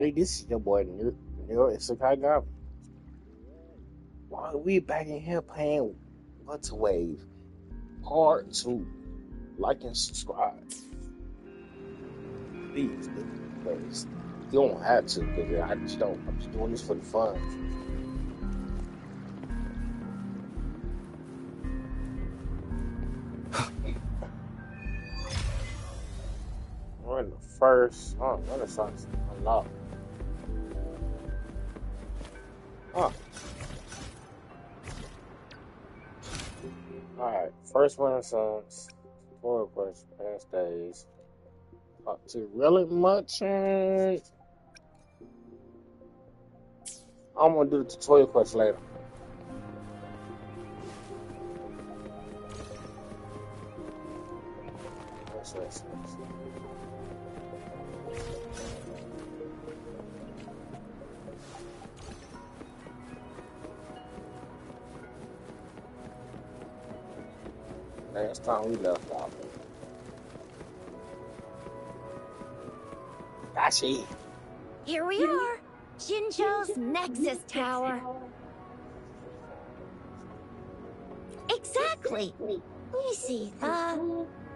Hey, this is your boy Nero in Chicago. Why we back in here playing What's Wave Part 2? Like and subscribe. Please do. Please. You don't have to, because I just don't. I'm just doing this for the fun. We're in the first Renaissance unlocked. Huh. Alright, first Renaissance. Tutorial quest, past days. Up to really much. I'm gonna do the tutorial quest later. Yes. Last time we left off. Dashi. Here we are, Jinzhou's Nexus Tower. Exactly. Let me see.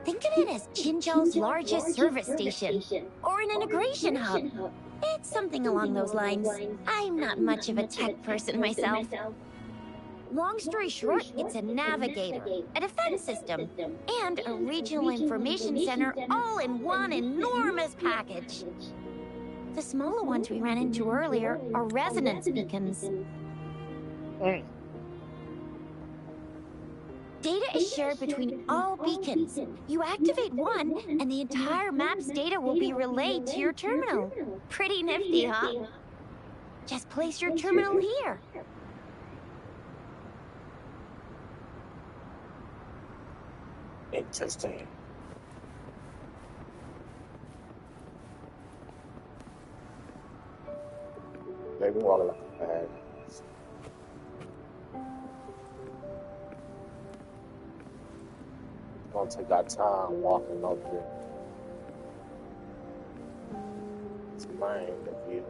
Think of it as Jinzhou's largest service station, or an integration hub. It's something along those lines. I'm not much of a tech person myself. Long story short, it's a navigator, a defense system, and a regional information center all in one enormous package. The smaller ones we ran into earlier are resonance beacons. Data is shared between all beacons. You activate one, and the entire map's data will be relayed to your terminal. Pretty nifty, huh? Just place your terminal here. Interesting. Maybe walk like a bad. Gonna take our time walking over here. It's mine of you.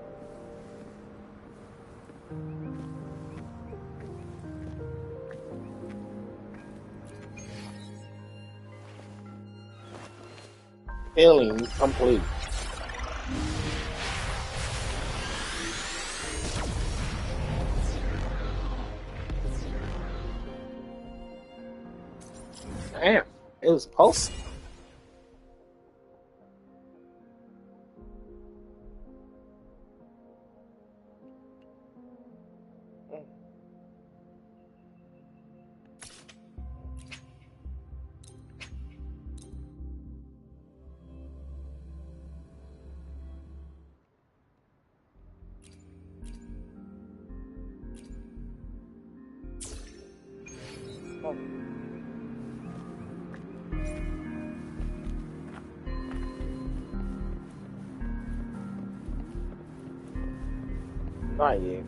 Healing complete. Damn, it was close. Not yet.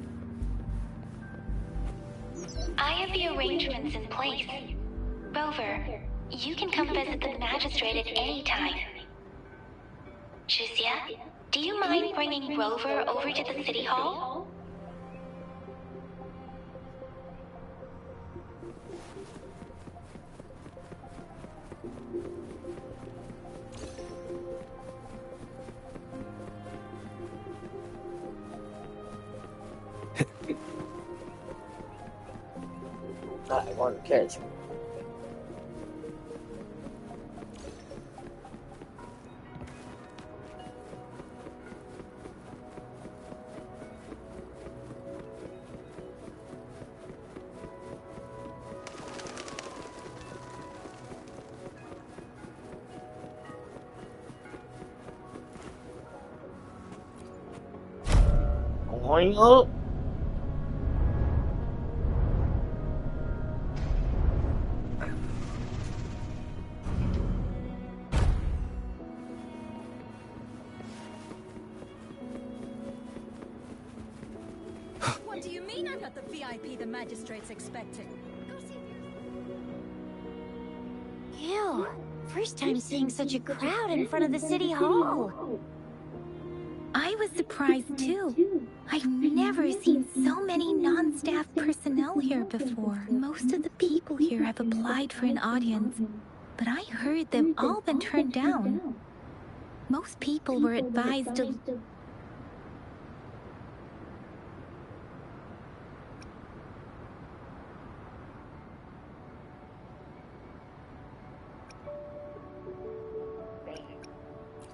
I have the arrangements in place. Rover, you can come visit the magistrate at any time. Jizia, do you mind bringing Rover over to the city hall? I want to catch me. Going up. What do you mean I'm not the VIP the magistrate's expecting? Ew, first time seeing such a crowd in front of the city hall. I was surprised too. I've never seen so many non-staff personnel here before. Most of the people here have applied for an audience, but I heard they've all been turned down. Most people were advised to...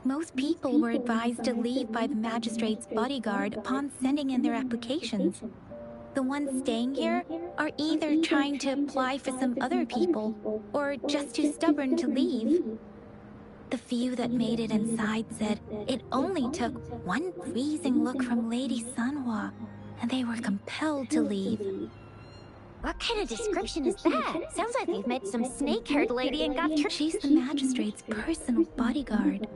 Most people were advised to leave by the magistrate's bodyguard upon sending in their applications. The ones staying here are either trying to apply for some other people or just too stubborn to leave. The few that made it inside said it only took one freezing look from Lady Sanhua, and they were compelled to leave. What kind of description is that? Sounds like they've met some snake-haired lady and got her... She's the magistrate's personal bodyguard.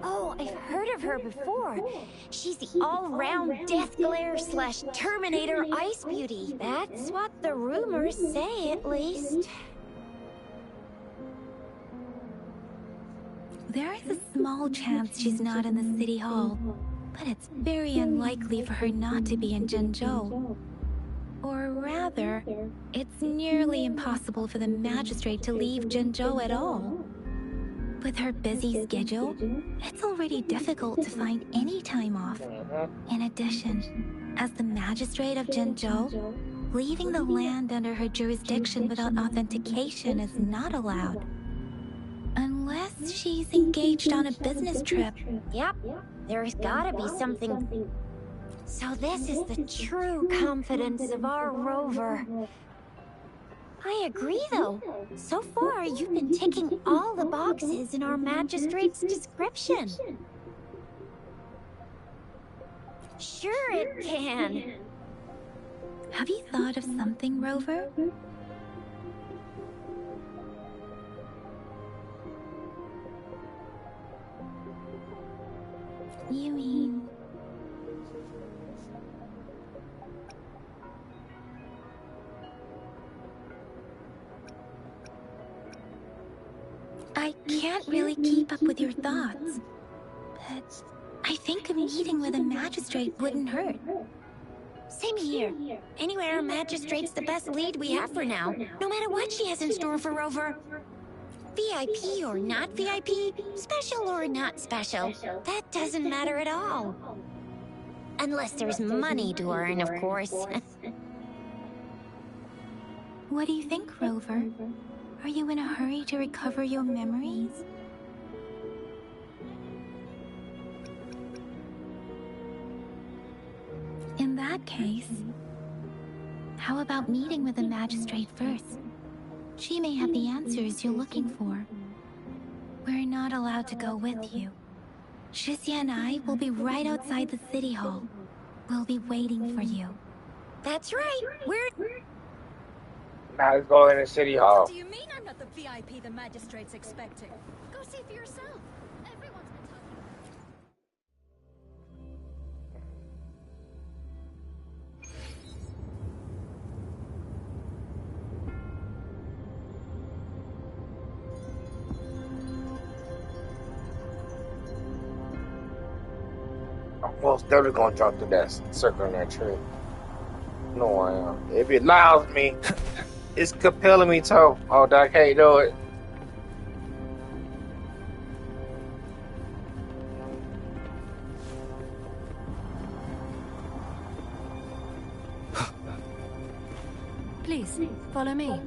Oh, I've heard of her before. She's the all-round Death Glare / Terminator Ice Beauty. That's what the rumors say, at least. There is a small chance she's not in the city hall, but it's very unlikely for her not to be in Zhengzhou. Or rather, it's nearly impossible for the magistrate to leave Zhengzhou at all. With her busy schedule, it's already difficult to find any time off. In addition, as the magistrate of Zhengzhou, leaving the land under her jurisdiction without authentication is not allowed. Unless she's engaged on a business trip. Yep, there's gotta be something. So this is the true confidence of our rover. I agree, though. So far, you've been ticking all the boxes in our magistrate's description. Sure it can. Have you thought of something, Rover? You mean... I can't really keep up with your thoughts, but I think a meeting with a magistrate wouldn't hurt. Same here. Anyway, our magistrate's the best lead we have for now, no matter what she has in store for Rover. VIP or not VIP, special or not special, that doesn't matter at all. Unless there's money to earn, of course. What do you think, Rover? Are you in a hurry to recover your memories? In that case, how about meeting with the magistrate first? She may have the answers you're looking for. We're not allowed to go with you. Shixia and I will be right outside the city hall. We'll be waiting for you. That's right. We're... Now let's go in the city hall. What do you mean I'm not the VIP the magistrate's expecting? Go see for yourself. Everyone's been I'm most definitely gonna jump through that circle in that tree. No, I am. If it allows me, it's compelling me to. Oh, I can't do it. Please, follow me.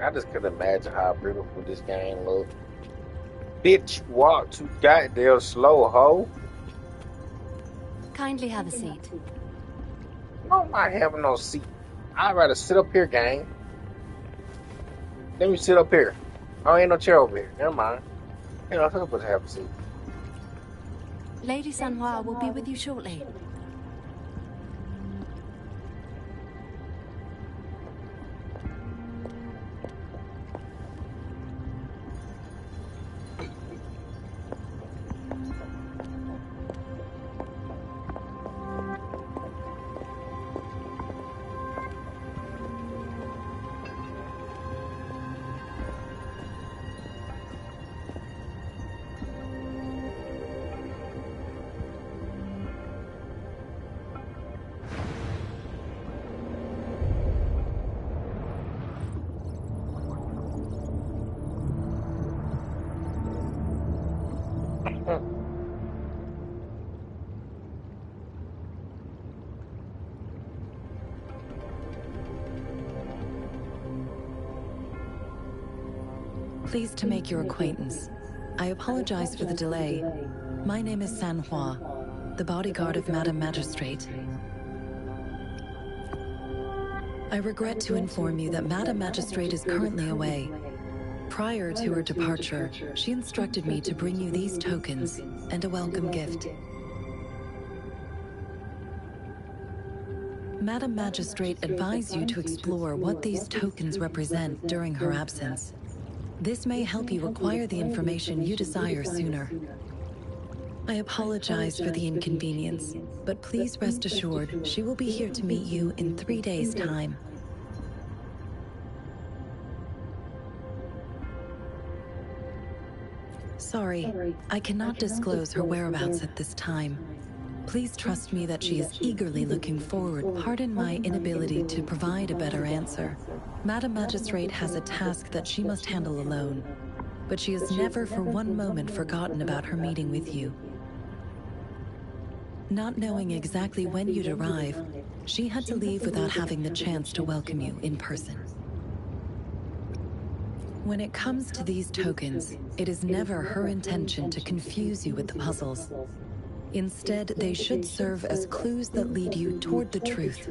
I just couldn't imagine how beautiful this game looked. Bitch, walk too goddamn slow, ho. Kindly have a seat. I'm not having no seat. I'd rather sit up here, gang. Let me sit up here. Oh, ain't no chair over here. Never mind. You know, I'm supposed to have a seat. Lady Sanhua will be with you shortly. Pleased to make your acquaintance. I apologize for the delay. My name is Sanhua, the bodyguard of Madame Magistrate. I regret to inform you that Madame Magistrate is currently away. Prior to her departure, she instructed me to bring you these tokens and a welcome gift. Madame Magistrate advised you to explore what these tokens represent during her absence. This may help you acquire the information you desire sooner. I apologize for the inconvenience, but please rest assured she will be here to meet you in 3 days' time. Sorry, I cannot disclose her whereabouts at this time. Please trust me that she is eagerly looking forward. Pardon my inability to provide a better answer. Madame Magistrate has a task that she must handle alone, but she has never for one moment forgotten about her meeting with you. Not knowing exactly when you'd arrive, she had to leave without having the chance to welcome you in person. When it comes to these tokens, it is never her intention to confuse you with the puzzles. Instead, they should serve as clues that lead you toward the truth.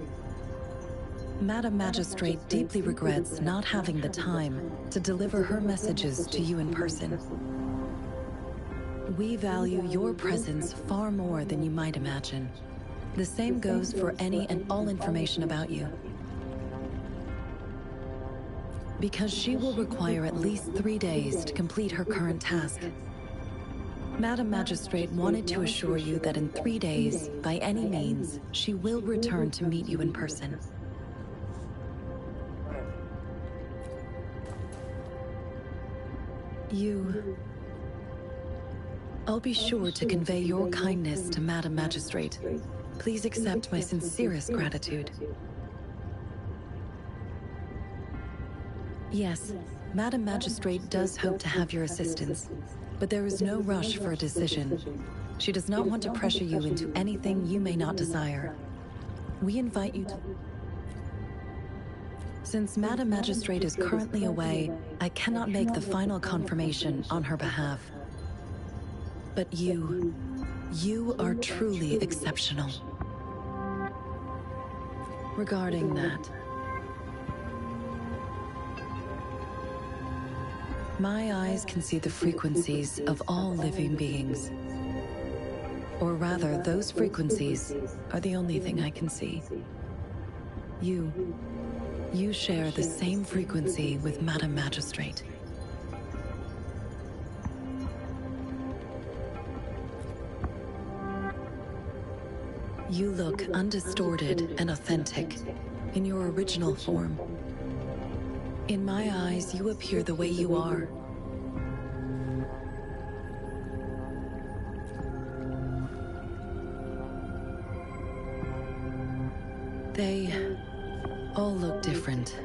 Madame Magistrate deeply regrets not having the time to deliver her messages to you in person. We value your presence far more than you might imagine. The same goes for any and all information about you. Because she will require at least 3 days to complete her current task. Madame Magistrate wanted to assure you that in 3 days, by any means, she will return to meet you in person. I'll be sure to convey your kindness to Madame Magistrate. Please accept my sincerest gratitude. Yes, Madame Magistrate does hope to have your assistance, but there is no rush for a decision. She does not want to pressure you into anything you may not desire. We invite you to... Since Madame Magistrate is currently away, I cannot make the final confirmation on her behalf. But you are truly exceptional. Regarding that, my eyes can see the frequencies of all living beings. Or rather, those frequencies are the only thing I can see. You share the same frequency with Madame Magistrate. You look undistorted and authentic in your original form. In my eyes, you appear the way you are. They all look different.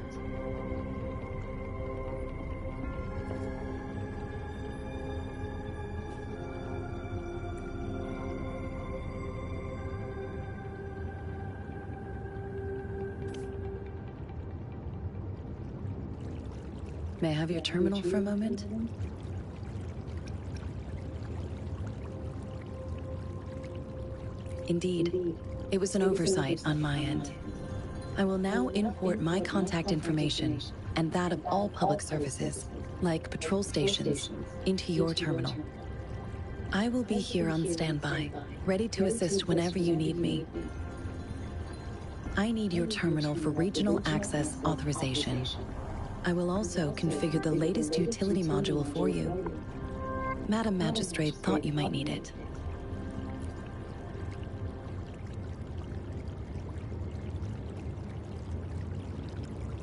May I have your terminal for a moment? Indeed, it was an oversight on my end. I will now import my contact information and that of all public services, like patrol stations, into your terminal. I will be here on standby, ready to assist whenever you need me. I need your terminal for regional access authorization. I will also configure the latest utility module for you. Madame Magistrate thought you might need it.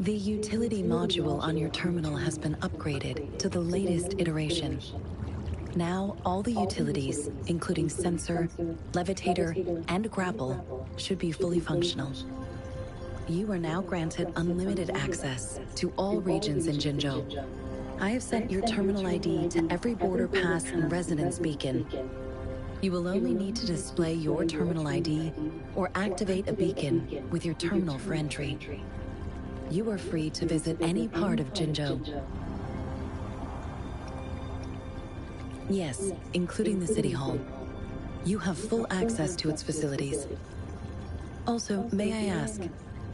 The utility module on your terminal has been upgraded to the latest iteration. Now, all the utilities, including sensor, levitator, and grapple, should be fully functional. You are now granted unlimited access to all regions in Jinzhou. I have sent your terminal ID to every border pass and residence beacon. You will only need to display your terminal ID or activate a beacon with your terminal for entry. You are free to visit any part of Jinzhou. Yes, including the City Hall. You have full access to its facilities. Also, may I ask,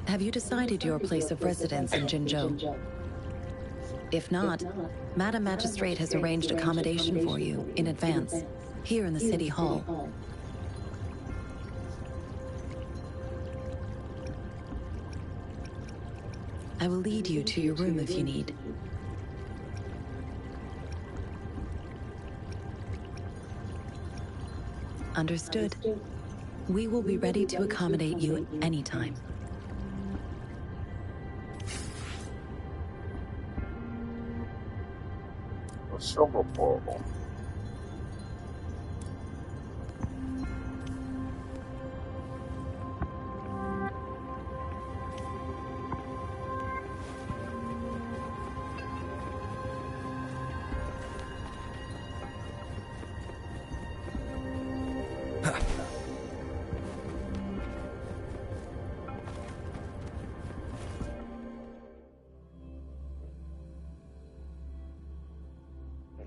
have you decided your place of residence in Jinzhou? If not, Madam Magistrate has arranged accommodation for you in advance, here in the City Hall. I will lead you to your room if you need. Understood. We will be ready to accommodate you anytime. A silver portal.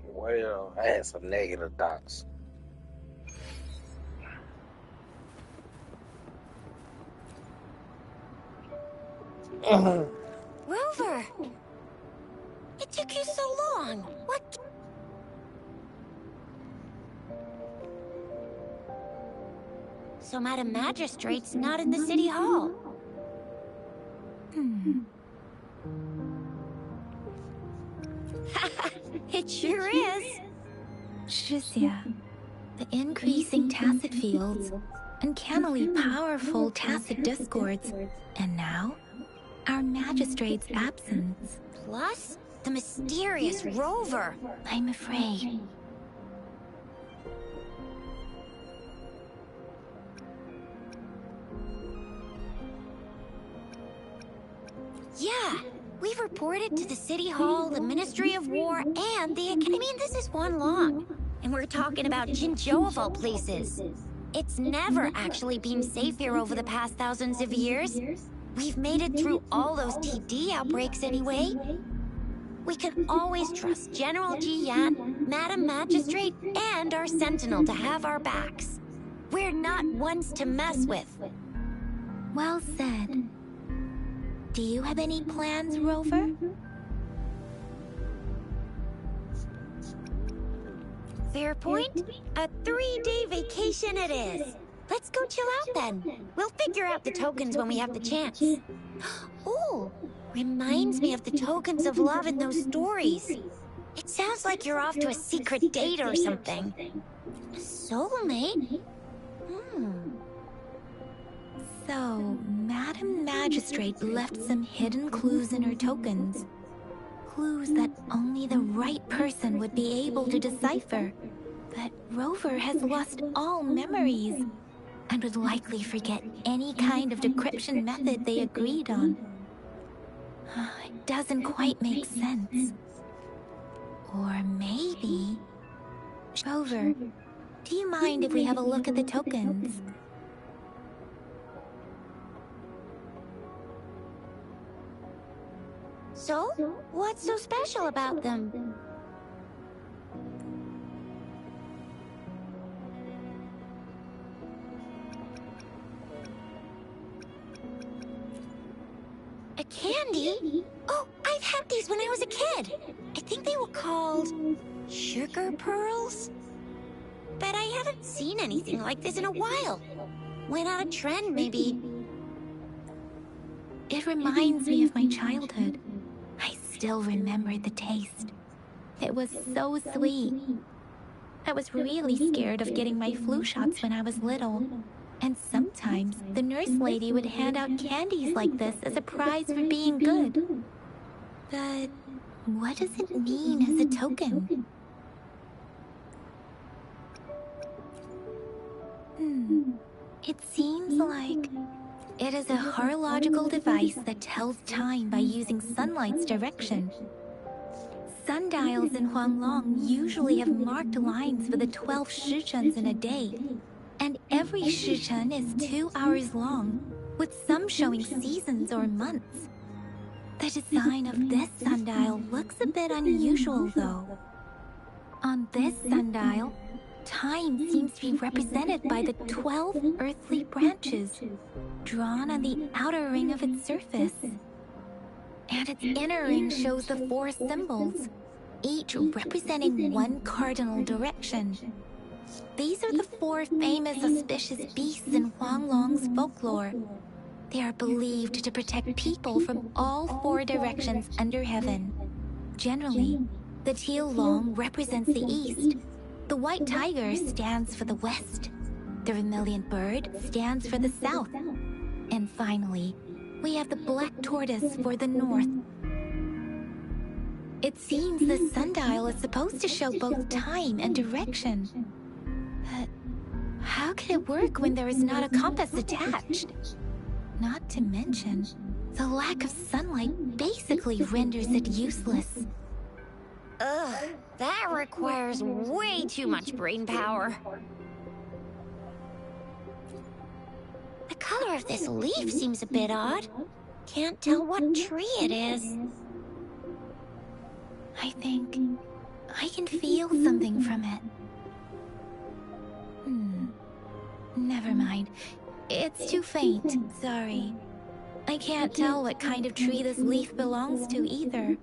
Well, I had some negative thoughts. Rover! It took you so long. What? So Madam Magistrate's not in the City Hall. It sure is. Shisia, the increasing tacit fields, uncannily powerful tacit discords, and now, our magistrate's absence. Plus, the mysterious Rover. I'm afraid. Yeah, we've reported to the City Hall, the Ministry of War, and the Academy. I mean, this is one long. And we're talking about Jinzhou of all places. It's never actually been safe here over the past thousands of years. We've made it through all those TD outbreaks anyway. We can always trust General Ji Yan, Madam Magistrate, and our Sentinel to have our backs. We're not ones to mess with. Well said. Do you have any plans, Rover? Fair point. A 3-day vacation it is. Let's go chill out then. We'll figure out the tokens when we have the chance. Ooh, reminds me of the tokens of love in those stories. It sounds like you're off to a secret date or something. A soulmate? So, Madam Magistrate left some hidden clues in her tokens. Clues that only the right person would be able to decipher. But Rover has lost all memories and would likely forget any kind of decryption method they agreed on. It doesn't quite make sense. Or maybe... Rover, do you mind if we have a look at the tokens? So, what's so special about them? A candy? Oh, I've had these when I was a kid. I think they were called sugar pearls. But I haven't seen anything like this in a while. Went out of trend, maybe. It reminds me of my childhood. I still remember the taste. It was so sweet. I was really scared of getting my flu shots when I was little. And sometimes the nurse lady would hand out candies like this as a prize for being good. But what does it mean as a token? It seems like it is a horological device that tells time by using sunlight's direction. Sundials in Huanglong usually have marked lines for the 12 shichens in a day. And every shichen is 2 hours long, with some showing seasons or months. The design of this sundial looks a bit unusual, though. On this sundial, time seems to be represented by the 12 earthly branches drawn on the outer ring of its surface. And its inner ring shows the 4 symbols, each representing one cardinal direction. These are the 4 famous auspicious beasts in Huanglong's folklore. They are believed to protect people from all 4 directions under heaven. Generally, the teal long represents the east, the white tiger stands for the west, the vermilion bird stands for the south, and finally, we have the black tortoise for the north. It seems the sundial is supposed to show both time and direction. But how can it work when there is not a compass attached? Not to mention, the lack of sunlight basically renders it useless. Ugh, that requires way too much brain power. The color of this leaf seems a bit odd. Can't tell what tree it is. I think I can feel something from it. Never mind. It's too faint, sorry. I can't tell what kind of tree this leaf belongs to either.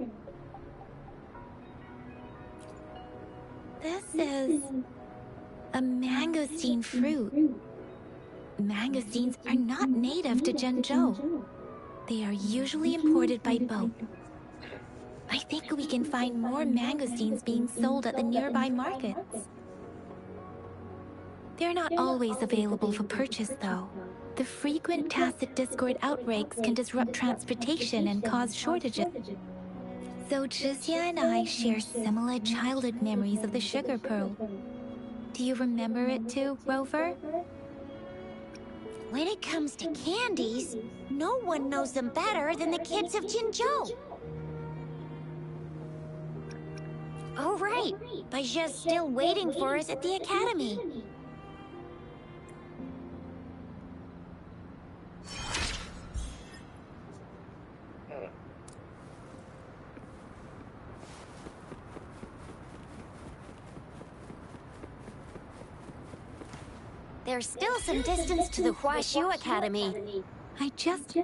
This is a mangosteen fruit. Mangosteens are not native to Zhengzhou. They are usually imported by boat. I think we can find more mangosteens being sold at the nearby markets. They're not always available for purchase, though. The frequent tacit discord outbreaks can disrupt transportation and cause shortages. So Zhixia and I share similar childhood memories of the sugar pearl. Do you remember it too, Rover? When it comes to candies, no one knows them better than the kids of Jinzhou. Oh right, Baijia's still waiting for us at the academy. There's still some distance to the Huaxiu Academy. I just...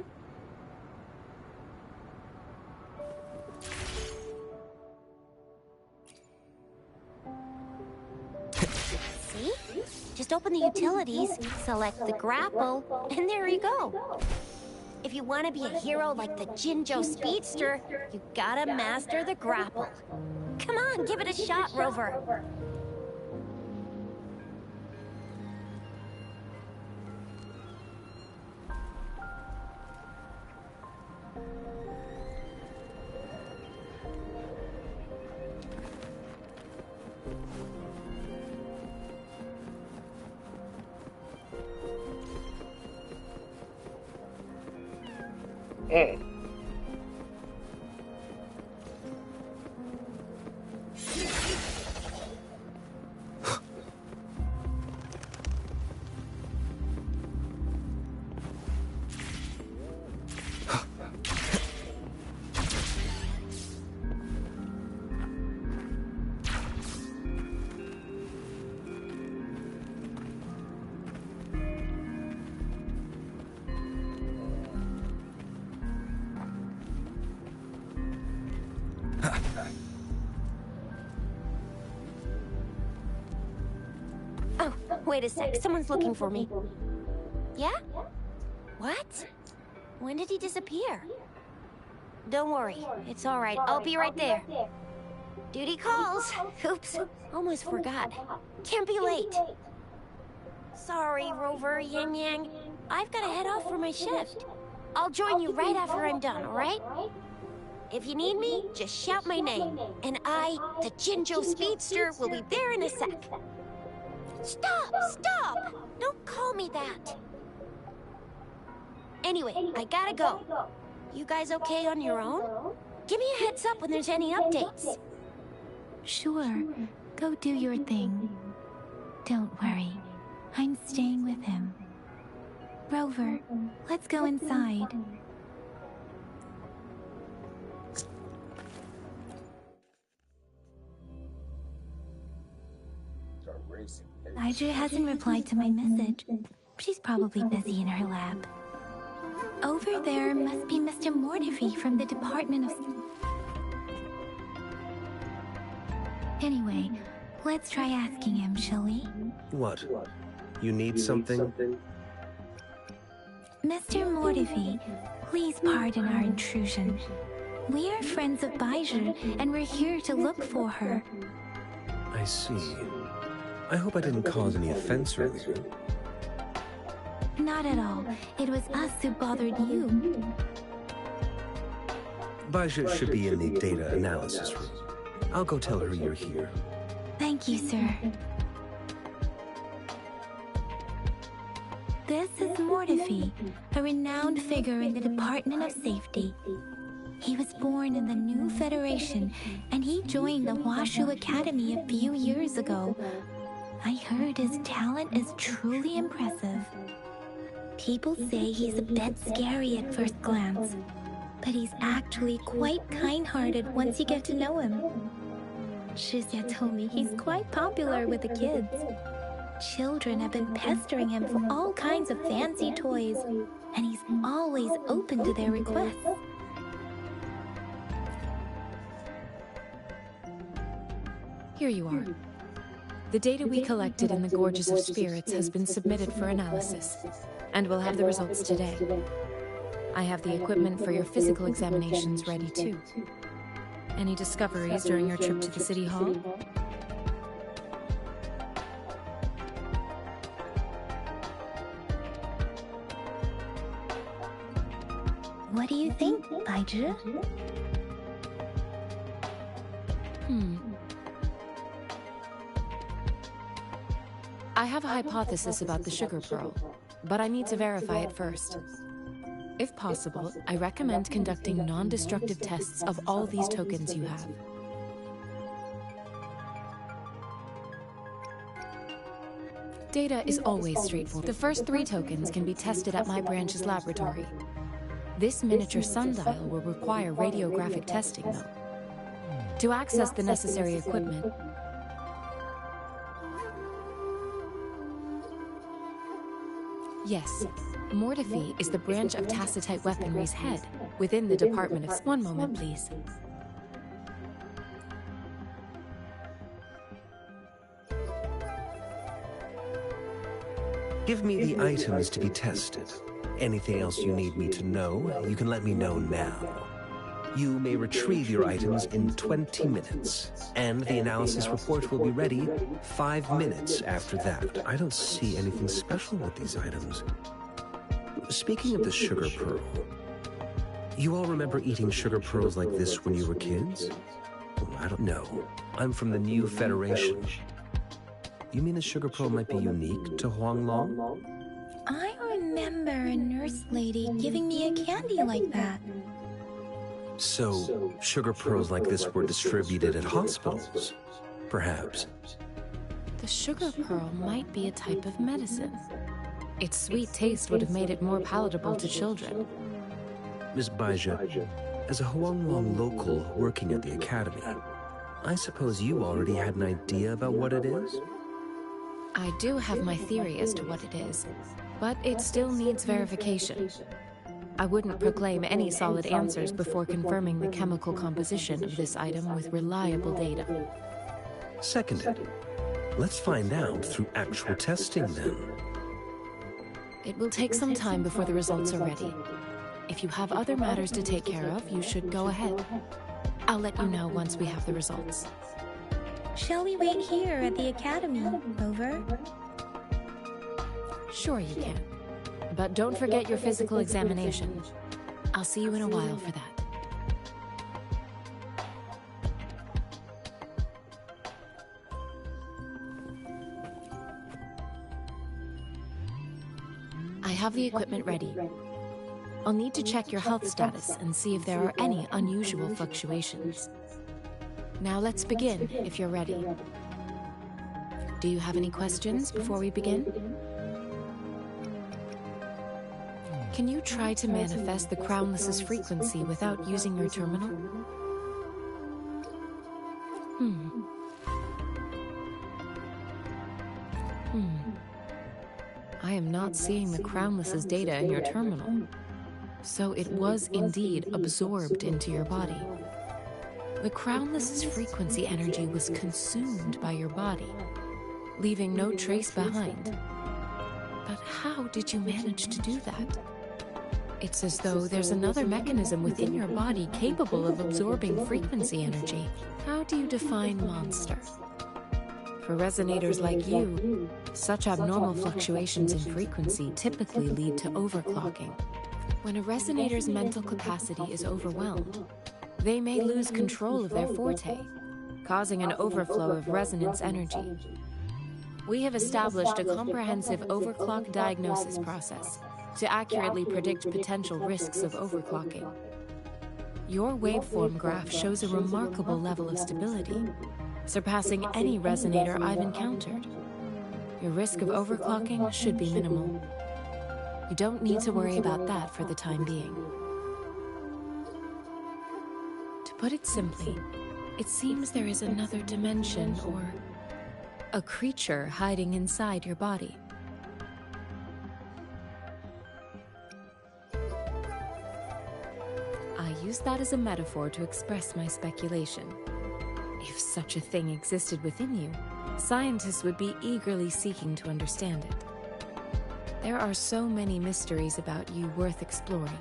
See? Just open the utilities, select the grapple, and there you go. If you want to be a hero like the Jinzhou Speedster, you gotta master the grapple. Come on, give it a shot, Rover. Oh, wait a sec. Someone's looking for me. Yeah? What? When did he disappear? Don't worry. It's all right. I'll be right there. Duty calls. Oops. Almost forgot. Can't be late. Sorry, Rover, Yang Yang. I've got to head off for my shift. I'll join you right after I'm done, all right? If you need me, just shout my name. And I, the Jinzhou Speedster, will be there in a sec. Stop! Stop! Don't call me that. Anyway, I gotta go. You guys okay on your own? Give me a heads up when there's any updates. Sure. Go do your thing. Don't worry. I'm staying with him. Rover, let's go inside. Audrey hasn't replied to my message. She's probably busy in her lab. Over there must be Mr. Mortifi from the Department of... Anyway, let's try asking him, shall we? What? You need something? Mr. Mortifi, please pardon our intrusion. We are friends of Baiju, and we're here to look for her. I see. I hope I didn't cause any offense earlier. Not at all. It was us who bothered you. Baja should be in the data analysis room. I'll go tell her you're here. Thank you, sir. This is Mortifi, a renowned figure in the Department of Safety. He was born in the new Federation, and he joined the Washu Academy a few years ago. I heard his talent is truly impressive. People say he's a bit scary at first glance, but he's actually quite kind-hearted once you get to know him. Shizia told me he's quite popular with the kids. Children have been pestering him for all kinds of fancy toys, and he's always open to their requests. Here you are. The data we collected in the Gorges of Spirits has been submitted for analysis, and we'll have the results today. I have the equipment for your physical examinations ready too. Any discoveries during your trip to the City Hall? What do you think, Baiju? I have a hypothesis about the sugar pearl, but I need to verify it first. If possible, I recommend conducting non-destructive tests of all these tokens you have. Data is always straightforward. The first 3 tokens can be tested at my branch's laboratory. This miniature sundial will require radiographic testing, though. To access the necessary equipment, yes, Mortifi is the branch of Tacitite Weaponry's head within the Department of... One moment, please. Give me the items to be tested. Anything else you need me to know, you can let me know now. You may retrieve your items in 20 minutes, and the analysis report will be ready 5 minutes after that. I don't see anything special with these items. Speaking of the sugar pearl, you all remember eating sugar pearls like this when you were kids? I don't know. I'm from the new Federation. You mean the sugar pearl might be unique to Huanglong? I remember a nurse lady giving me a candy like that. So, sugar pearls like this were distributed at hospitals, perhaps. The sugar pearl might be a type of medicine. Its sweet taste would have made it more palatable to children. Miss Baija, as a Huanglong local working at the academy, I suppose you already had an idea about what it is? I do have my theory as to what it is, but it still needs verification. I wouldn't proclaim any solid answers before confirming the chemical composition of this item with reliable data. Seconded. Let's find out through actual testing then. It will take some time before the results are ready. If you have other matters to take care of, you should go ahead. I'll let you know once we have the results. Shall we wait here at the academy? Over? Sure you can. But don't forget your physical examination. I'll see you in a while for that. I have the equipment ready. I'll need to check your health status and see if there are any unusual fluctuations. Now let's begin, if you're ready. Do you have any questions before we begin? Can you try to manifest the Crownless's frequency without using your terminal? I am not seeing the Crownless's data in your terminal. So it was indeed absorbed into your body. The Crownless's frequency energy was consumed by your body, leaving no trace behind. But how did you manage to do that? It's as though there's another mechanism within your body capable of absorbing frequency energy. How do you define monster? For resonators like you, such abnormal fluctuations in frequency typically lead to overclocking. When a resonator's mental capacity is overwhelmed, they may lose control of their forte, causing an overflow of resonance energy. We have established a comprehensive overclock diagnosis process to accurately predict potential risks of overclocking. Your waveform graph shows a remarkable level of stability, surpassing any resonator I've encountered. Your risk of overclocking should be minimal. You don't need to worry about that for the time being. To put it simply, it seems there is another dimension or a creature hiding inside your body. I use that as a metaphor to express my speculation. If such a thing existed within you, scientists would be eagerly seeking to understand it. There are so many mysteries about you worth exploring.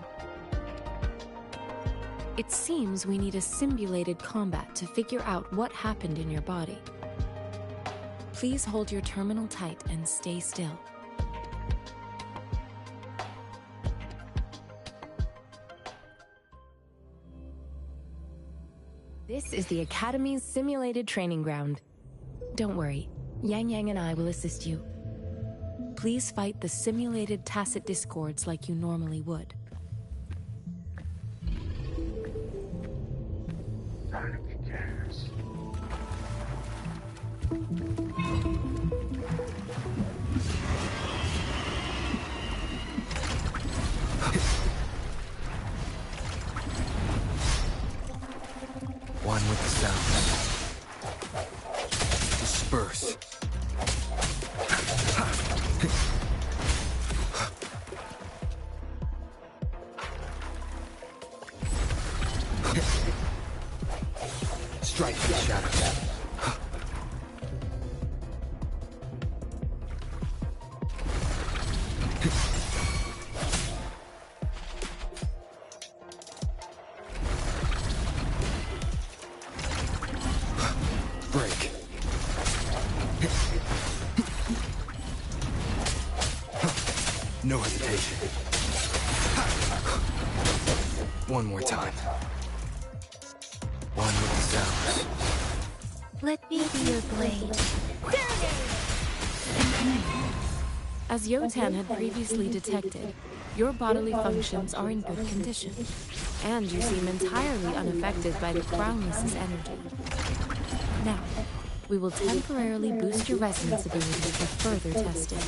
It seems we need a simulated combat to figure out what happened in your body. Please hold your terminal tight and stay still. This is the Academy's simulated training ground. Don't worry, Yang Yang and I will assist you. Please fight the simulated tacit discords like you normally would. One with the sound. Disperse. Strike the shadows. Break. No hesitation. One more time. One with the sounds. Let me be your blade. As Yotan had previously detected, your bodily functions are in good condition, and you seem entirely unaffected by the Crownless's energy. Now, we will temporarily boost your resonance ability for further testing.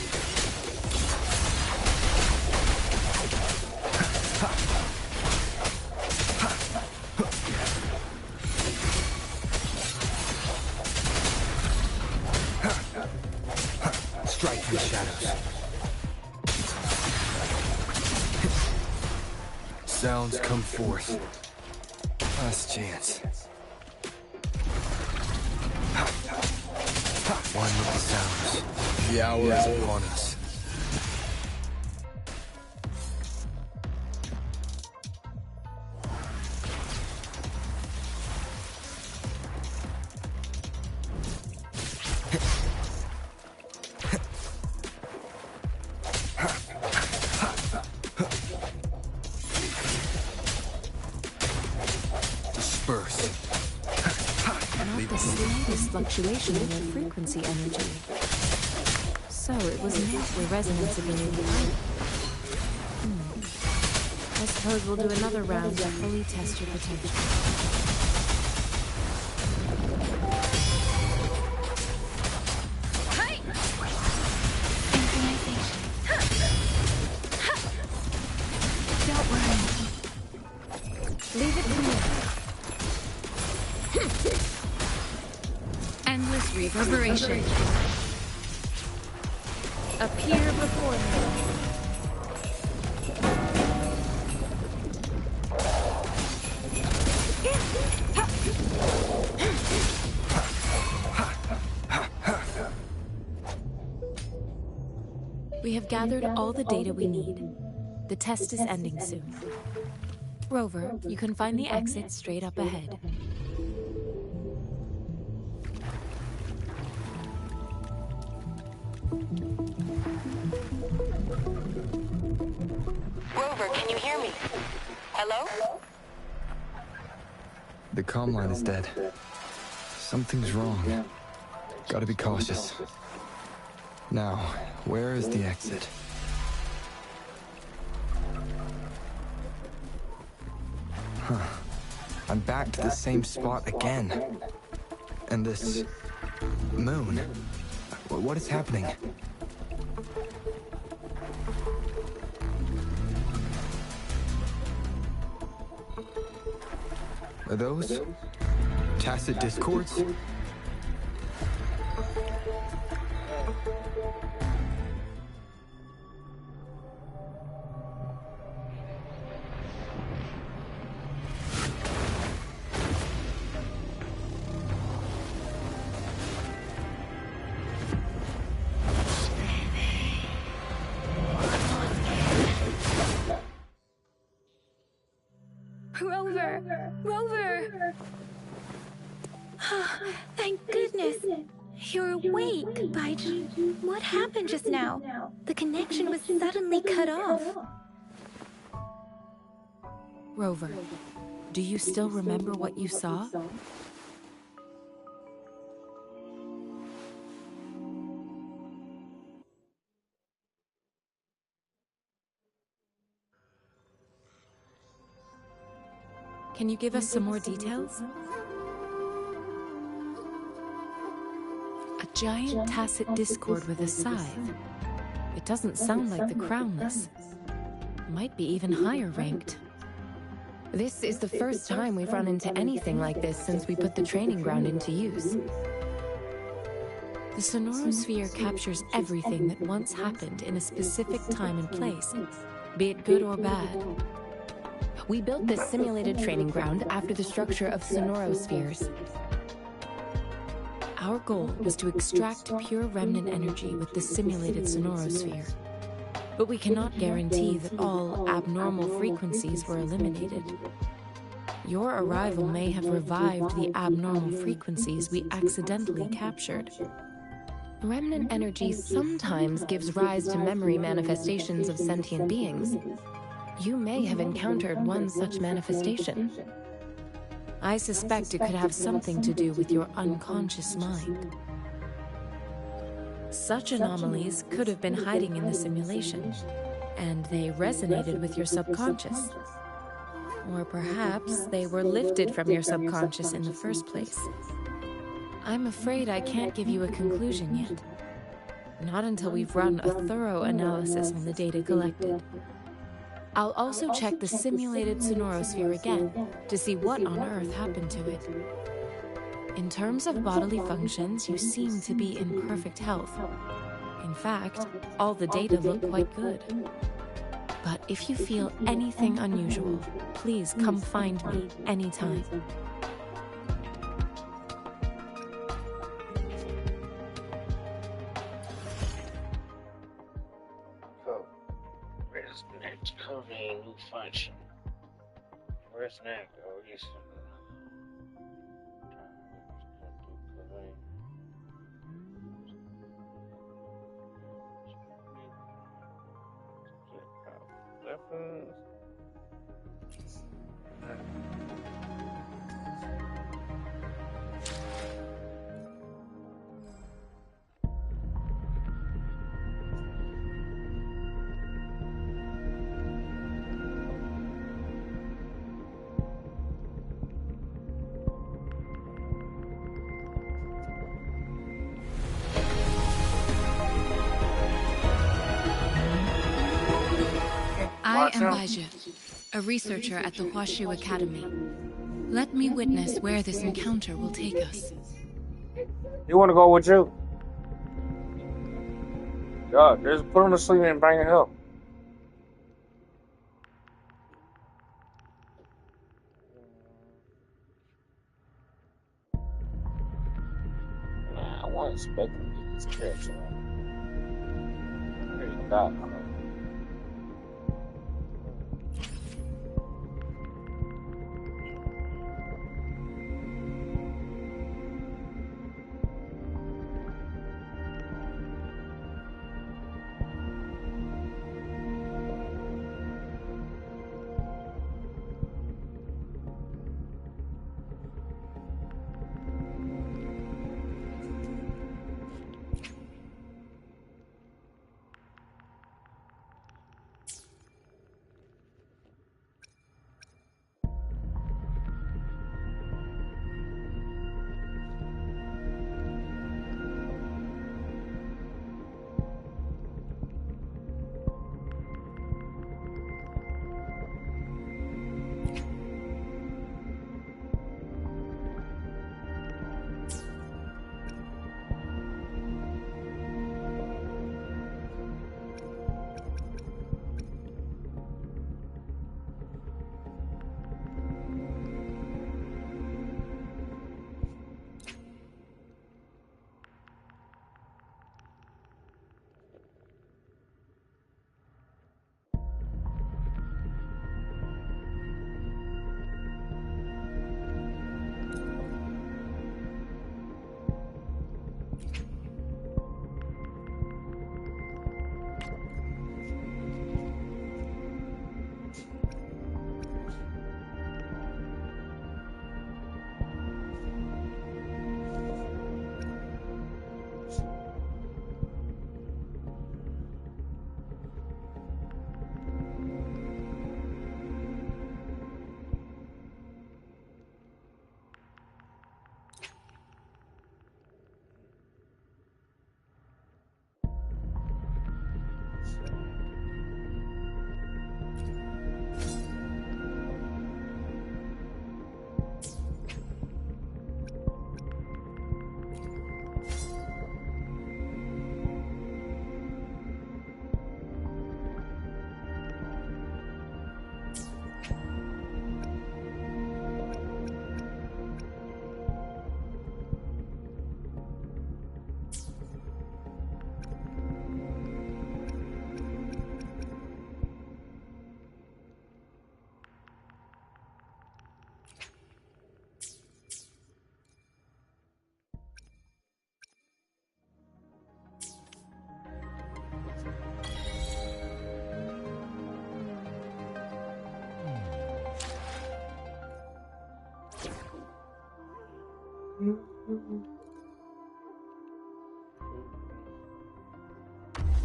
Strike the shadows. Sounds come forth. Last chance. One with the sounds. The hour is upon us. Disperse. Not the slightest fluctuation in your frequency energy. So it was not your resonance ability either. I suppose we'll do another round to fully test your potential. Don't worry. Leave it to me. Endless reverberation. Appear before me. We have gathered all the data we need. The test is ending soon. Rover, you can find the exit straight up ahead. Rover, can you hear me? Hello? The comm line is dead. Something's wrong. Gotta be cautious. Now, where is the exit? Huh. I'm back to the same spot again. And this... moon. What is happening? Are those tacit discords? Rover! Rover! Thank goodness! You're awake, Baiji. What happened just now? The connection was suddenly cut off. Rover, do you still remember what you saw? Can you give us some more details? A giant tacit discord with a scythe. It doesn't sound like the Crownless. Might be even higher ranked. This is the first time we've run into anything like this since we put the training ground into use. The Sonorosphere captures everything that once happened in a specific time and place, be it good or bad. We built this simulated training ground after the structure of Sonorospheres. Our goal was to extract pure remnant energy with the simulated Sonorosphere. But we cannot guarantee that all abnormal frequencies were eliminated. Your arrival may have revived the abnormal frequencies we accidentally captured. Remnant energy sometimes gives rise to memory manifestations of sentient beings. You may have encountered one such manifestation. I suspect it could have something to do with your unconscious mind. Such anomalies could have been hiding in the simulation, and they resonated with your subconscious. Or perhaps they were lifted from your subconscious in the first place. I'm afraid I can't give you a conclusion yet. Not until we've run a thorough analysis on the data collected. I'll also check the simulated Sonorosphere again to see what on earth happened to it. In terms of bodily functions, you seem to be in perfect health. In fact, all the data look quite good. But if you feel anything unusual, please come find me anytime. Where's next? Covering new function. Where's next? Oh, yes. Weapons. I am Baija, a researcher at the Huashu Academy. Let me witness where this encounter will take us. You want to go with you? God, just put him to sleep and bring help. Nah, I wasn't expecting to get this character. There you go.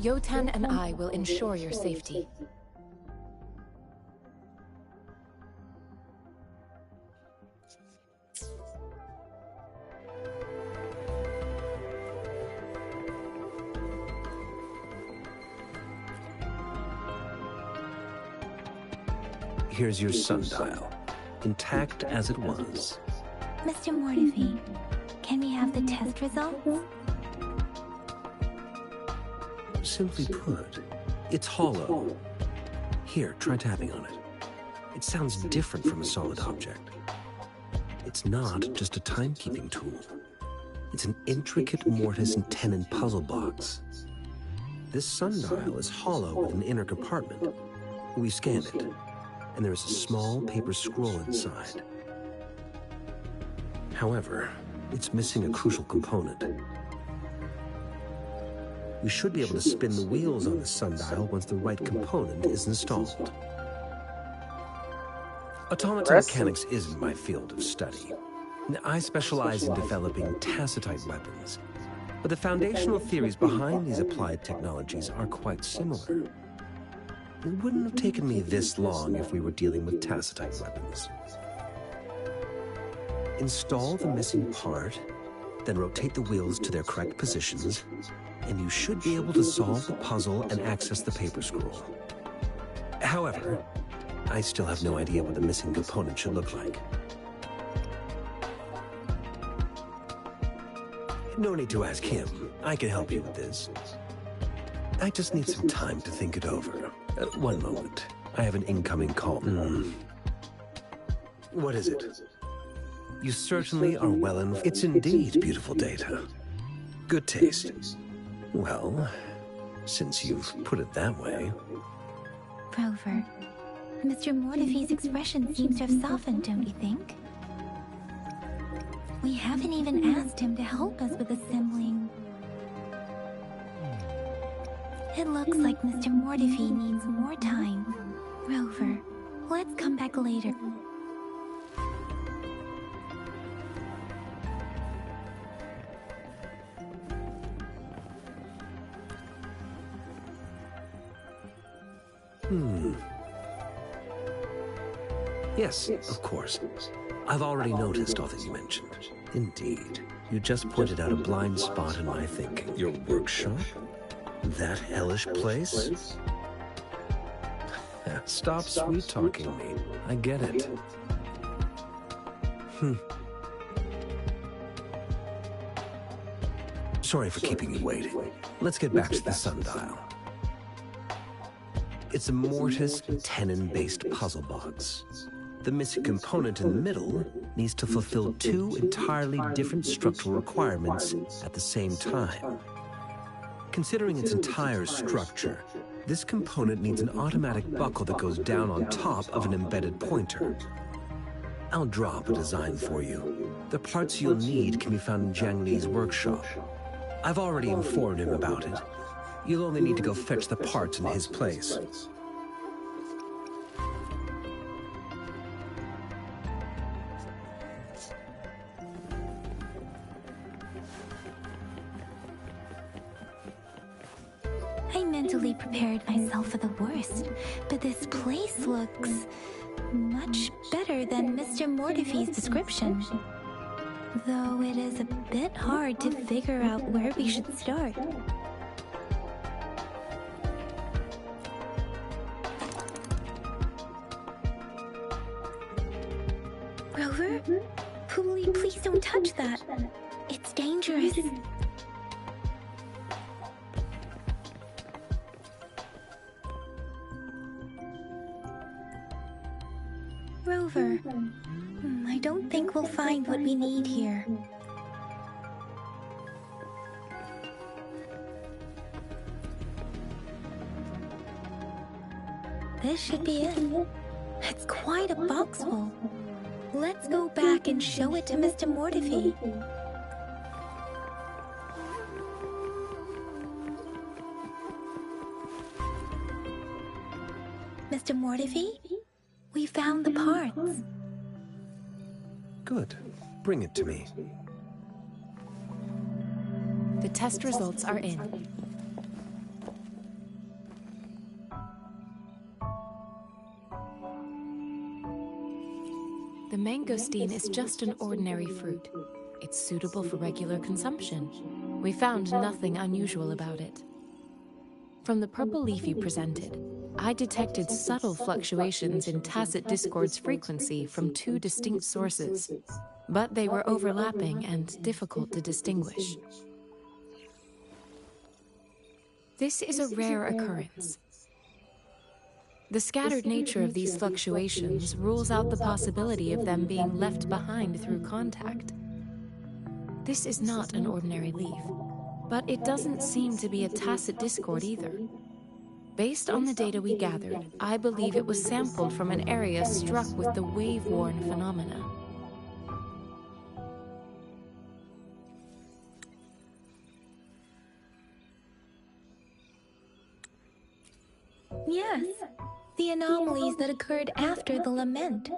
Yotan and I will ensure your safety. Here's your sundial, intact as it was. Mr. Mortefi, can we have the test results? Simply put, it's hollow. Here, try tapping on it. It sounds different from a solid object. It's not just a timekeeping tool. It's an intricate mortise and tenon puzzle box. This sundial is hollow with an inner compartment. We scanned it, and there is a small paper scroll inside. However, it's missing a crucial component. We should be able to spin the wheels on the sundial once the right component is installed. Automata mechanics isn't my field of study. I specialize in developing tacitite weapons, but the foundational theories behind these applied technologies are quite similar. It wouldn't have taken me this long if we were dealing with tacitite weapons. Install the missing part, then rotate the wheels to their correct positions, and you should be able to solve the puzzle and access the paper scroll. However, I still have no idea what the missing component should look like. No need to ask him. I can help you with this. I just need some time to think it over. One moment. I have an incoming call. What is it? You certainly are well informed. It's indeed beautiful data. Good taste. Well, since you've put it that way... Rover, Mr. Mortefi's expression seems to have softened, don't you think? We haven't even asked him to help us with assembling. It looks like Mr. Mortefi needs more time. Rover, let's come back later. Yes, of course. I've already noticed all that you mentioned. Indeed. You just pointed out a blind spot in my thinking. Your workshop? That hellish place? Stop sweet-talking me. I get it. Sorry for keeping you waiting. Let's get back to the sundial. It's a Mortis-Tenon-based puzzle box. The missing component in the middle needs to fulfill two entirely different structural requirements at the same time. Considering its entire structure, this component needs an automatic buckle that goes down on top of an embedded pointer. I'll drop a design for you. The parts you'll need can be found in Jiang Li's workshop. I've already informed him about it. You'll only need to go fetch the parts in his place. I mentally prepared myself for the worst, but this place looks much better than Mr. Mortefi's description. Though it is a bit hard to figure out where we should start. Rover? Hooli, please don't touch that. It's dangerous. Rover, I don't think we'll find what we need here. This should be it. It's quite a box full. Let's go back and show it to Mr. Mortefi. Mr. Mortefi? We found the parts. Good. Bring it to me. The test results are in. The mangosteen is just an ordinary fruit. It's suitable for regular consumption. We found nothing unusual about it. From the purple leaf you presented, I detected subtle fluctuations in tacit discord's frequency from two distinct sources, but they were overlapping and difficult to distinguish. This is a rare occurrence. The scattered nature of these fluctuations rules out the possibility of them being left behind through contact. This is not an ordinary leaf, but it doesn't seem to be a tacit discord either. Based on the data we gathered, I believe it was sampled from an area struck with the wave-worn phenomena. Yes, the anomalies that occurred after the lament,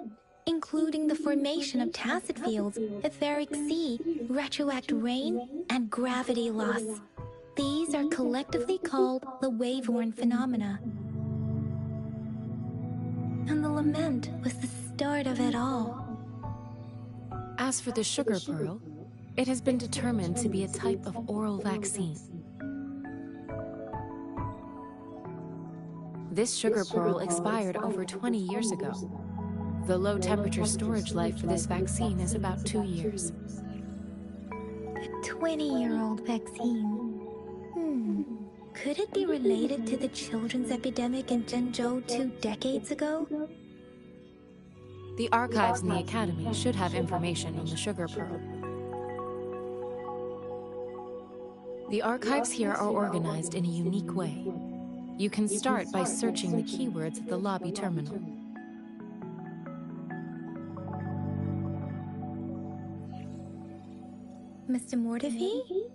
including the formation of tacit fields, etheric sea, retroact rain, and gravity loss. These are collectively called the wave-worn phenomena. And the lament was the start of it all. As for the sugar pearl, it has been determined to be a type of oral vaccine. This sugar pearl expired over 20 years ago. The low-temperature storage life for this vaccine is about 2 years. A 20-year-old vaccine. Could it be related to the children's epidemic in Zhenzhou 2 decades ago? The archives in the Academy should have information on the sugar pearl. The archives here are organized in a unique way. You can start by searching the keywords at the lobby terminal. Mr. Mortefi?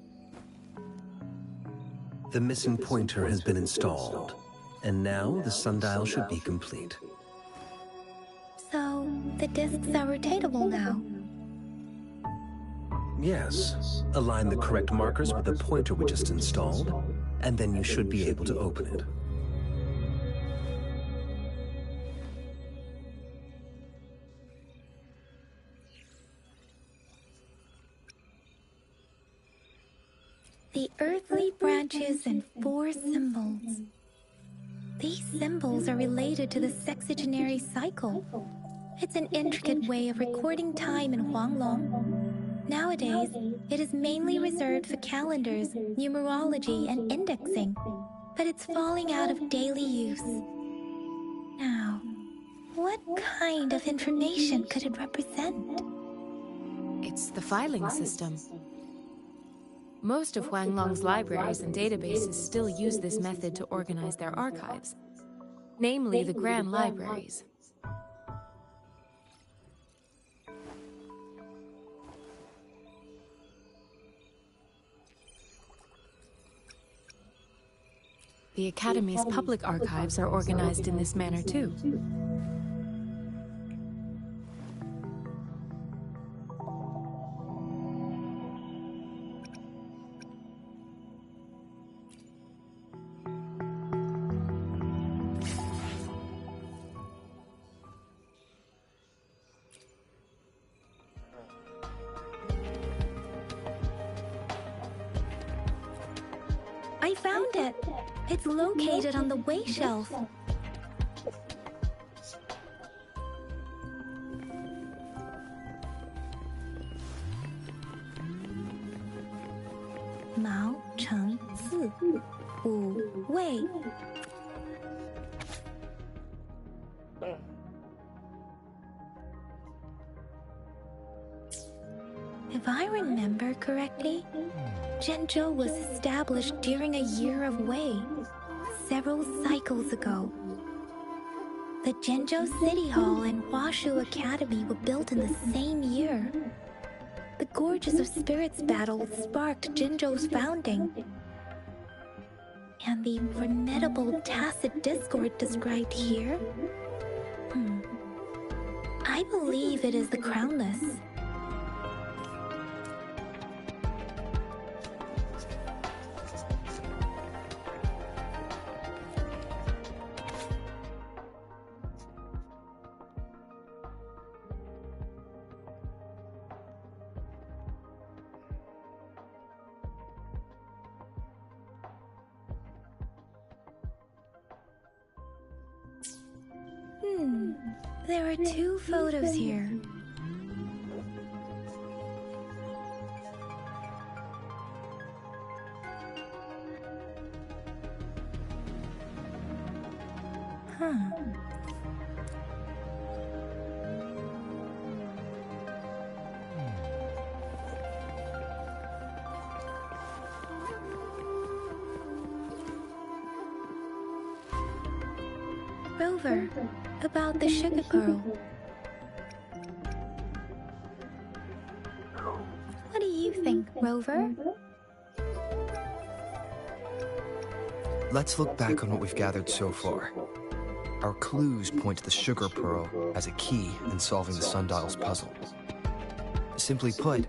The missing pointer has been installed, and now the sundial should be complete. So, the discs are rotatable now? Yes. Align the correct markers with the pointer we just installed, and then you should be able to open it. The earthly branches and 4 symbols. These symbols are related to the sexagenary cycle. It's an intricate way of recording time in Huanglong. Nowadays, it is mainly reserved for calendars, numerology, and indexing, but it's falling out of daily use. Now, what kind of information could it represent? It's the filing system. Most of Huanglong's libraries and databases still use this method to organize their archives, namely the Grand Libraries. The Academy's public archives are organized in this manner too. I found it! It's located on the way shelf. Mao Cheng Si, Wu Wei. If I remember correctly, Zhenzhou was established during a year of Wei, several cycles ago. The Zhenzhou City Hall and Huashu Academy were built in the same year. The Gorges of Spirits battle sparked Zhenzhou's founding. And the formidable tacit discord described here? I believe it is the Crownless. There are 2 photos here. Rover, about the sugar pearl. What do you think, Rover? Let's look back on what we've gathered so far. Our clues point to the sugar pearl as a key in solving the sundial's puzzle. Simply put,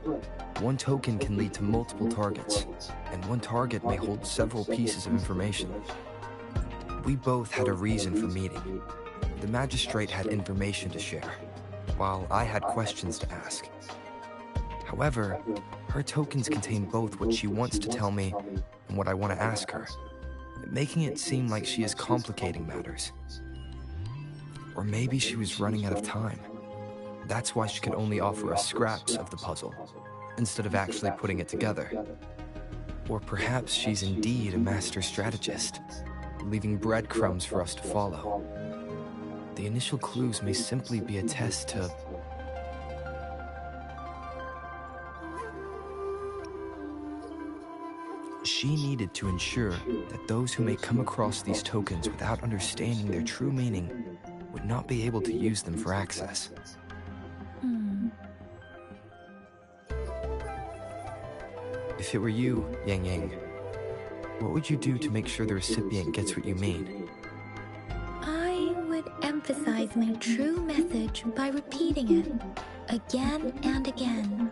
one token can lead to multiple targets, and one target may hold several pieces of information. We both had a reason for meeting. The magistrate had information to share, while I had questions to ask. However, her tokens contain both what she wants to tell me and what I want to ask her, making it seem like she is complicating matters. Or maybe she was running out of time. That's why she could only offer us scraps of the puzzle, instead of actually putting it together. Or perhaps she's indeed a master strategist, leaving breadcrumbs for us to follow. The initial clues may simply be a test to... She needed to ensure that those who may come across these tokens without understanding their true meaning would not be able to use them for access. If it were you, Yang Yang, what would you do to make sure the recipient gets what you mean? I would emphasize my true message by repeating it again and again.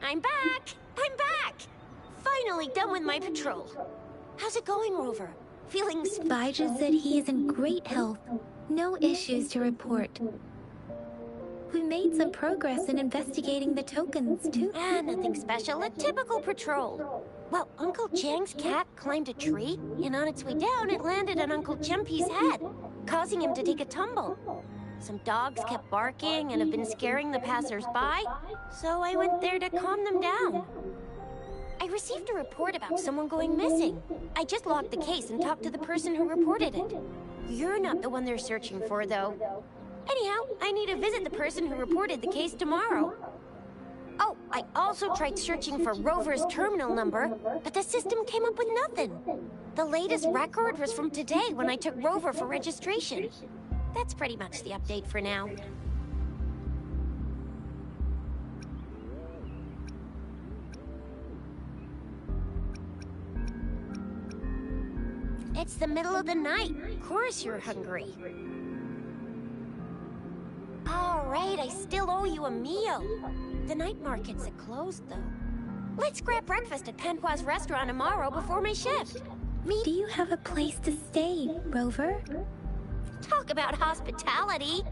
I'm back! I'm back! Finally done with my patrol. How's it going, Rover? Feeling Baija said he is in great health. No issues to report. We made some progress in investigating the tokens, too. nothing special. A typical patrol. Well, Uncle Chang's cat climbed a tree, and on its way down, it landed on Uncle Chempi's head, causing him to take a tumble. Some dogs kept barking and have been scaring the passers-by, so I went there to calm them down. I received a report about someone going missing. I just logged the case and talked to the person who reported it. You're not the one they're searching for, though. Anyhow, I need to visit the person who reported the case tomorrow. Oh, I also tried searching for Rover's terminal number, but the system came up with nothing. The latest record was from today when I took Rover for registration. That's pretty much the update for now. It's the middle of the night. Of course you're hungry. All right, I still owe you a meal. The night markets are closed, though. Let's grab breakfast at Panhua's restaurant tomorrow before my shift. Do you have a place to stay, Rover? Talk about hospitality.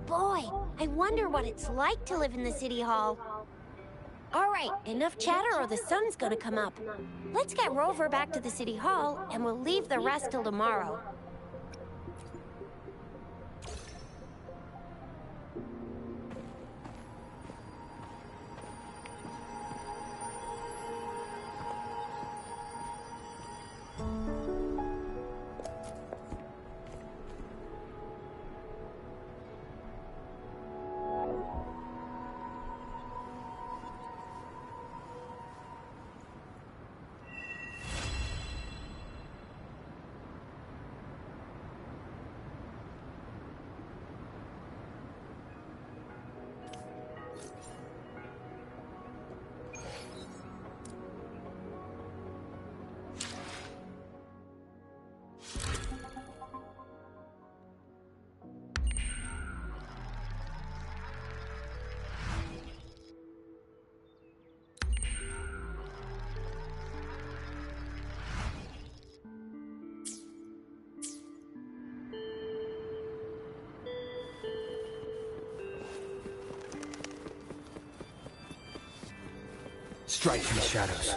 Boy, I wonder what it's like to live in the city hall. All right, enough chatter or the sun's gonna come up. Let's get Rover back to the city hall, and we'll leave the rest till tomorrow. Strike from the shadows.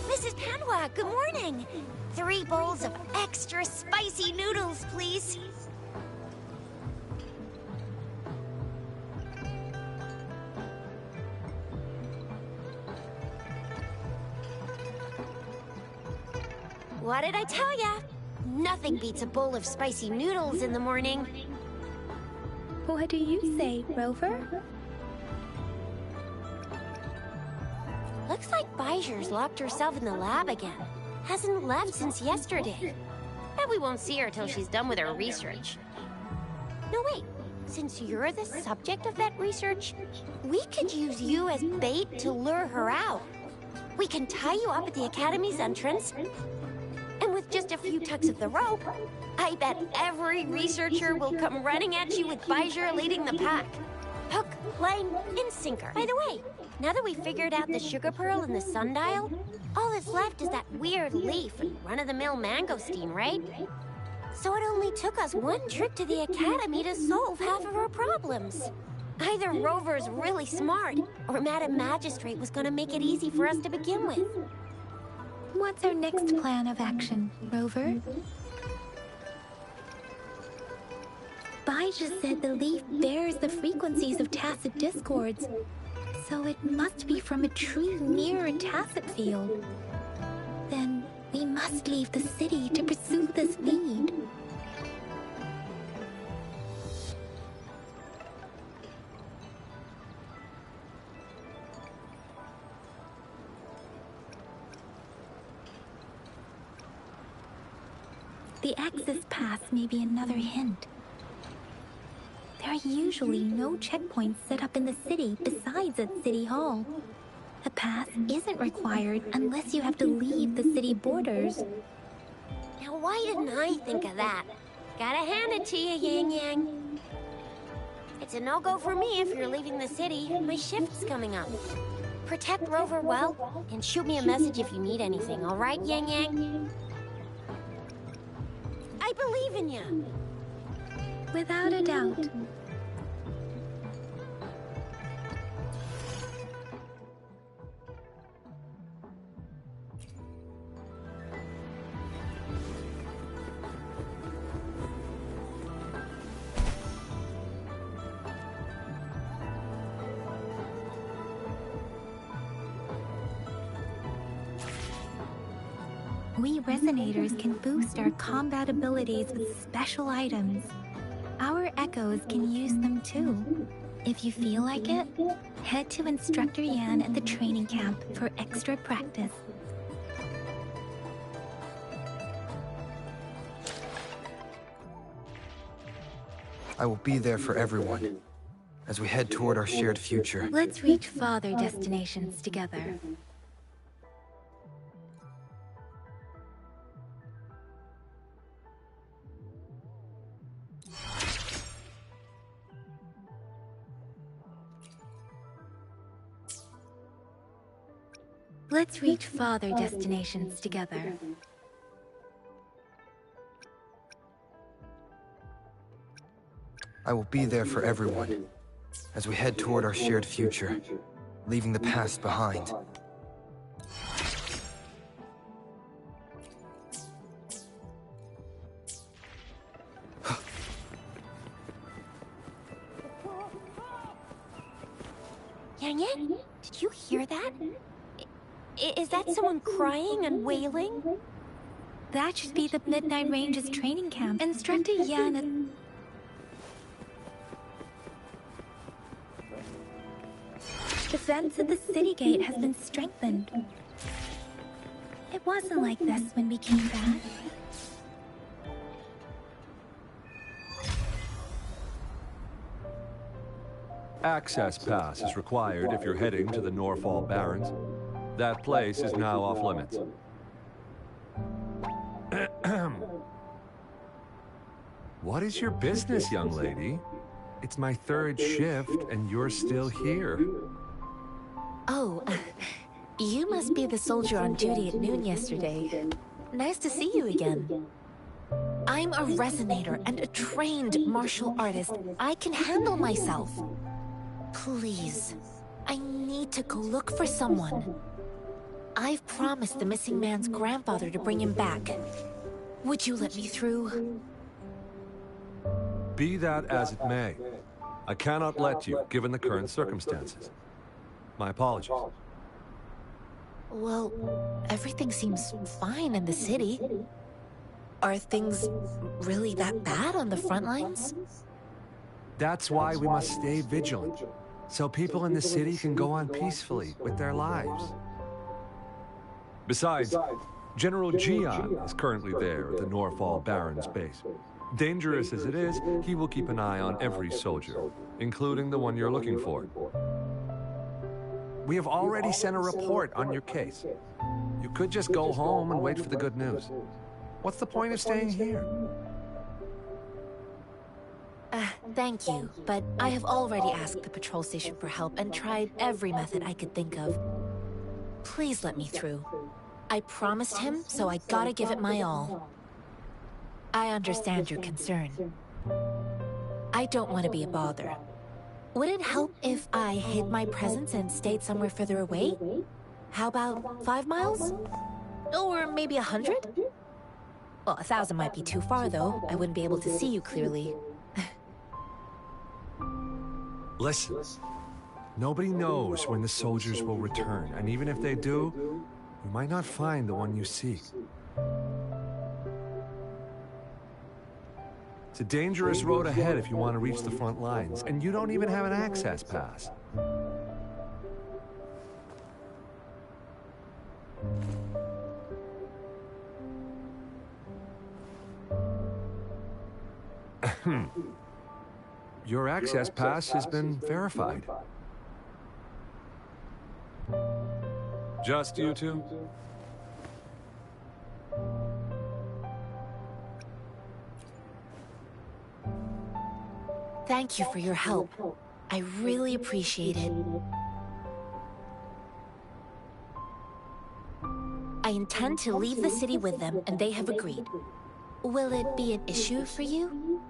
Mrs. Panhua, good morning. 3 bowls of extra spicy noodles, please. What did I tell ya? Nothing beats a bowl of spicy noodles in the morning. What do you say, Rover? Looks like Baija's locked herself in the lab again. Hasn't left since yesterday. Bet we won't see her till she's done with her research. No, wait. Since you're the subject of that research, we could use you as bait to lure her out. We can tie you up at the Academy's entrance, and with just a few tugs of the rope, I bet every researcher will come running at you with Bijur leading the pack. Hook, line, and sinker. By the way, now that we figured out the sugar pearl and the sundial, all that's left is that weird leaf and run-of-the-mill mangosteen, right? So it only took us one trip to the academy to solve half of our problems. Either Rover's really smart, or Madam Magistrate was gonna make it easy for us to begin with. What's our next plan of action, Rover? Bijah said the leaf bears the frequencies of tacit discords, so it must be from a tree near a tacit field. Then we must leave the city to pursue this lead. The access pass may be another hint. There are usually no checkpoints set up in the city besides at City Hall. A pass isn't required unless you have to leave the city borders. Now why didn't I think of that? Gotta hand it to you, Yang Yang. It's a no-go for me if you're leaving the city. My shift's coming up. Protect Rover well, and shoot me a message if you need anything, all right, Yang Yang? I believe in you. Without a doubt. We Resonators can boost our combat abilities with special items. Our Echoes can use them too. If you feel like it, head to Instructor Yan at the training camp for extra practice. I will be there for everyone as we head toward our shared future. Let's reach farther destinations together. Let's reach farther destinations together. I will be there for everyone as we head toward our shared future, leaving the past behind. Yang Yang, did you hear that? Is that someone crying and wailing? That should be the Midnight Range's training camp. Instructor Yan at... The fence at the city gate has been strengthened. It wasn't like this when we came back. Access pass is required if you're heading to the Norfall Barrens. That place is now off limits. What is your business, young lady? It's my third shift, and you're still here. Oh, you must be the soldier on duty at noon yesterday. Nice to see you again. I'm a resonator and a trained martial artist. I can handle myself. Please, I need to go look for someone. I've promised the missing man's grandfather to bring him back. Would you let me through? Be that as it may, I cannot let you, given the current circumstances. My apologies. Well, everything seems fine in the city. Are things really that bad on the front lines? That's why we must stay vigilant, so people in the city can go on peacefully with their lives. Besides, General Jian is currently there at the Norfall Barrens base. Dangerous as it is, he will keep an eye on every soldier, including the one you're looking for. We have already sent a report on your case. You could just go home and wait for the good news. What's the point of staying here? Thank you, but I have already asked the patrol station for help and tried every method I could think of. Please let me through. I promised him, so I gotta give it my all. I understand your concern. I don't want to be a bother. Would it help if I hid my presence and stayed somewhere further away? How about 5 miles? Or maybe 100? Well, 1,000 might be too far, though. I wouldn't be able to see you clearly. Listen, nobody knows when the soldiers will return, and even if they do, you might not find the one you seek. It's a dangerous road ahead if you want to reach the front lines, and you don't even have an access pass. Your access pass has been verified. Just you two? Thank you for your help. I really appreciate it. I intend to leave the city with them, and they have agreed. Will it be an issue for you?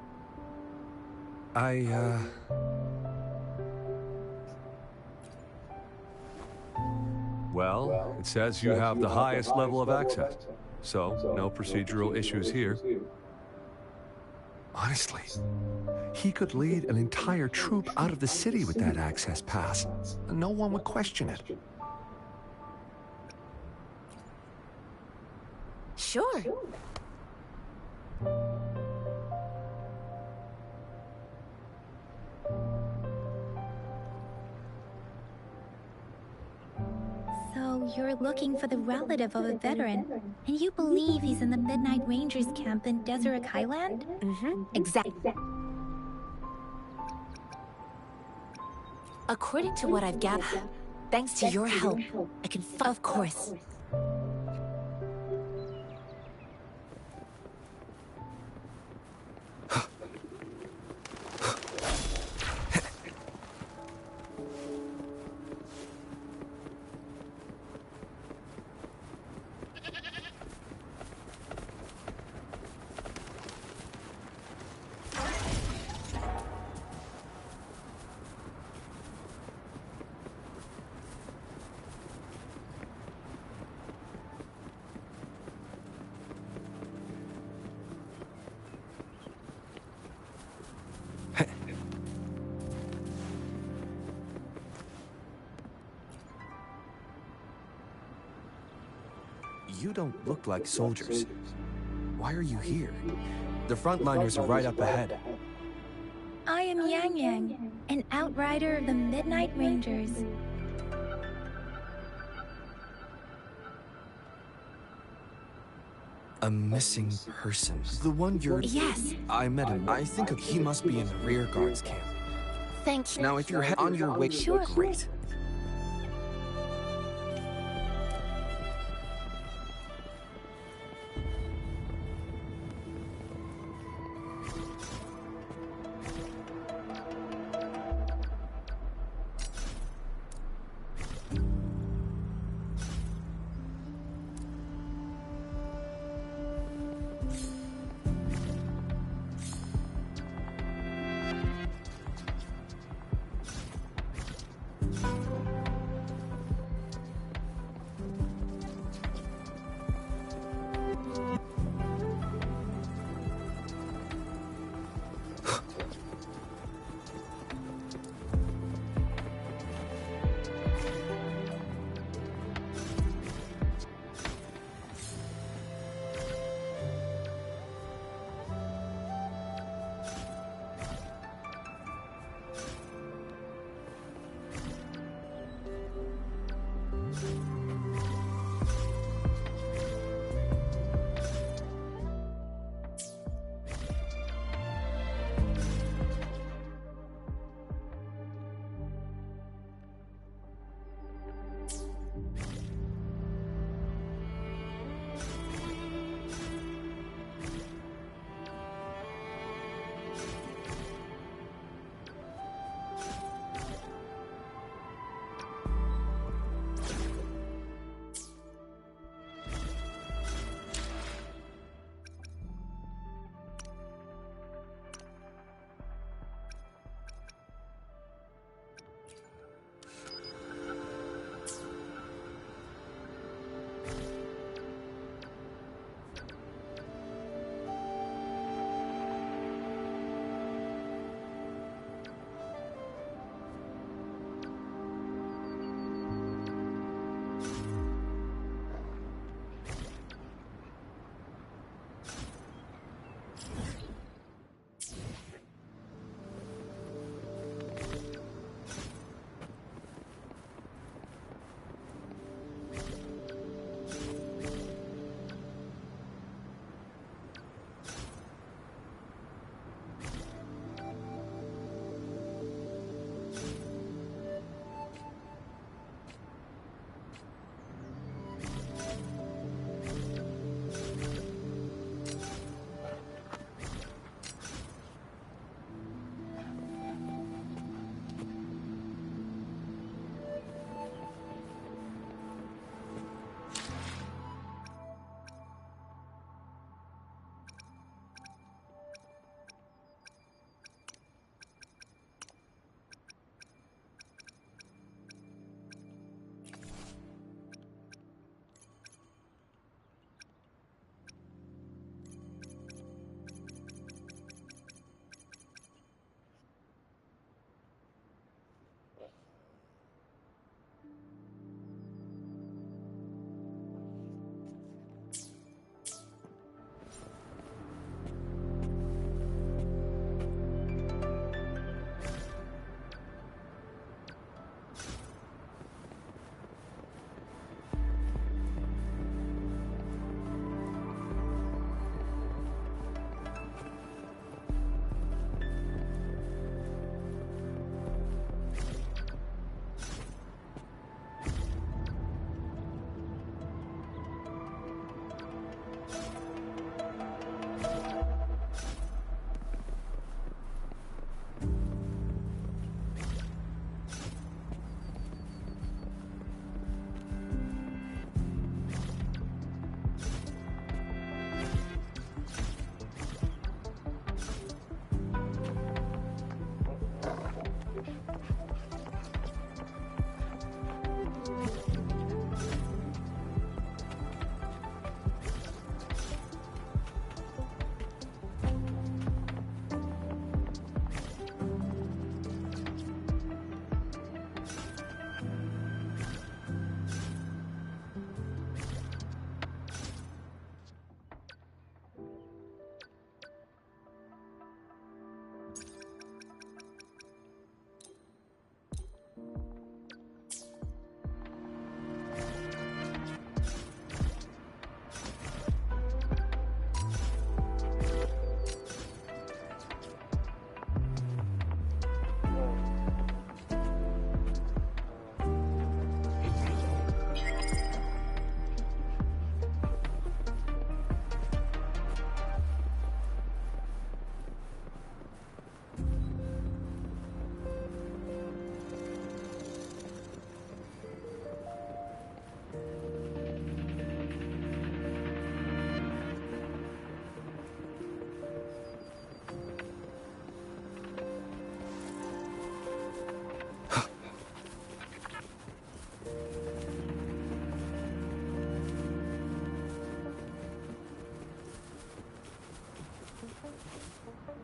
Well, it says you have the highest level of access, so no procedural issues here. Honestly, he could lead an entire troop out of the city with that access pass, and no one would question it. Sure. So you're looking for the relative of a veteran, and you believe he's in the Midnight Rangers camp in Deseret Highland? Mm-hmm, exactly. According to what I've gathered, thanks to your help, I can of course. You don't look like soldiers. Why are you here? The frontliners are right up ahead. I am Yang Yang, an outrider of the Midnight Rangers. A missing person. The one you're... Yes. I met him. I think he must be in the rear guards camp. Thank you. Now, if you're on your way... Sure. Great.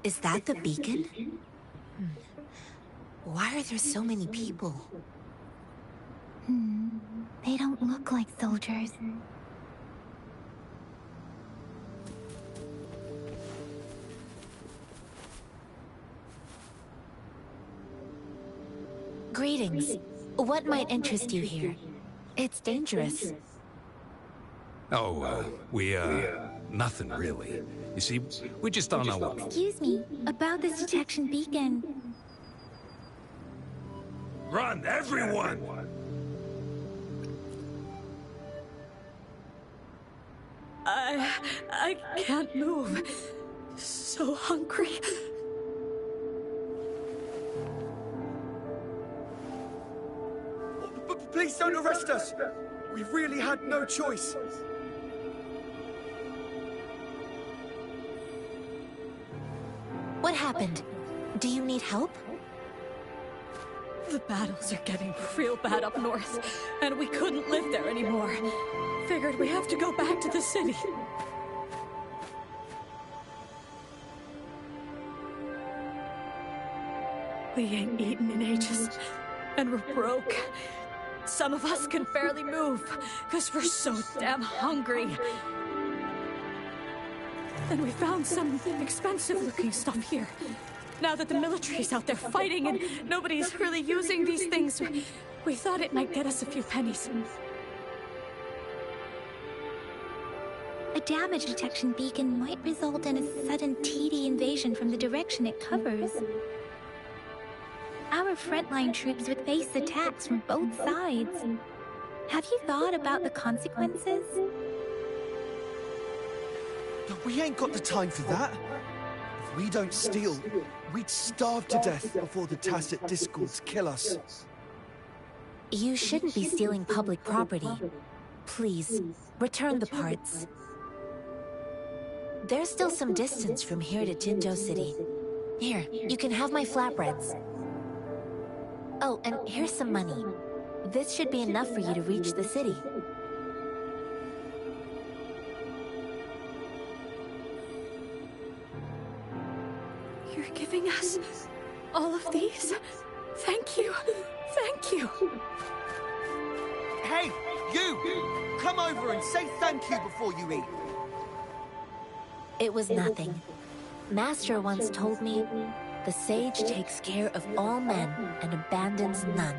Is that the beacon? Why are there so many people? They don't look like soldiers. Greetings. What might interest you here? It's dangerous. Oh, nothing really. You see, we just don't know what... Excuse me, about this detection beacon. Run, everyone! I can't move. So hungry. Please don't arrest us! We really had no choice. What happened? Do you need help? The battles are getting real bad up north, and we couldn't live there anymore. Figured we have to go back to the city. We ain't eaten in ages, and we're broke. Some of us can barely move, because we're so damn hungry. And we found some expensive-looking stuff here. Now that the military's out there fighting and nobody's really using these things, we thought it might get us a few pennies. A damage detection beacon might result in a sudden TD invasion from the direction it covers. Our frontline troops would face attacks from both sides. Have you thought about the consequences? We ain't got the time for that. If we don't steal, we'd starve to death before the tacit discords kill us. You shouldn't be stealing public property. Please, return the parts. There's still some distance from here to Jinzhou City. Here, you can have my flatbreads. Oh, and here's some money. This should be enough for you to reach the city. You're giving us all of these? Thank you. Thank you. Hey, you! Come over and say thank you before you eat. It was nothing. Master once told me, the sage takes care of all men and abandons none.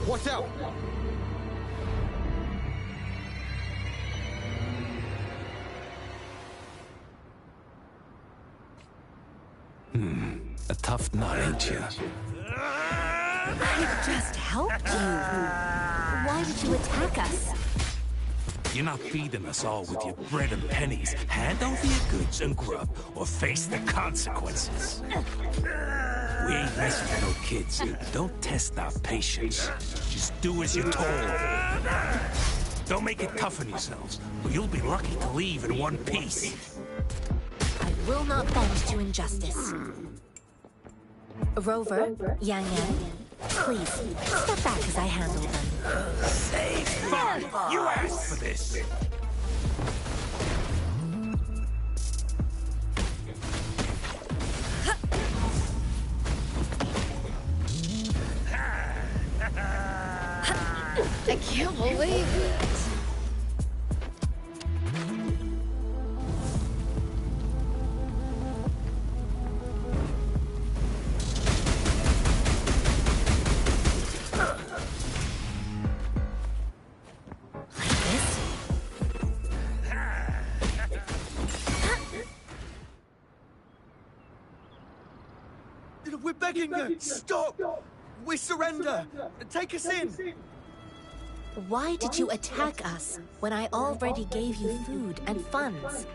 Watch out! A tough nut, ain't you? I just helped you. Why did you attack us? You're not feeding us all with your bread and pennies. Hand over your goods and grub, or face the consequences. We ain't messing with no kids. Don't test our patience. Just do as you're told. Don't make it tough on yourselves, or you'll be lucky to leave in one piece. I will not bend to injustice. Rover, Yang Yang, please, step back as I handle them. Save fun! You asked for this! I can't believe it. We're begging you! Stop! We surrender! Take us in! Why did you attack us when I already gave you food and funds?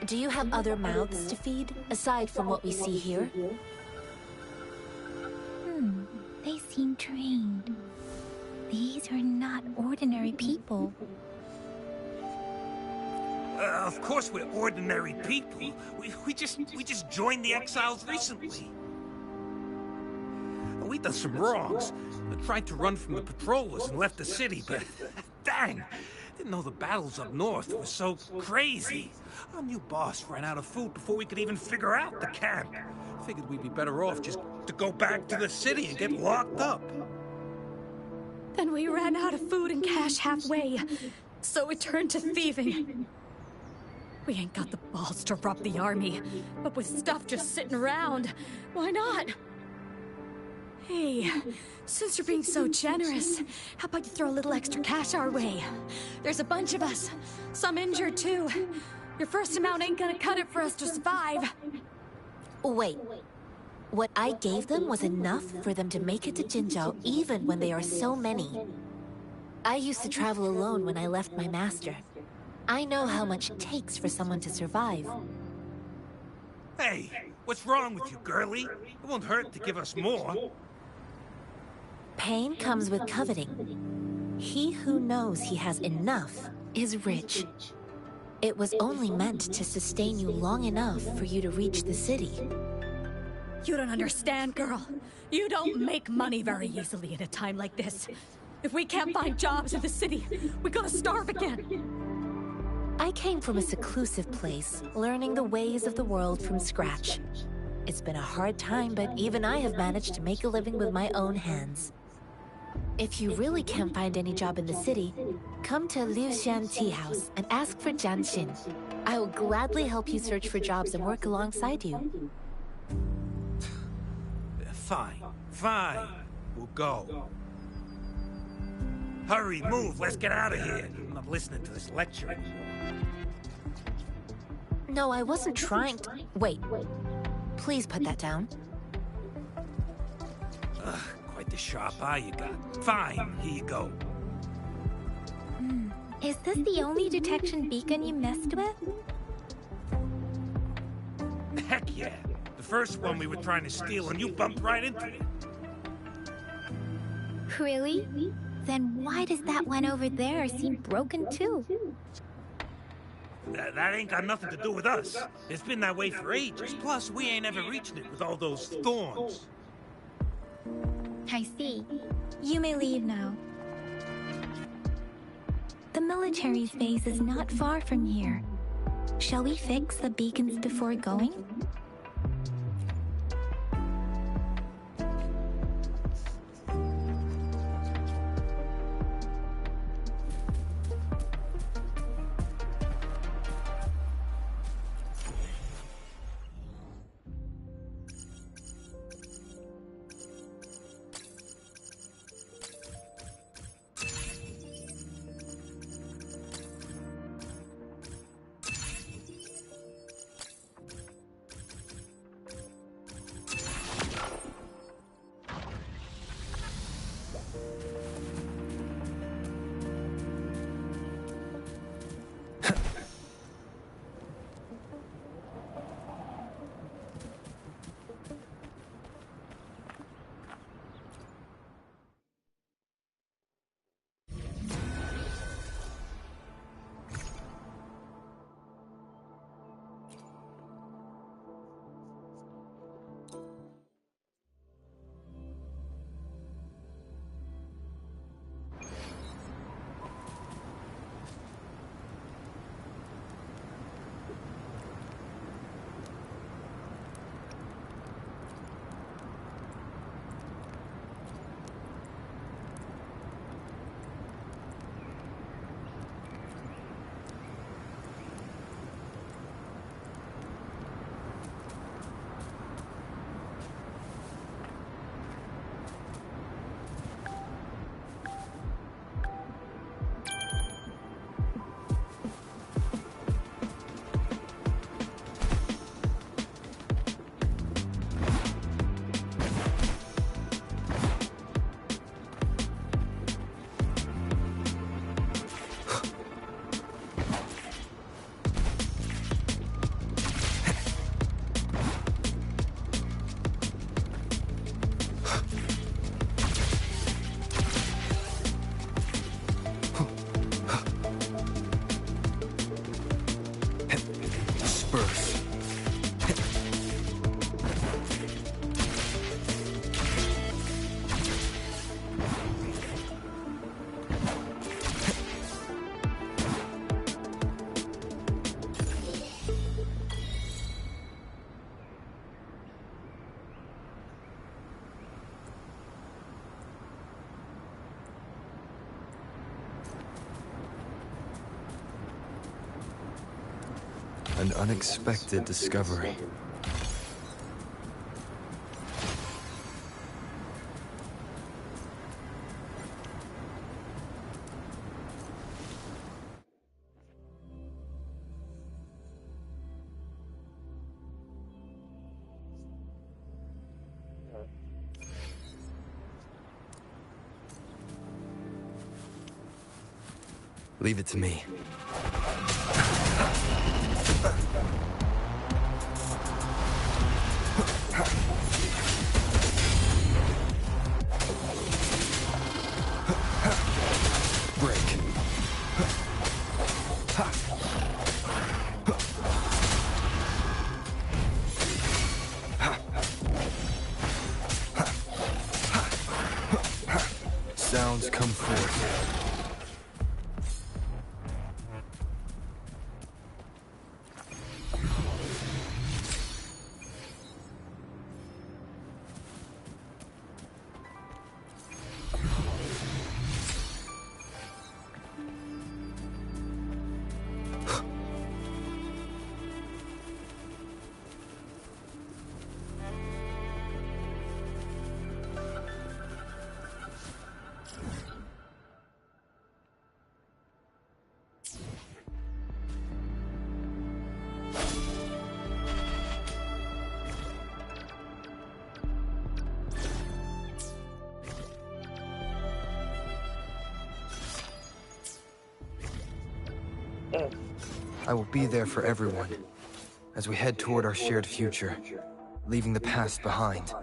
Do you have other mouths to feed, aside from what we see here? They seem trained. These are not ordinary people. Of course we're ordinary people. We just joined the exiles recently. we done some wrongs. I tried to run from the patrollers and left the city, but dang, didn't know the battles up north were so crazy. Our new boss ran out of food before we could even figure out the camp. Figured we'd be better off just to go back to the city and get locked up. Then we ran out of food and cash halfway, so we turned to thieving. We ain't got the balls to rob the army, but with stuff just sitting around, why not? Hey, since you're being so generous, how about you throw a little extra cash our way? There's a bunch of us, some injured too. Your first amount ain't gonna cut it for us to survive. Wait. What I gave them was enough for them to make it to Jinzhou even when they are so many. I used to travel alone when I left my master. I know how much it takes for someone to survive. Hey, what's wrong with you, girlie? It won't hurt to give us more. Pain comes with coveting. He who knows he has enough is rich. It was only meant to sustain you long enough for you to reach the city. You don't understand, girl. You don't make money very easily at a time like this. If we can't find jobs in the city, we're gonna starve again. I came from a seclusive place, learning the ways of the world from scratch. It's been a hard time, but even I have managed to make a living with my own hands. If you really can't find any job in the city, come to Liu Xian Tea House and ask for Jian Xin. I will gladly help you search for jobs and work alongside you. Fine. We'll go. Hurry, move, let's get out of here. I'm not listening to this lecturing. No, I wasn't trying to... Wait. Please put that down. Quite the sharp eye you got. Fine, here you go. Is this the only detection beacon you messed with? Heck yeah. The first one we were trying to steal and you bumped right into it. Really? Then why does that one over there seem broken too? That ain't got nothing to do with us. It's been that way for ages. Plus, we ain't ever reaching it with all those thorns. I see. You may leave now. The military base is not far from here. Shall we fix the beacons before going? An unexpected discovery. Leave it to me. Break. Sounds come forth. I will be there for everyone as we head toward our shared future, leaving the past behind.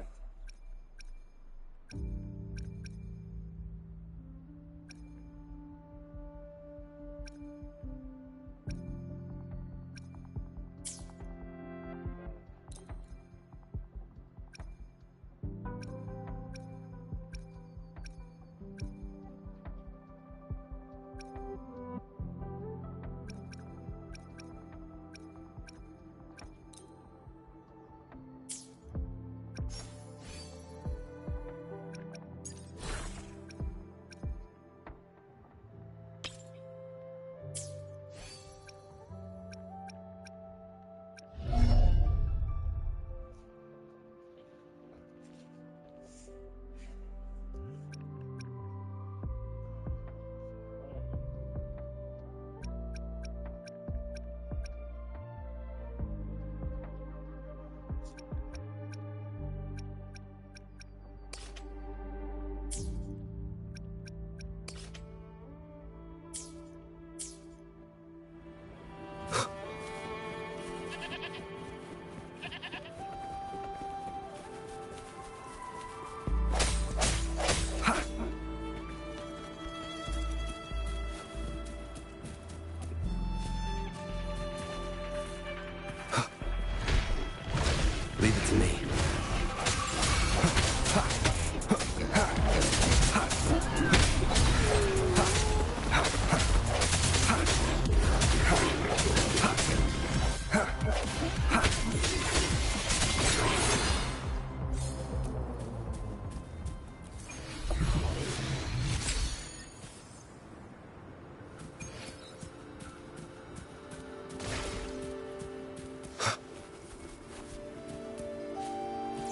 Leave it to me.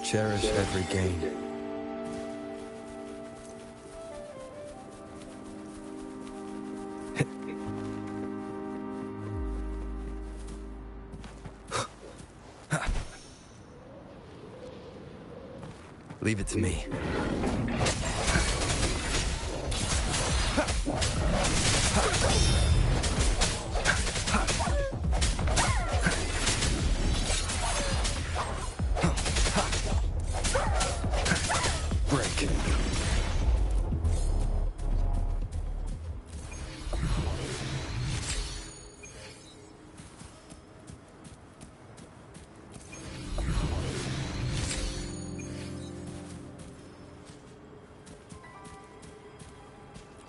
Cherish every gain. Leave it to me. Break.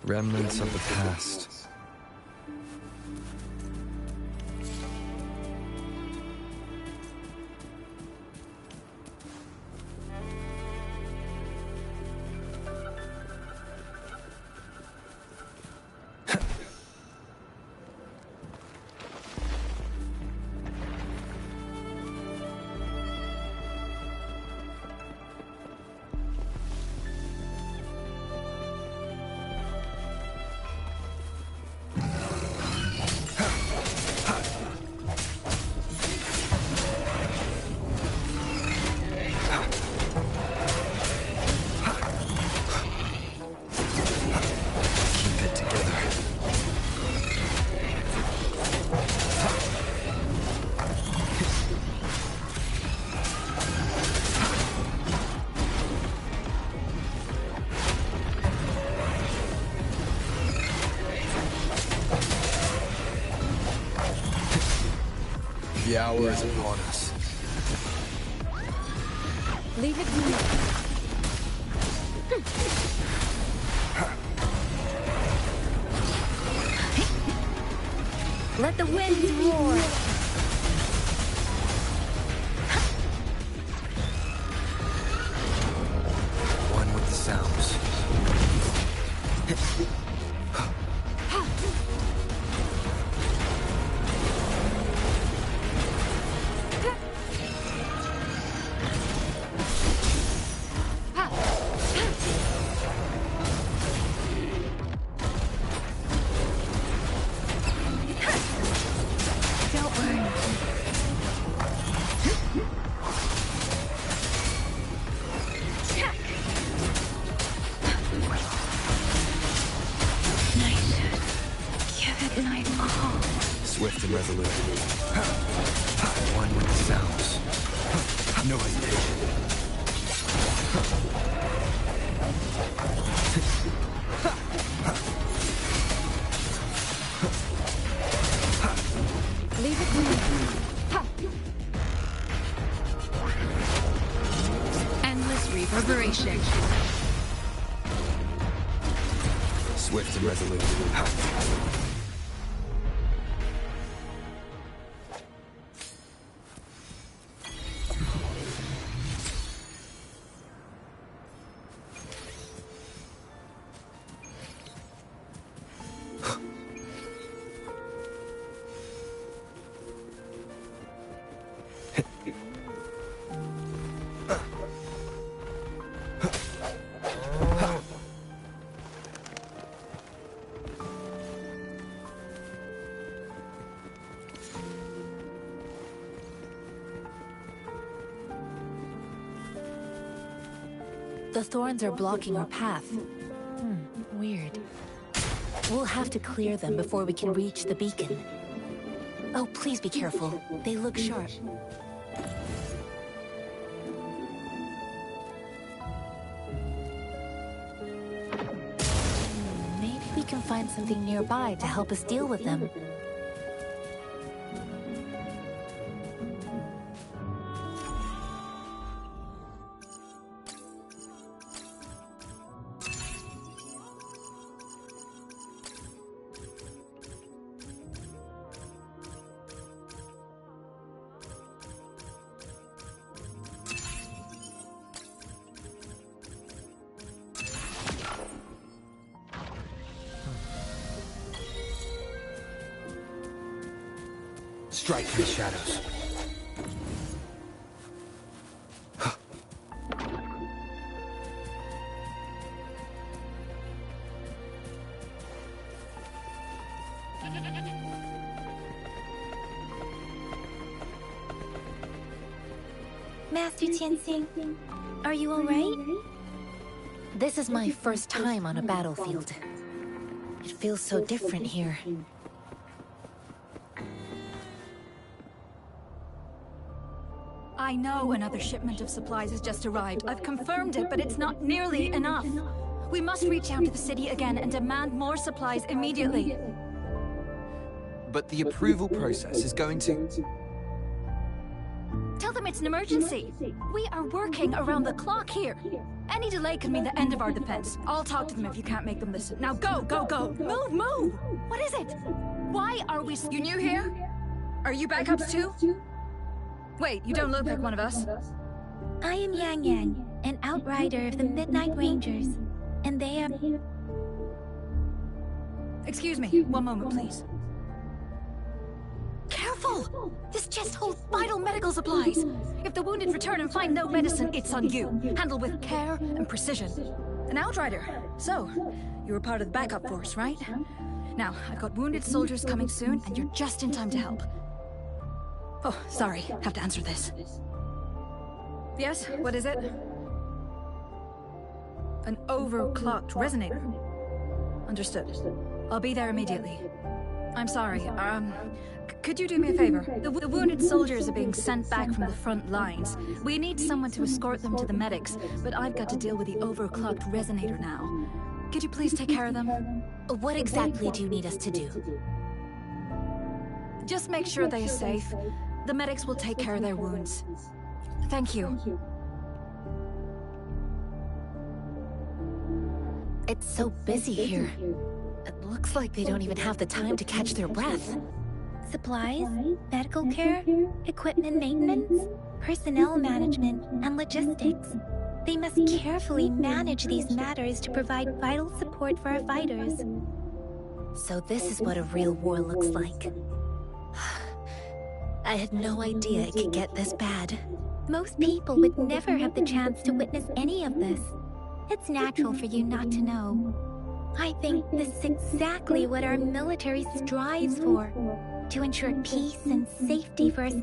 Remnants of the past. The hour is upon us. Leave it to me. Let the winds roar. One with the sounds. Don't worry. Give it my all. Swift and resolute. One with the sounds. No hesitation. Leave it to me. Endless reverberation. Swift and resolute. The thorns are blocking our path. Weird. We'll have to clear them before we can reach the beacon. Oh, please be careful. They look sharp. Maybe we can find something nearby to help us deal with them. Strike through the shadows. Master Tianxing, are you alright? This is my first time on a battlefield. It feels so different here. I know another shipment of supplies has just arrived. I've confirmed it, but it's not nearly enough. We must reach out to the city again and demand more supplies immediately. But the approval process is going to... Tell them it's an emergency. We are working around the clock here. Any delay could mean the end of our defense. I'll talk to them if you can't make them listen. Now go, go, go! Move, move! What is it? Why are we... You new here? Are you backups too? Wait, you don't look like one of us. I am Yang Yang, an outrider of the Midnight Rangers. And they are... Excuse me, one moment, please. Careful! This chest holds vital medical supplies. If the wounded return and find no medicine, it's on you. Handle with care and precision. An outrider. So, you were part of the backup force, right? Now, I've got wounded soldiers coming soon, and you're just in time to help. Oh, sorry. Have to answer this. Yes, what is it? An overclocked resonator. Understood. I'll be there immediately. I'm sorry, could you do me a favor? The wounded soldiers are being sent back from the front lines. We need someone to escort them to the medics, but I've got to deal with the overclocked resonator now. Could you please take care of them? What exactly do you need us to do? Just make sure they are safe. The medics will take care of their wounds. Thank you. It's so busy here. It looks like they don't even have the time to catch their breath. Supplies, medical care, equipment maintenance, personnel management, and logistics. They must carefully manage these matters to provide vital support for our fighters. So this is what a real war looks like. I had no idea it could get this bad. Most people would never have the chance to witness any of this. It's natural for you not to know. I think this is exactly what our military strives for, to ensure peace and safety for us.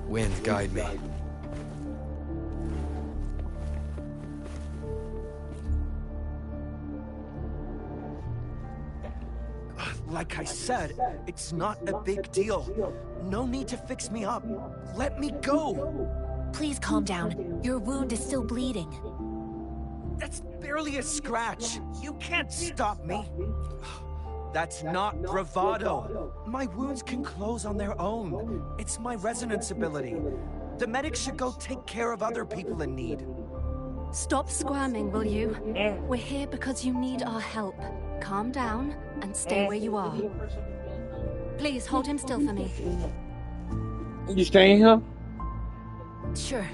Wind, guide me. Like I said, it's not a big deal. No need to fix me up. Let me go! Please calm down. Your wound is still bleeding. That's barely a scratch. You can't stop me. That's not bravado. My wounds can close on their own. It's my resonance ability. The medics should go take care of other people in need. Stop squirming, will you? We're here because you need our help. Calm down and stay where you are. Please hold him still for me. You staying here? Sure.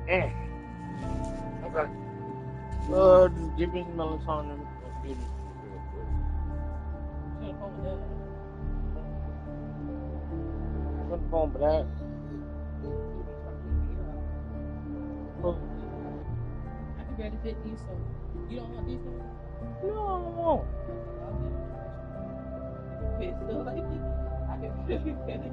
Okay. Just give me melatonin. Put the phone for that. I can barely fit these, so you don't want these ones? No, I don't want. Fit still like this. I can barely fit it.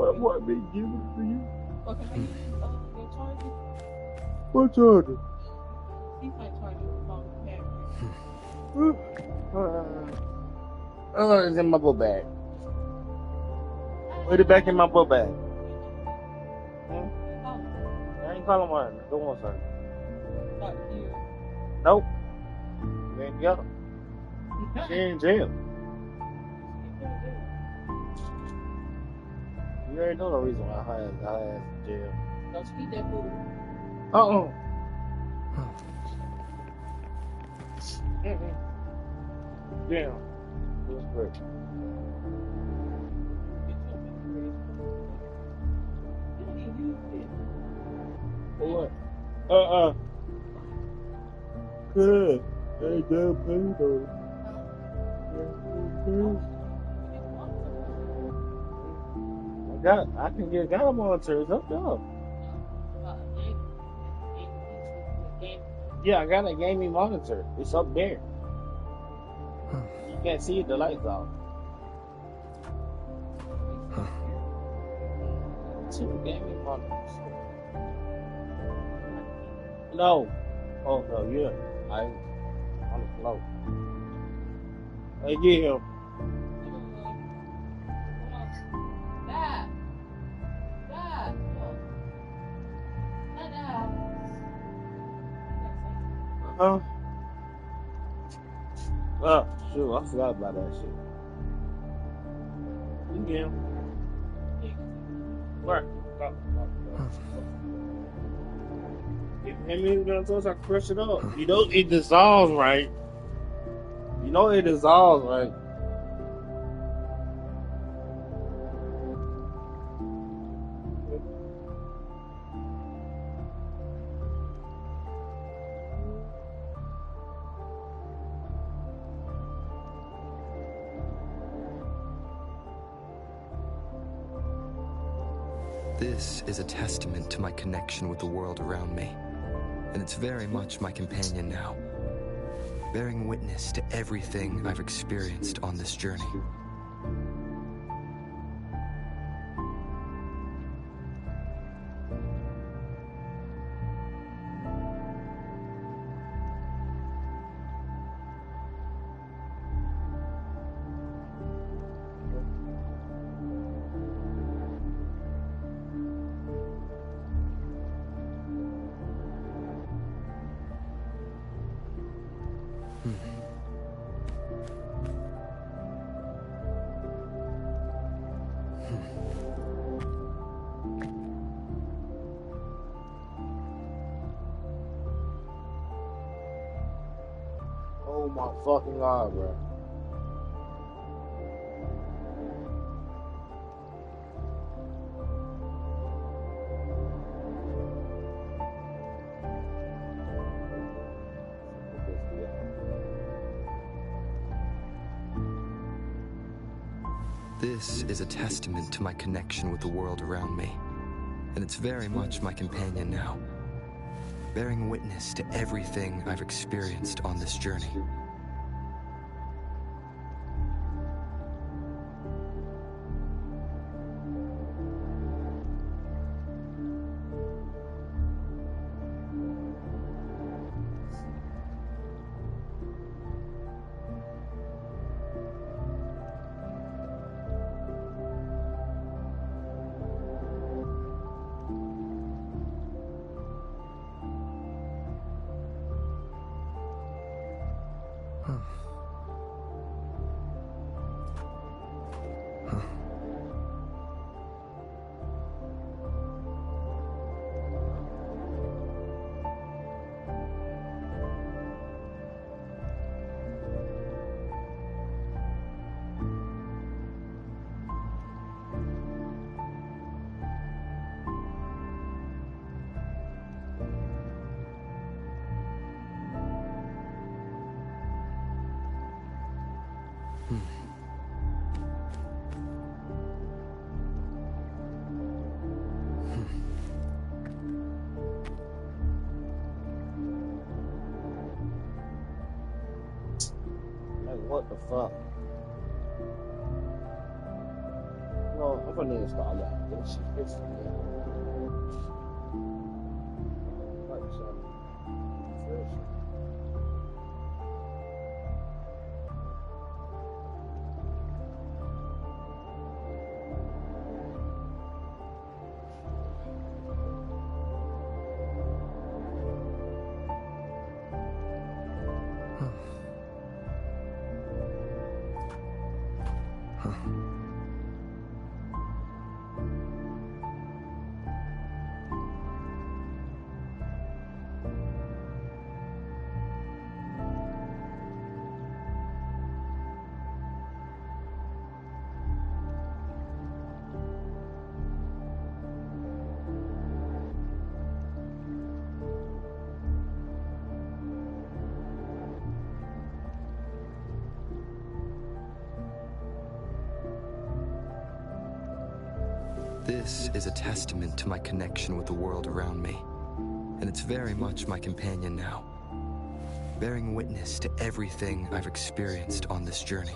What me give it to you? Or can I use your charger? What charger? These might charge your phone It's in my book bag. Put it back in my book bag. I ain't calling one. Go on, sir. Nope. You ain't got her. She ain't in jail. You already know the reason why her ass in jail. Don't you eat that food? Damn. What's great? For what? Good. They do pay though. I can get God monitors up there. Yeah, I got a gaming monitor. It's up there. You can't see it, the lights off. Two gaming monitors. No. Oh, no, yeah. On the floor. Hey, get him. Oh, shoot, I forgot about that shit. You get him. Where? Hand me the gun so I can crush it up. You know it dissolves, right? You know it dissolves, right? This is a testament to my connection with the world around me, and it's very much my companion now, bearing witness to everything I've experienced on this journey. Oh my fucking god, bro. This is a testament to my connection with the world around me, and it's very much my companion now, bearing witness to everything I've experienced on this journey. What the fuck? Well, I'm gonna install that. That shit fixed it. Like something fresh. This is a testament to my connection with the world around me, and it's very much my companion now, bearing witness to everything I've experienced on this journey.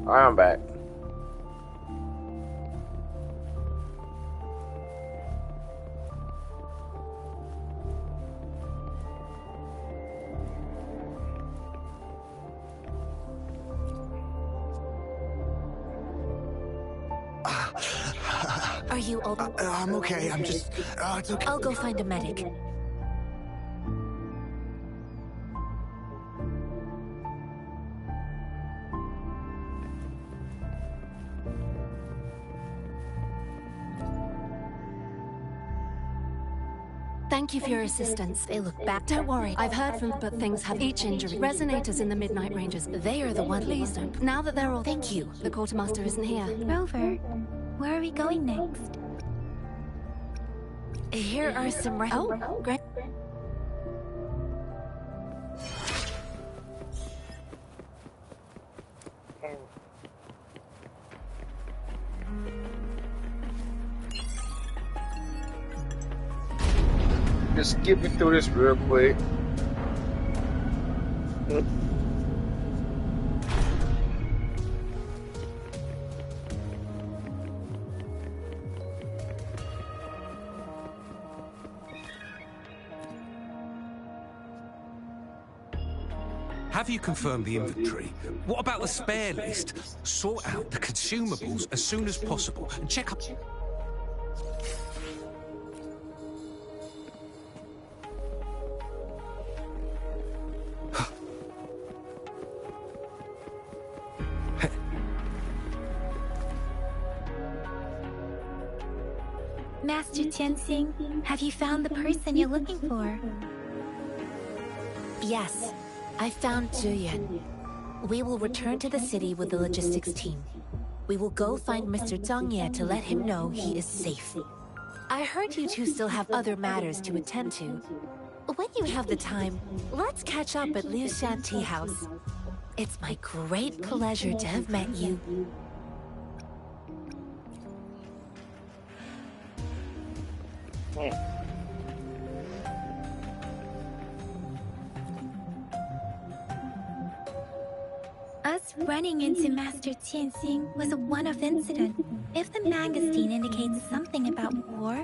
I'm back. Are you all... I'm okay. I'm just... it's okay. I'll go find a medic. Thank you for your assistance. They look back. Don't worry. I've heard from, but things have each injury. Resonators in the Midnight Rangers. They are the one. Please don't. Now that they're all... Thank you. The quartermaster isn't here. Rover, where are we going next? Here are some... Oh, great. Just skip me through this real quick. Have you confirmed the inventory? What about the spare list? Sort out the consumables as soon as possible and check up... Master Tianxing, have you found the person you're looking for? Yes, I found Zhuyan. We will return to the city with the logistics team. We will go find Mr. Zhang Ye to let him know he is safe. I heard you two still have other matters to attend to. When you have the time, let's catch up at Liu Shan Tea House. It's my great pleasure to have met you. Us running into Master Tianxing was a one-off incident. If the magazine indicates something about war,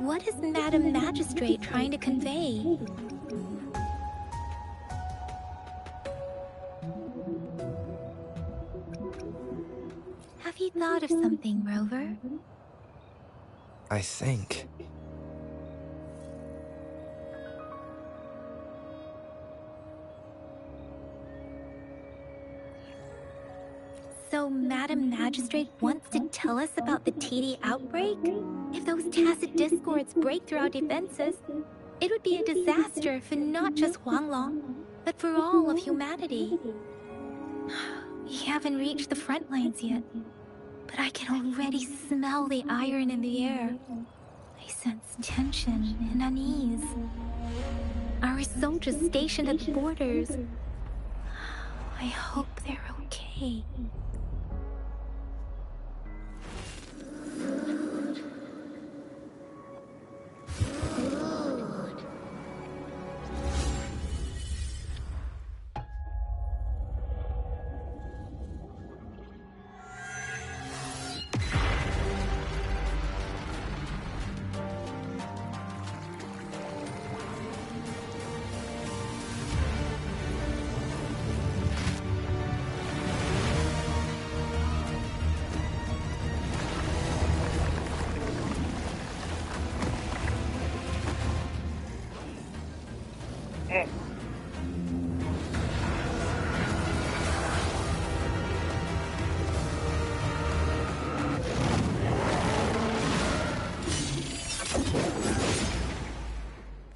what is Madam Magistrate trying to convey? Have you thought of something, Rover? I think... So Madam Magistrate wants to tell us about the TD outbreak? If those tacit discords break through our defenses, it would be a disaster for not just Huanglong, but for all of humanity. We haven't reached the front lines yet, but I can already smell the iron in the air. I sense tension and unease. Our soldiers stationed at the borders. I hope they're okay.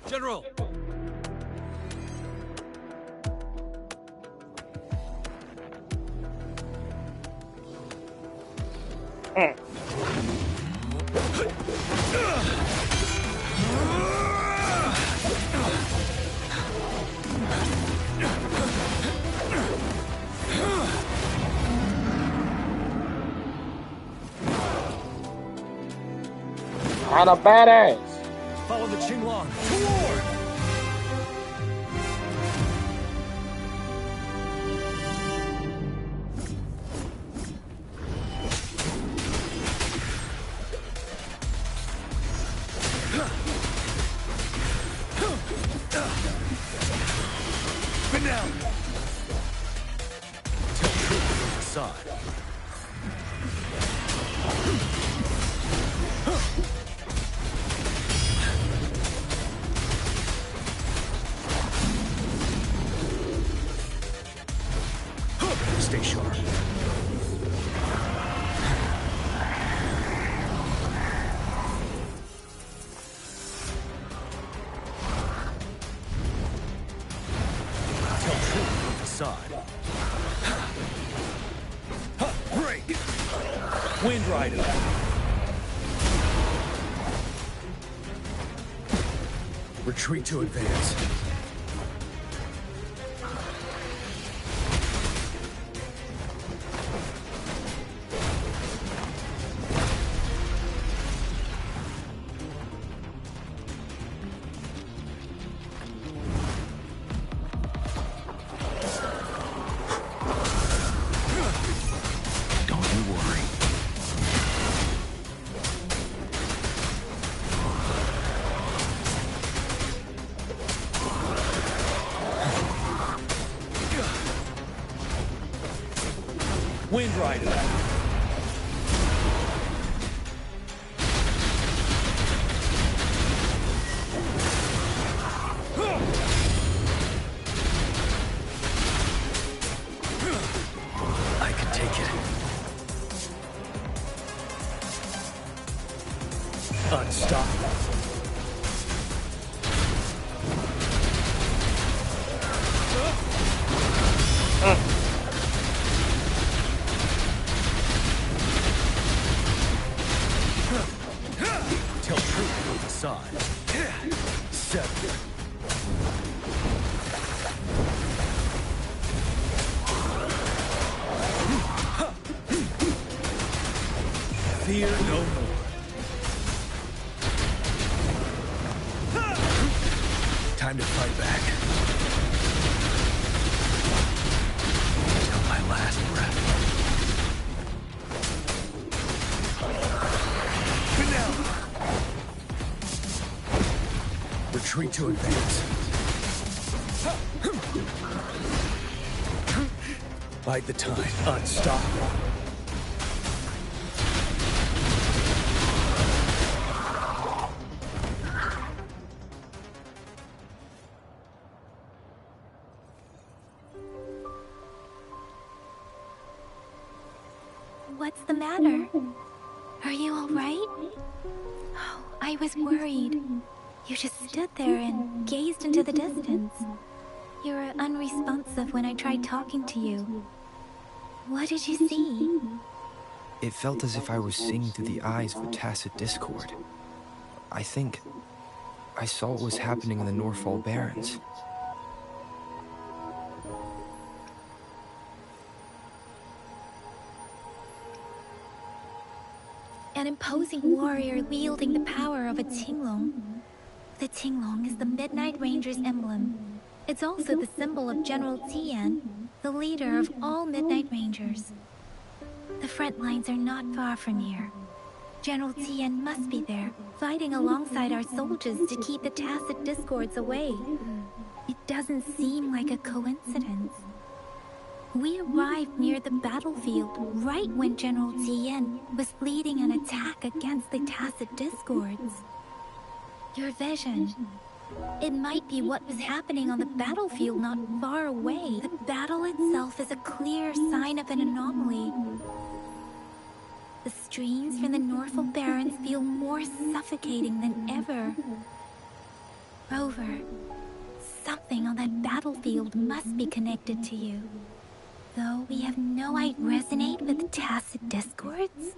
General! I'm a badass. Follow the Qinglong. Toward! facade. Stay sharp. Tell truth from facade. Break! Wind Rider. Retreat to advance. Wind Rider. I can take it. Unstoppable. Tell truth from facade. Seven. Fear no more. Time to fight back. Till my last breath. Retreat to advance. Bide the time. Unstoppable. What's the matter? Are you all right? Oh, I was worried. You just stood there and gazed into the distance. You were unresponsive when I tried talking to you. What did you see? It felt as if I was seeing through the eyes of a tacit discord. I think I saw what was happening in the Norfall Barrens. An imposing warrior wielding the power of a Tinglong. The Tinglong is the Midnight Ranger's emblem. It's also the symbol of General Tian, the leader of all Midnight Rangers. The front lines are not far from here. General Tian must be there, fighting alongside our soldiers to keep the tacit discords away. It doesn't seem like a coincidence. We arrived near the battlefield right when General Tian was leading an attack against the tacit discords. Your vision. It might be what was happening on the battlefield not far away. The battle itself is a clear sign of an anomaly. The streams from the Norfall Barrens feel more suffocating than ever. Rover, something on that battlefield must be connected to you. Though we have no idea resonate with the tacit discords?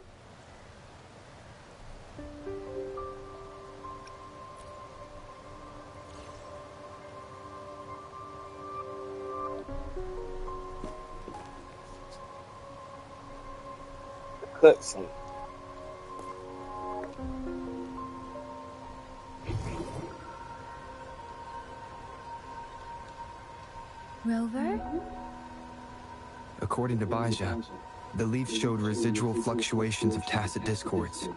Cutscene. Rover? According to Baja, the leaf showed residual fluctuations of tacit discords.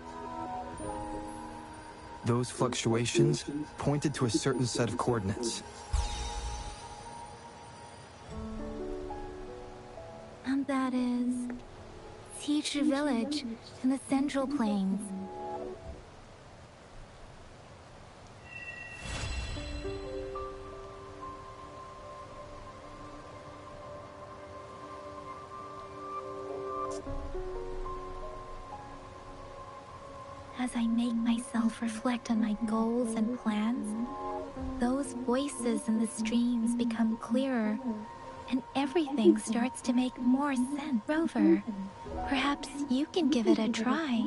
Those fluctuations pointed to a certain set of coordinates. That is... Teacher Village in the Central Plains. As I make myself reflect on my goals and plans, those voices in the streams become clearer, and everything starts to make more sense. Rover, perhaps you can give it a try.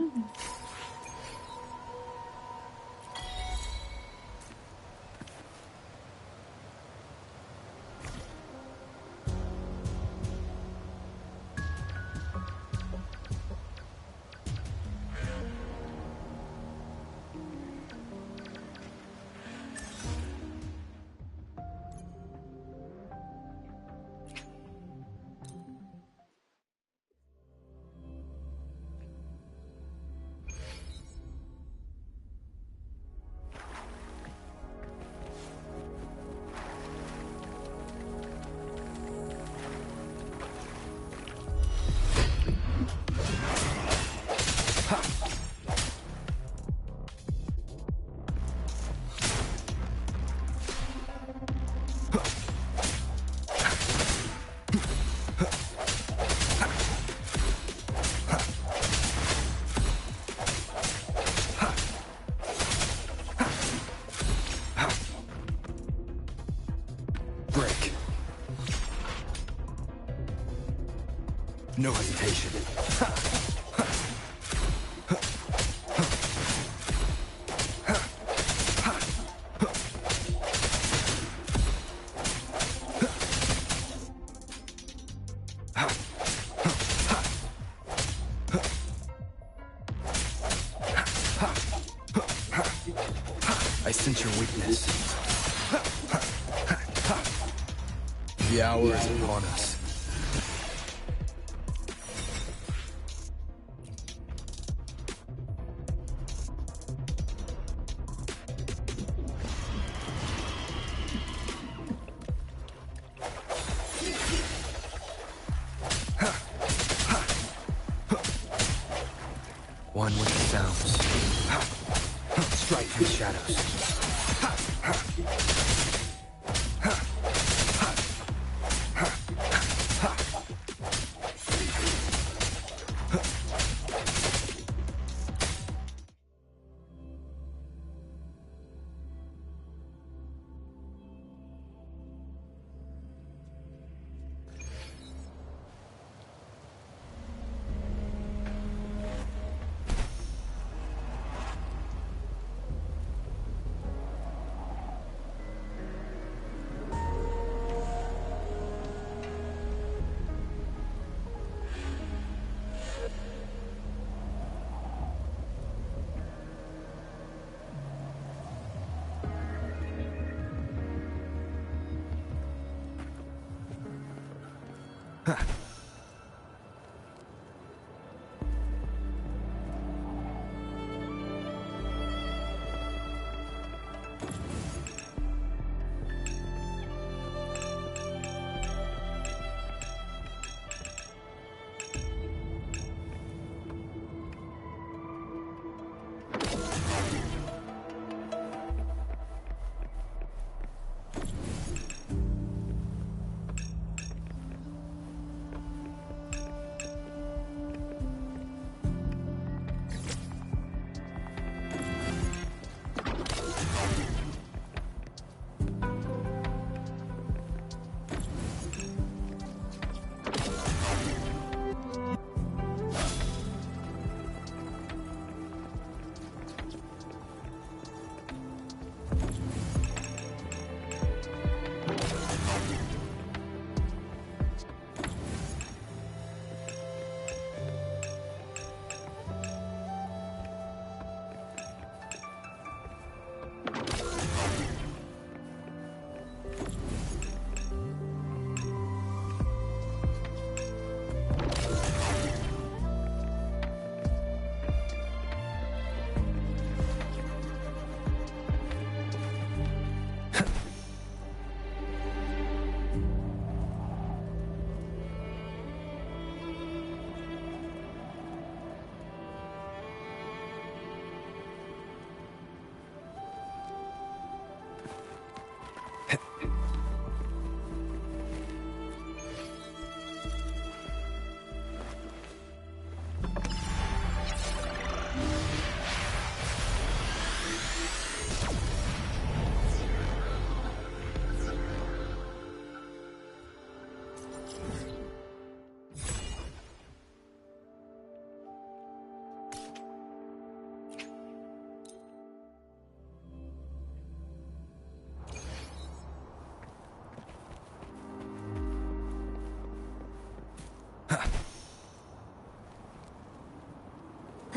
No hesitation. I sense your weakness. The hour is upon us. One with the sounds. Strike from the shadows.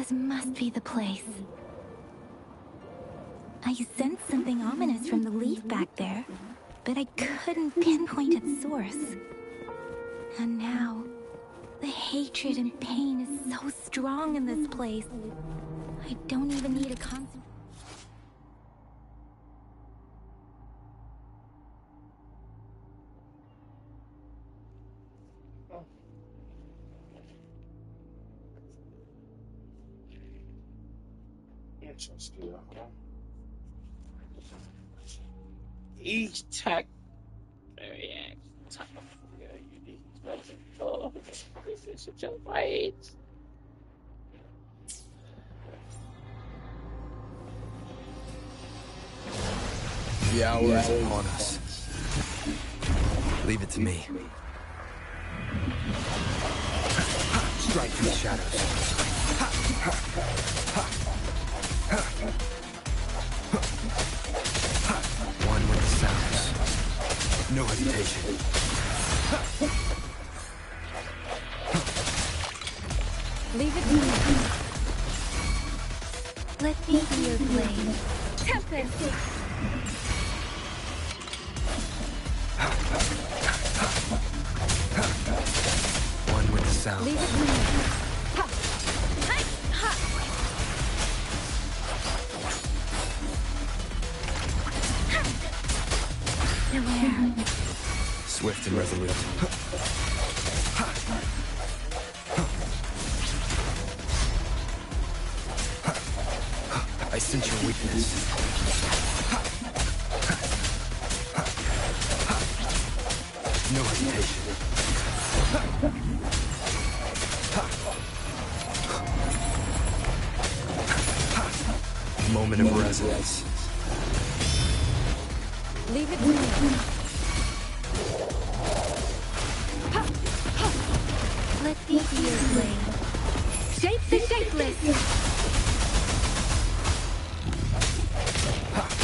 This must be the place. I sensed something ominous from the leaf back there, but I couldn't pinpoint its source. And now, the hatred and pain is so strong in this place. I don't even need a concentration. Interesting. Each tech. Yeah, you need to this is such a fight. The hour is upon us. Leave it to me. Strike through the shadows. One with the sounds. No hesitation. Leave it to me. Let me be your blade. Tempest! One with the sound. Leave it to me. Ha! Hi! Ha! Beware. Swift and resolute. I sense your weakness. No hesitation. Moment of resonance. Leave it to me. Let me be your blade. Shape the shapeless.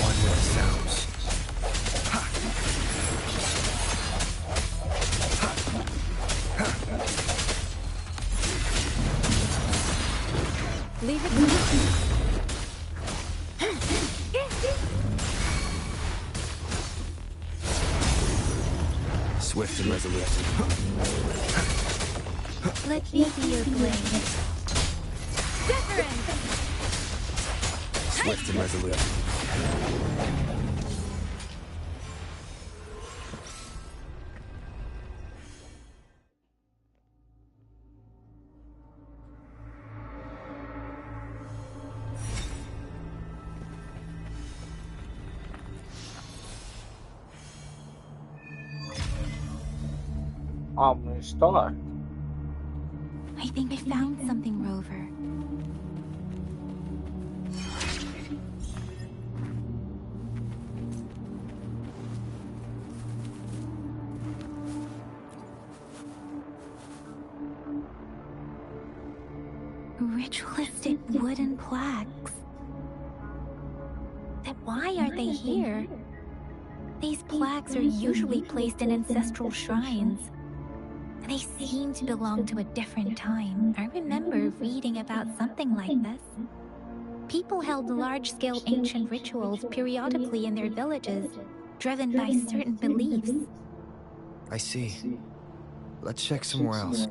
One with the sounds. Leave it to me. Swift and resolute. Let me be your blade. Wuthering! Swift and resolute. Star. I think I found something, Rover. Ritualistic wooden plaques. Then why are they here? These plaques are usually placed in ancestral shrines. They seem to belong to a different time. I remember reading about something like this. People held large-scale ancient rituals periodically in their villages, driven by certain beliefs. I see. Let's check somewhere else.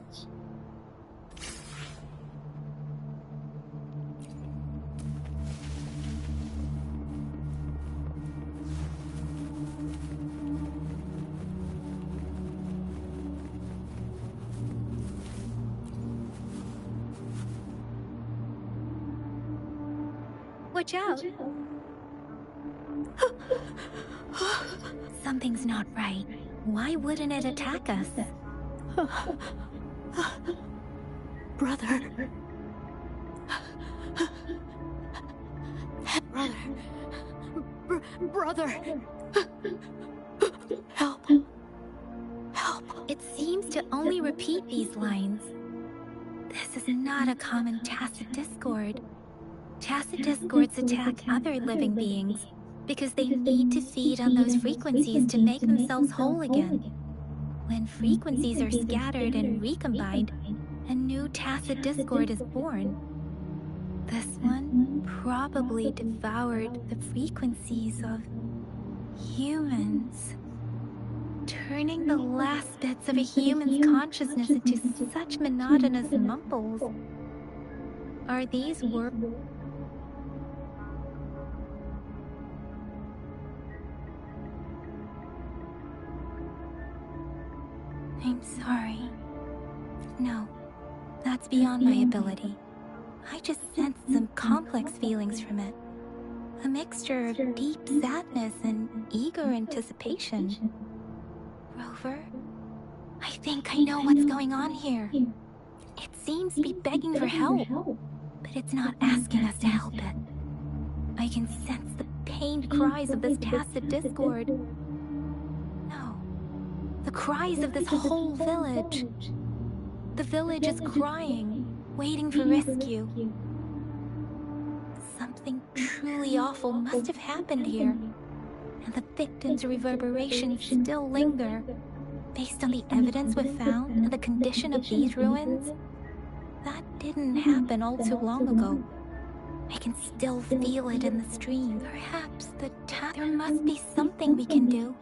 Watch out! Something's not right. Why wouldn't it attack us? Brother. Brother. Help. Help. It seems to only repeat these lines. This is not a common tacit discord. Tacit discords attack other living beings because they need to feed on those frequencies to make themselves whole again. When frequencies are scattered and recombined, a new tacit discord is born. This one probably devoured the frequencies of humans, turning the last bits of a human's consciousness into such monotonous mumbles. Are these words? I'm sorry. No, that's beyond my ability. I just sensed some complex feelings from it. A mixture of deep sadness and eager anticipation. Rover, I think I know what's going on here. It seems to be begging for help, but it's not asking us to help it. I can sense the pained cries of this tacit discord. No, the cries of this whole village. The village is crying, waiting for rescue. Something truly awful must have happened here, and the victims' reverberations still linger. Based on the evidence we've found and the condition of these ruins, that didn't happen all too long ago. I can still feel it in the stream. Perhaps there must be something we can do.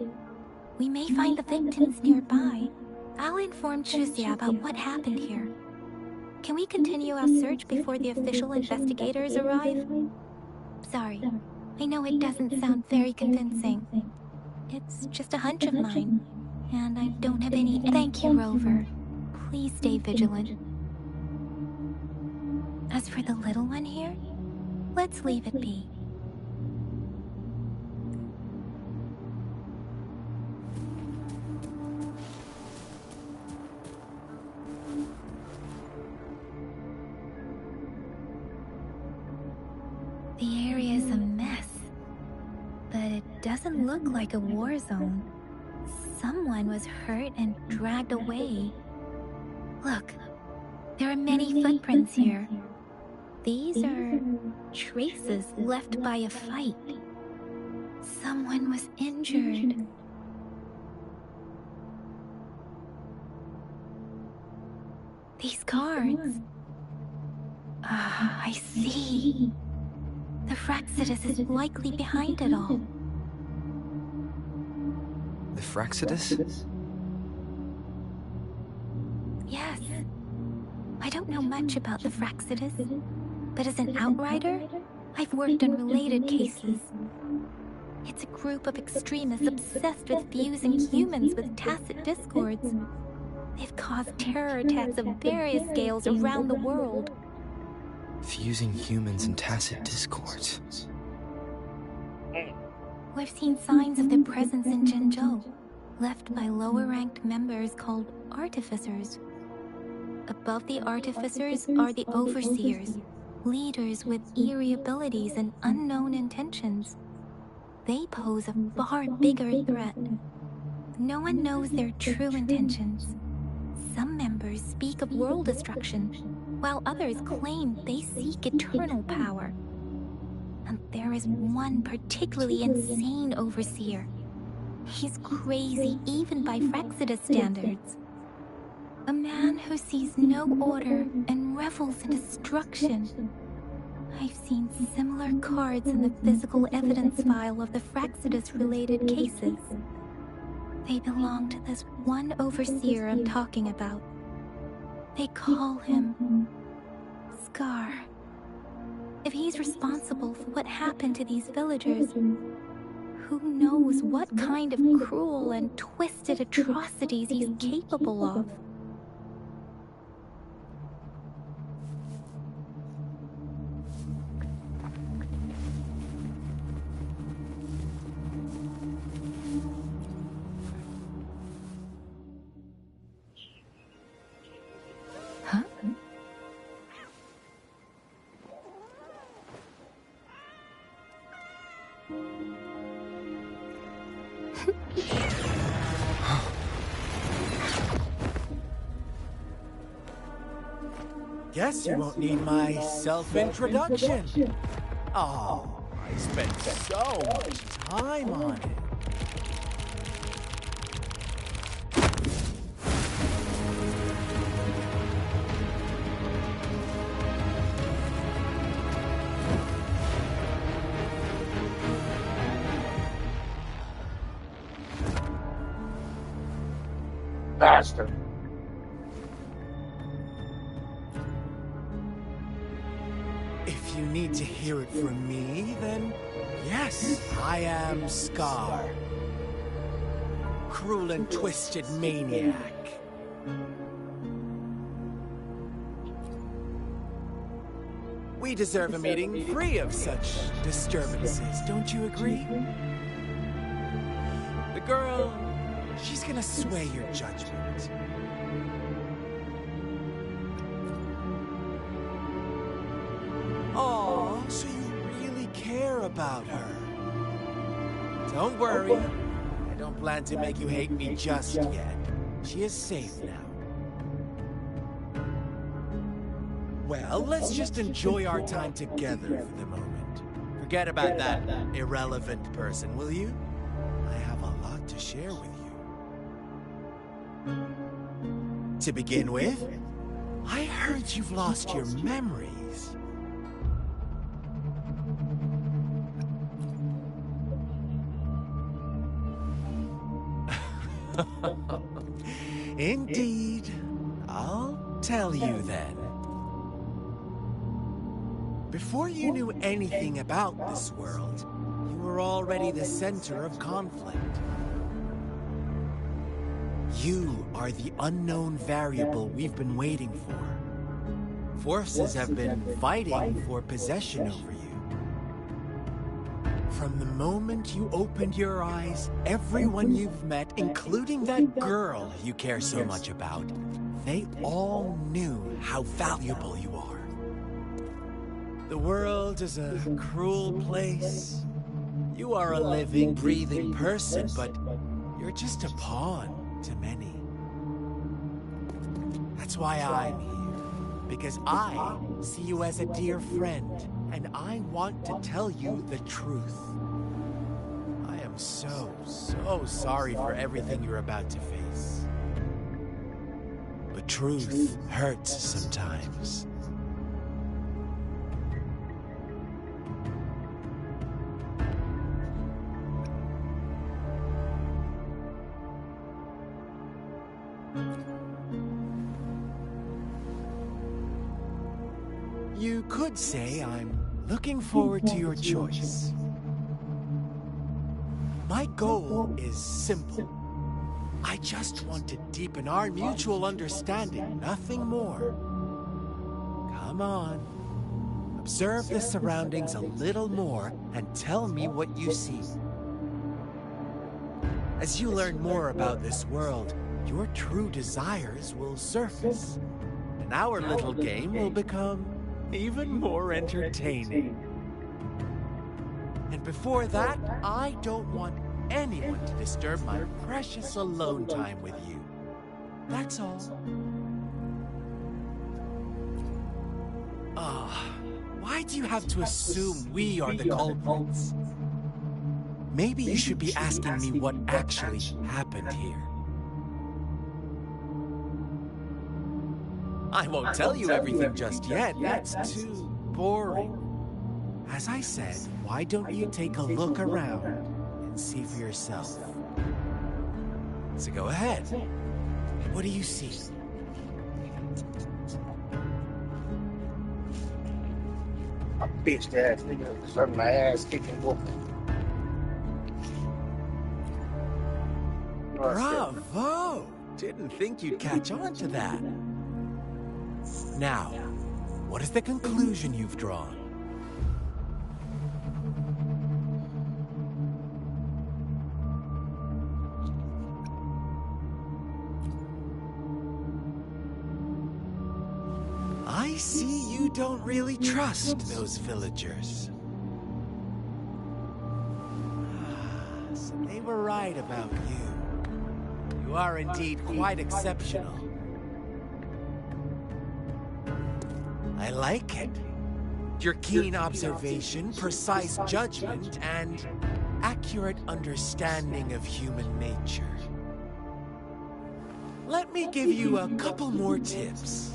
We may find the victims nearby. I'll inform Chuzia about what happened here. Can we continue our search before the official investigators arrive? Sorry, I know it doesn't sound very convincing. It's just a hunch of mine, and I don't have any... Thank you, Rover. Please stay vigilant. As for the little one here, let's leave it be. The area is a mess, but it doesn't look like a war zone. Someone was hurt and dragged away. Look, there are many footprints here. These are traces left by a fight. Someone was injured. These cards. Ah, I see. The Fraxidus is likely behind it all. The Fraxidus? Yes. I don't know much about the Fraxidus, but as an outrider, I've worked on related cases. It's a group of extremists obsessed with fusing humans with tacit discords. They've caused terror attacks of various scales around the world. Fusing humans and tacit discords. We've seen signs of their presence in Jinzhou, left by lower-ranked members called artificers. Above the artificers are the overseers, leaders with eerie abilities and unknown intentions. They pose a far bigger threat. No one knows their true intentions. Some members speak of world destruction, while others claim they seek eternal power. And there is one particularly insane overseer. He's crazy even by Fraxidus standards. A man who sees no order and revels in destruction. I've seen similar cards in the physical evidence file of the Fraxidus-related cases. They belong to this one overseer I'm talking about. They call him Scar. If he's responsible for what happened to these villagers, who knows what kind of cruel and twisted atrocities he's capable of? Huh? Guess you won't need my self-introduction. Oh, I spent so much time on it. master. If you need to hear it from me, then yes, I am Scar. Cruel and twisted maniac. We deserve a meeting free of such disturbances, don't you agree? The girl, she's gonna sway your judgment. Aw, so you really care about her. Don't worry, I don't plan to make you hate me just yet. She is safe now. Well, let's just enjoy our time together for the moment. Forget about that irrelevant person, will you? I have a lot to share with you. To begin with, I heard you've lost your memories. Indeed. I'll tell you then. Before you knew anything about this world, you were already the center of conflict. You are the unknown variable we've been waiting for. Forces have been fighting for possession over you. From the moment you opened your eyes, everyone you've met, including that girl you care so much about, they all knew how valuable you are. The world is a cruel place. You are a living, breathing person, but you're just a pawn to many. That's why I'm here, because I see you as a dear friend, and I want to tell you the truth. I am so sorry for everything you're about to face. But truth hurts sometimes. You could say I'm looking forward to your choice. My goal is simple. I just want to deepen our mutual understanding, nothing more. Come on. Observe the surroundings a little more and tell me what you see. As you learn more about this world, your true desires will surface, and our little game will become even more entertaining. And before that, I don't want anyone to disturb my precious alone time with you. That's all. Why do you have to assume we are the culprits? Maybe you should be asking me what actually happened here. I won't tell you everything just yet. That's too boring. As I said, why don't you take a look around and see for yourself? So go ahead. What do you see? A bitch ass nigga deserve my ass kicking whooping. Bravo! Didn't think you'd catch on to that. Now, what is the conclusion you've drawn? I see you don't really trust those villagers. So they were right about you. You are indeed quite exceptional. I like it. Your keen observation, precise judgment, and accurate understanding of human nature. Let me give you a couple more tips.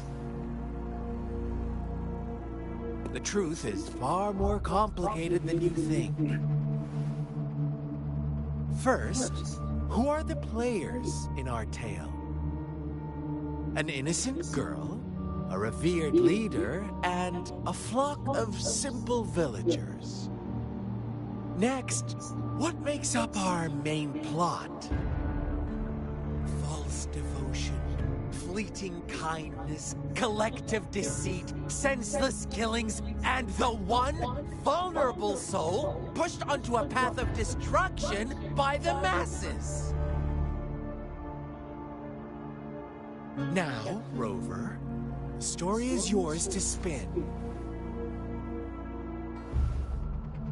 The truth is far more complicated than you think. First, who are the players in our tale? An innocent girl, a revered leader, and a flock of simple villagers. Next, what makes up our main plot? False devotion, fleeting kindness, collective deceit, senseless killings, and the one vulnerable soul pushed onto a path of destruction by the masses. Now, Rover, the story is yours to spin.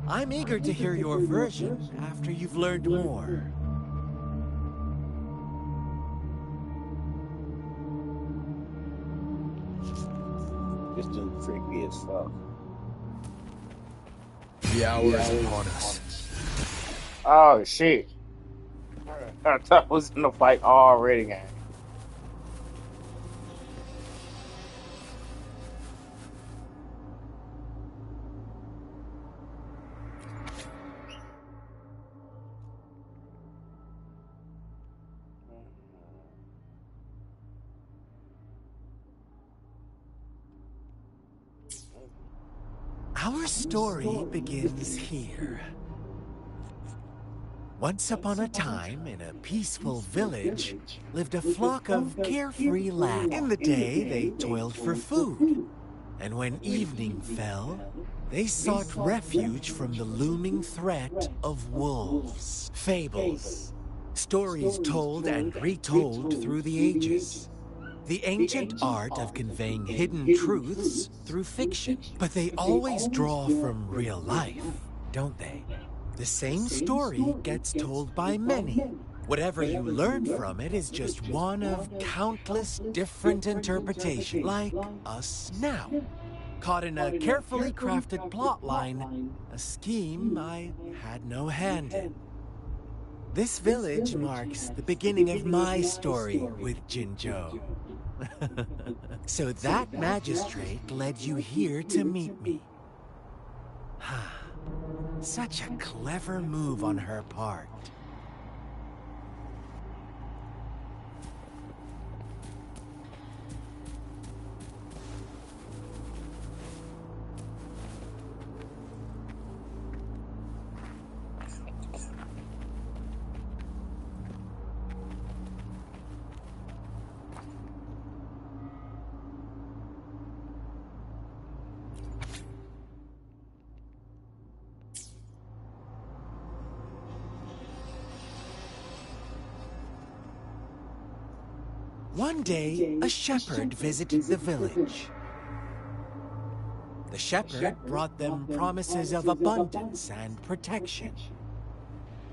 I'm eager to hear your version after you've learned more. This dude freaky as fuck. The hour is upon us. Oh shit. I thought I was in the fight already, gang. Our story begins here. Once upon a time, in a peaceful village, lived a flock of carefree lambs. In the day, they toiled for food. And when evening fell, they sought refuge from the looming threat of wolves. Fables. Stories told and retold through the ages. The ancient art of conveying hidden truths through fiction. But they always draw from real life, don't they? The same story gets told by many. Whatever you learn from it is just one of countless different interpretations, like us now. Caught in a carefully crafted plotline, a scheme I had no hand in. This village marks the beginning of my story with Jinzhou. So that magistrate led you here to meet me. Such a clever move on her part. One day, a shepherd visited the village. The shepherd brought them promises of abundance and protection.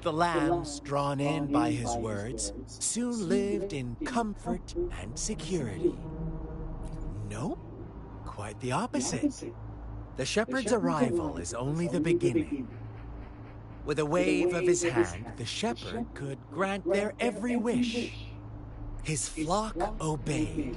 The lambs, drawn in by his words, soon lived in comfort and security. Nope, quite the opposite. The shepherd's arrival is only the beginning. With a wave of his hand, the shepherd could grant their every wish. His flock obeyed,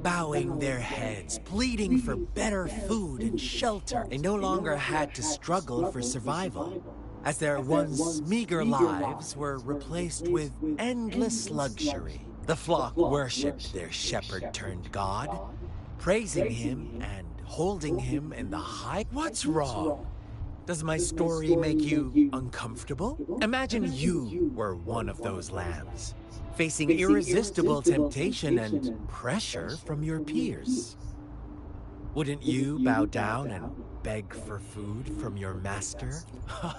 bowing their heads, pleading for better food and shelter. They no longer had to struggle for survival, as their once meager lives were replaced with endless luxury. The flock worshipped their shepherd-turned-god, praising him and holding him in the high... What's wrong? Does my story make you uncomfortable? Imagine you were one of those lambs, facing irresistible temptation and pressure from your peers. Wouldn't you bow down and beg for food from your master?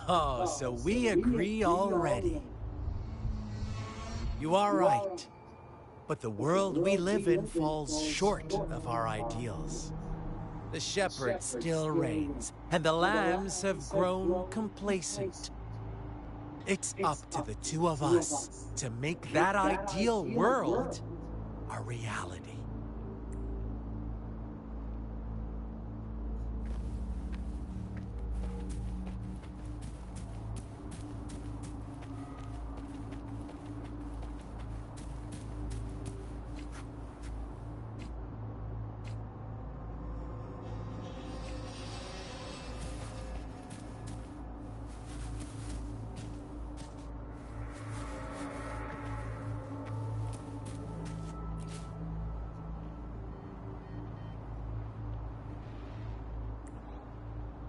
Oh, so we agree already. You are right, but the world we live in falls short of our ideals. The shepherd still reigns, and the lambs have grown complacent. It's up to the two of us to make that ideal world a reality.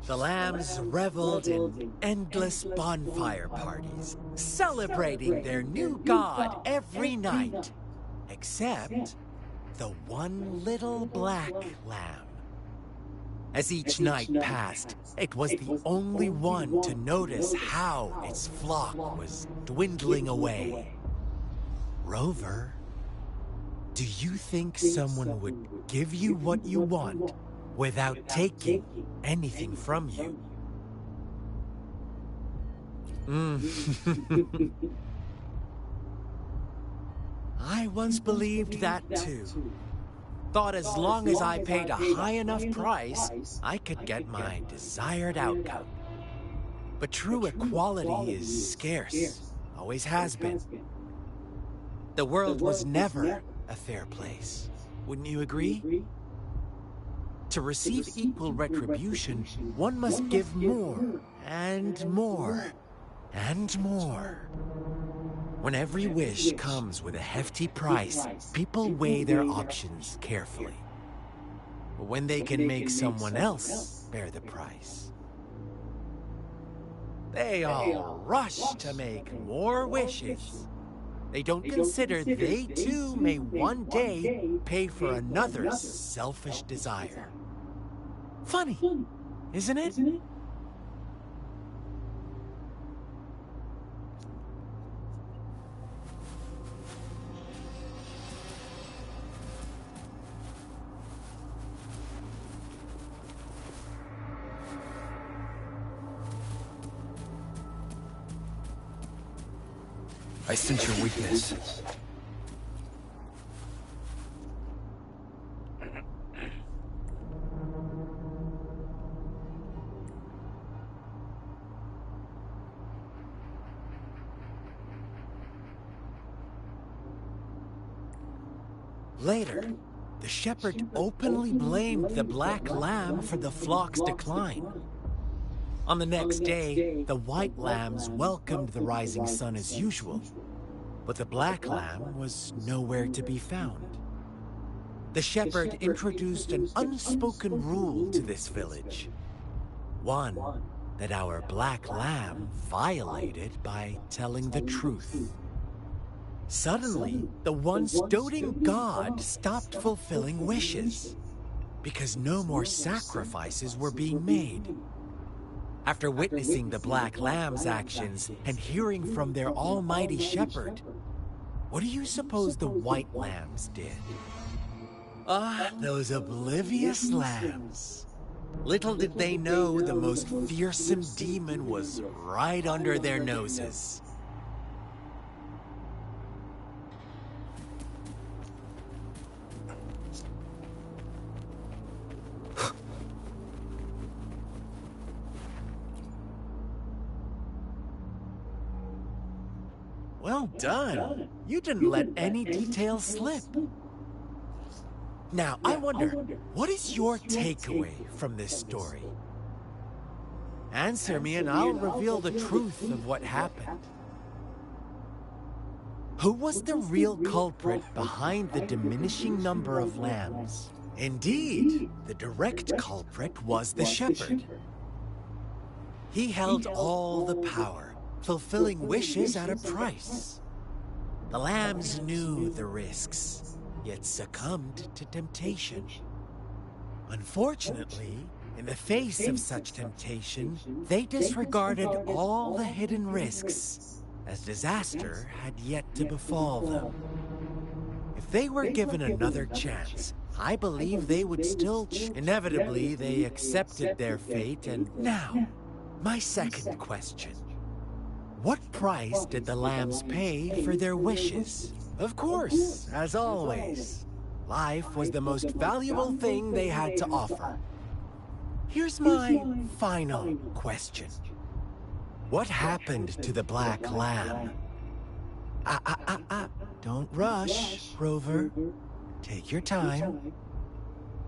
The lambs reveled in endless bonfire parties, celebrating their new god every night, except the one little black lamb. As each night passed, it was the only one to notice how its flock was dwindling away. Rover, do you think someone would give you what you want without taking anything from you? I once believed that too. Thought as long as I paid a high enough price, I could get my desired outcome. But true equality is scarce, always has been. The world was never a fair place. Wouldn't you agree? To receive equal retribution, one must give more, and more, and more. When every wish comes with a hefty price, people weigh their options carefully. But when they can make someone else bear the price, they all rush to make more wishes. They don't consider they too may one day pay for another's selfish desire. Funny, isn't it? I sense your weakness. Later, the shepherd openly blamed the black lamb for the flock's decline. On the next day, the white lambs welcomed the rising sun as usual, but the black lamb was nowhere to be found. The shepherd introduced an unspoken rule to this village, one that our black lamb violated by telling the truth. Suddenly, the once doting god stopped fulfilling wishes, because no more sacrifices were being made. After witnessing the black lamb's actions and hearing from their almighty shepherd, what do you suppose the white lambs did? Ah, those oblivious lambs. Little did they know the most fearsome demon was right under their noses. Well done. You didn't let any details slip. Now, I wonder, what is your takeaway from this story? Answer me and I'll reveal the truth of what happened. Who was the real culprit behind the diminishing number of lambs? Indeed, the direct culprit was the shepherd. He held all the power, fulfilling wishes at a price. The lambs knew the risks, yet succumbed to temptation. Unfortunately, in the face of such temptation, they disregarded all the hidden risks, as disaster had yet to befall them. If they were given another chance, I believe they would still inevitably, they accepted their fate, and now, my second question. What price did the lambs pay for their wishes? Of course, as always, life was the most valuable thing they had to offer. Here's my final question. What happened to the black lamb? Don't rush, Rover. Take your time.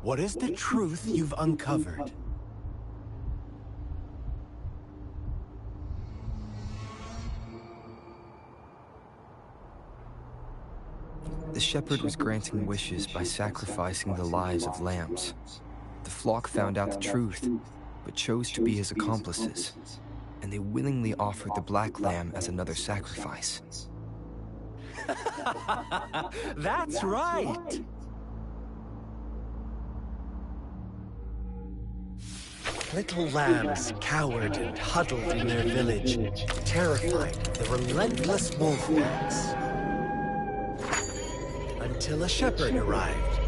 What is the truth you've uncovered? The shepherd was granting wishes by sacrificing the lives of lambs. The flock found out the truth, but chose to be his accomplices, and they willingly offered the black lamb as another sacrifice. That's right! Little lambs cowered and huddled in their village, terrified of the relentless wolf packs. Until a shepherd arrived,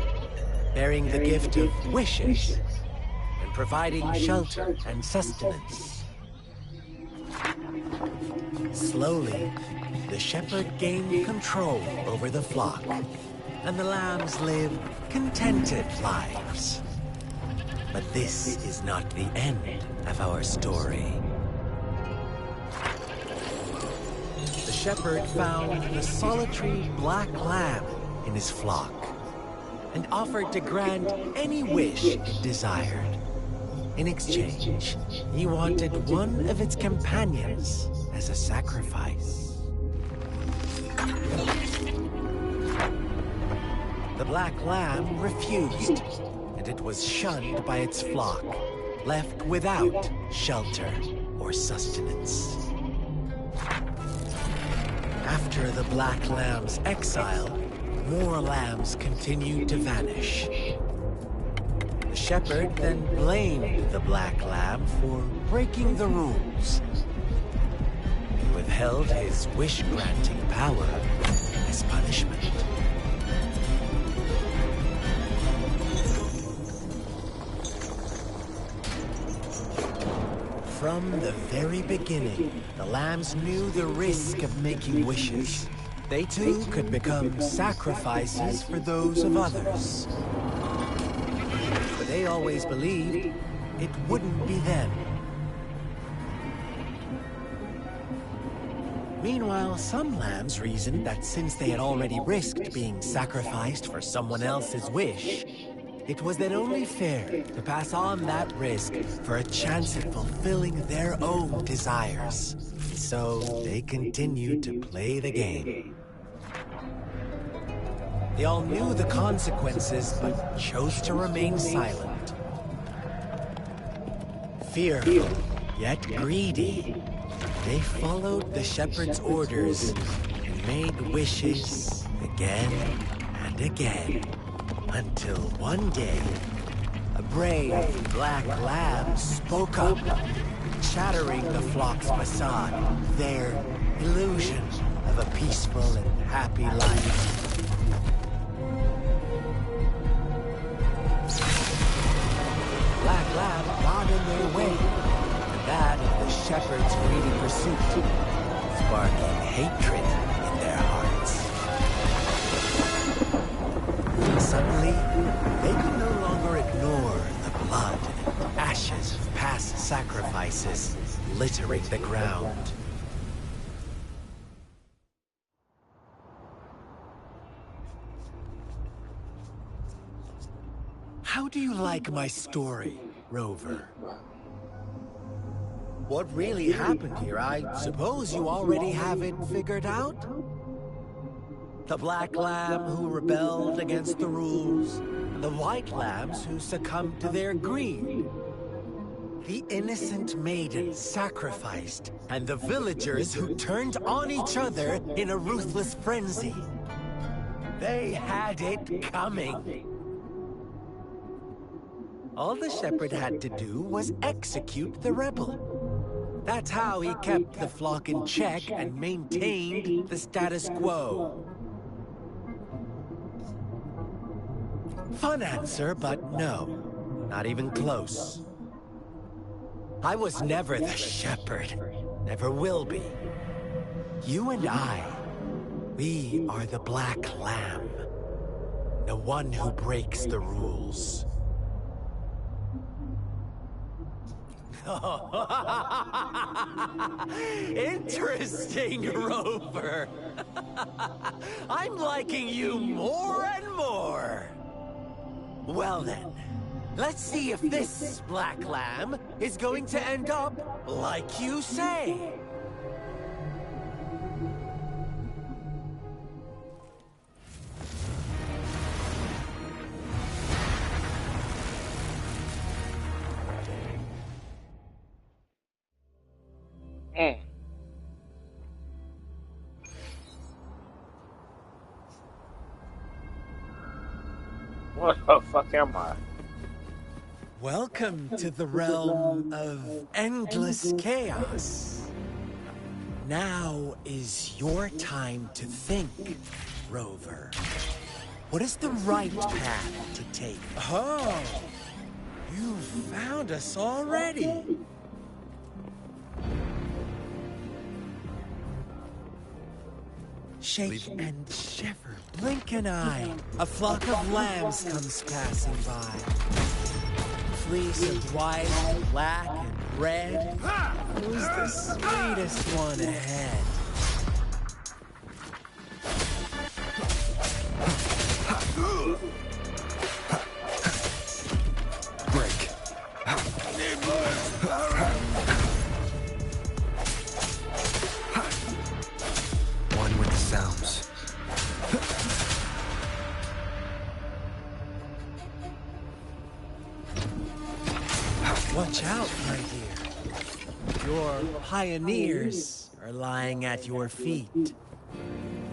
bearing the gift of wishes and providing shelter and sustenance. Slowly, the shepherd gained control over the flock, and the lambs lived contented lives. But this is not the end of our story. The shepherd found the solitary black lamb in his flock and offered to grant any wish it desired. In exchange, he wanted one of its companions as a sacrifice. The black lamb refused, and it was shunned by its flock, left without shelter or sustenance. After the black lamb's exile, more lambs continued to vanish. The shepherd then blamed the black lamb for breaking the rules. He withheld his wish-granting power as punishment. From the very beginning, the lambs knew the risk of making wishes. They too could become sacrifices for those of others. But they always believed it wouldn't be them. Meanwhile, some lambs reasoned that since they had already risked being sacrificed for someone else's wish, it was then only fair to pass on that risk for a chance at fulfilling their own desires. So they continued to play the game. They all knew the consequences, but chose to remain silent. Fearful, yet greedy, they followed the shepherd's orders and made wishes again and again. Until one day, a brave black lamb spoke up, shattering the flock's facade, their illusion of a peaceful and happy life. Black lamb got in their way, and that of the shepherd's greedy pursuit, sparking hatred in their hearts. Suddenly, they could no longer ignore the blood and ashes of past sacrifices littering the ground. How do you like my story, Rover? What really happened here? I suppose you already have it figured out? The black lamb who rebelled against the rules, and the white lambs who succumbed to their greed. The innocent maiden sacrificed, and the villagers who turned on each other in a ruthless frenzy. They had it coming. All the shepherd had to do was execute the rebel. That's how he kept the flock in check and maintained the status quo. Fun answer, but no. Not even close. I was never the shepherd. Never will be. You and I, we are the black lamb. The one who breaks the rules. Interesting, Rover. I'm liking you more and more. Well then, let's see if this black lamb is going to end up like you say. What the fuck am I? Welcome to the realm of endless chaos. Now is your time to think, Rover. What is the right path to take? Oh, you found us already. Shake and shiver, blink an eye. A flock of lambs comes passing by. Fleece of white, black, and red. Who's the sweetest one ahead? Break. One with the sounds. Watch out, my dear. Your pioneers are lying at your feet.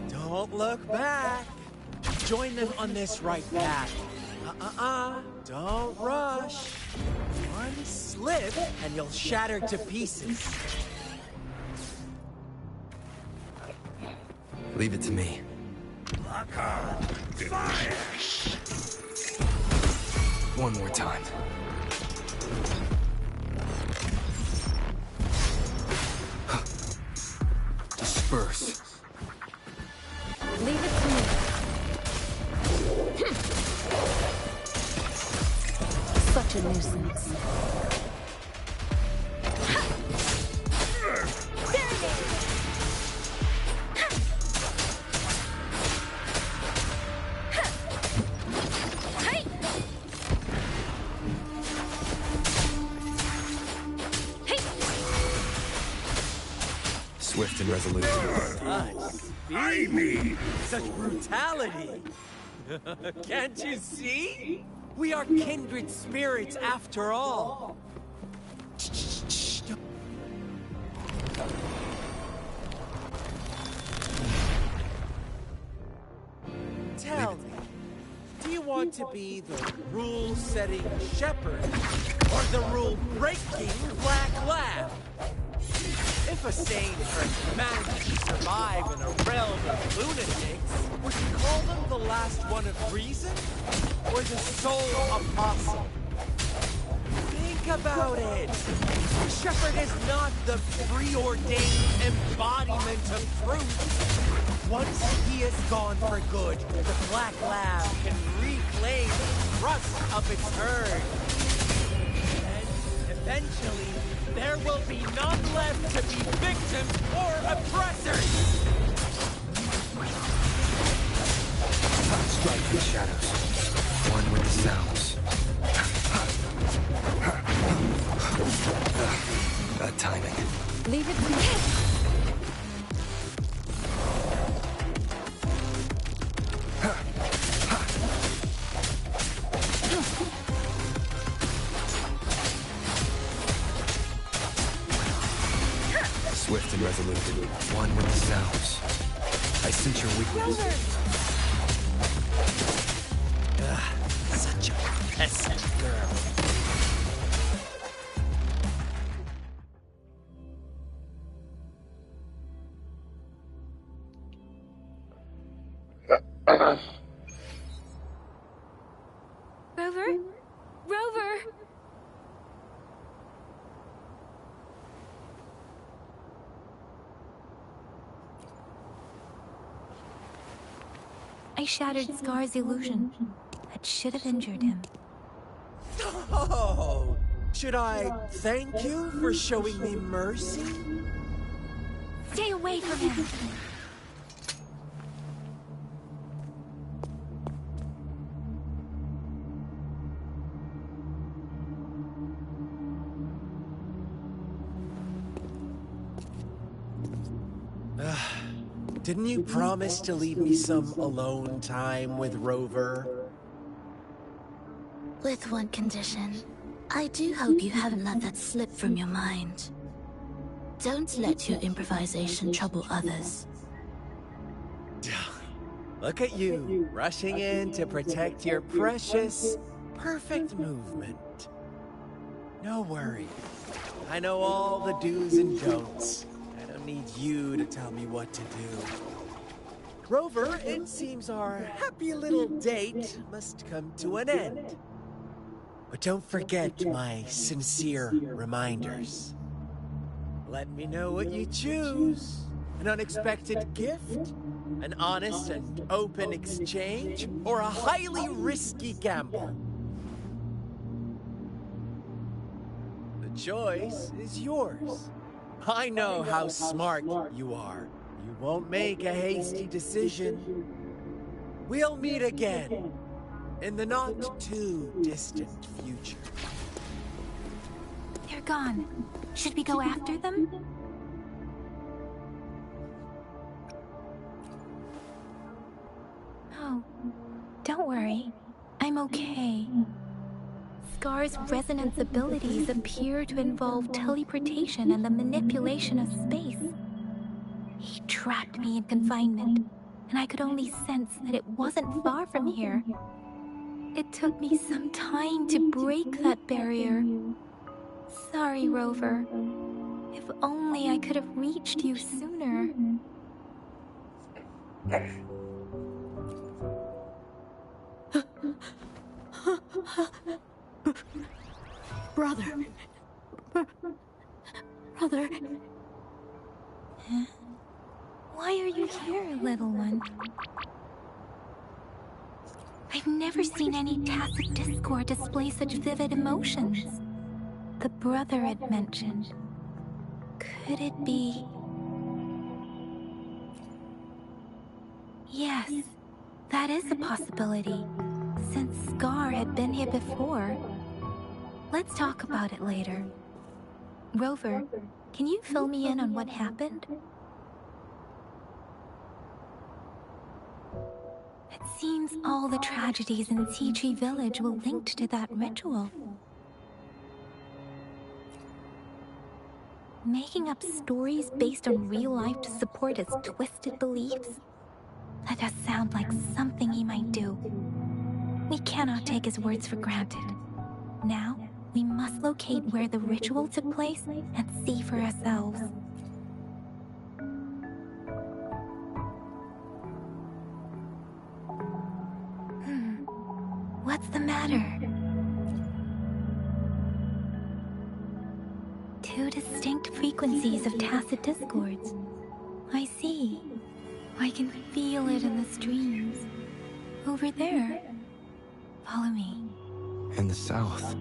Don't look back. Join them on this right path. Don't rush. One slip and you'll shatter to pieces. Leave it to me. Lock on. Fire. One more time. Disperse. Leave it to me. Such a nuisance. Swift and resolute. Such speed! Such brutality! Can't you see? We are kindred spirits after all. Tell me, do you want to be the rule-setting shepherd or the rule-breaking black lamb? If a sane person managed to survive in a realm of lunatics, would you call them the last one of reason? Or the sole apostle? Think about it. The shepherd is not the preordained embodiment of truth. Once he is gone for good, the black lamb can reclaim the trust of its herd. And eventually, there will be none left to be victims or oppressors! Strike the shadows. One with the sounds. Bad timing. Leave it to me. Swift and resolute. One with the sounds. I sense your weakness. Such a peasant girl. Rover? Rover! I shattered Scar's illusion. That should have injured him. Oh! Should I thank you for showing me mercy? Stay away from him! Didn't you promise to leave me some alone time with Rover? With one condition. I do hope you haven't let that slip from your mind. Don't let your improvisation trouble others. Look at you, rushing in to protect your precious, perfect movement. No worry. I know all the do's and don'ts. I don't need you to tell me what to do. Rover, it seems our happy little date must come to an end. But don't forget my sincere reminders. Let me know what you choose. An unexpected gift? An honest and open exchange? Or a highly risky gamble? The choice is yours. I know how smart you are. You won't make a hasty decision. We'll meet again in the not-too-distant future. They're gone. Should we go after them? No. Don't worry. I'm okay. Scar's resonance abilities appear to involve teleportation and the manipulation of space. He trapped me in confinement, and I could only sense that it wasn't far from here. It took me some time to break that barrier. Sorry, Rover. If only I could have reached you sooner. Brother. Brother. Huh? Why are you here, little one? I've never seen any tacit discord display such vivid emotions. The brother it mentioned. Could it be... Yes, that is a possibility, since Scar had been here before. Let's talk about it later. Rover, can you fill me in on what happened? It seems all the tragedies in Tea Tree Village were linked to that ritual. Making up stories based on real life to support his twisted beliefs? That does sound like something he might do. We cannot take his words for granted. Now, we must locate where the ritual took place and see for ourselves. What's the matter? Two distinct frequencies of tacit discords. I see. I can feel it in the streams. Over there. Follow me. In the south.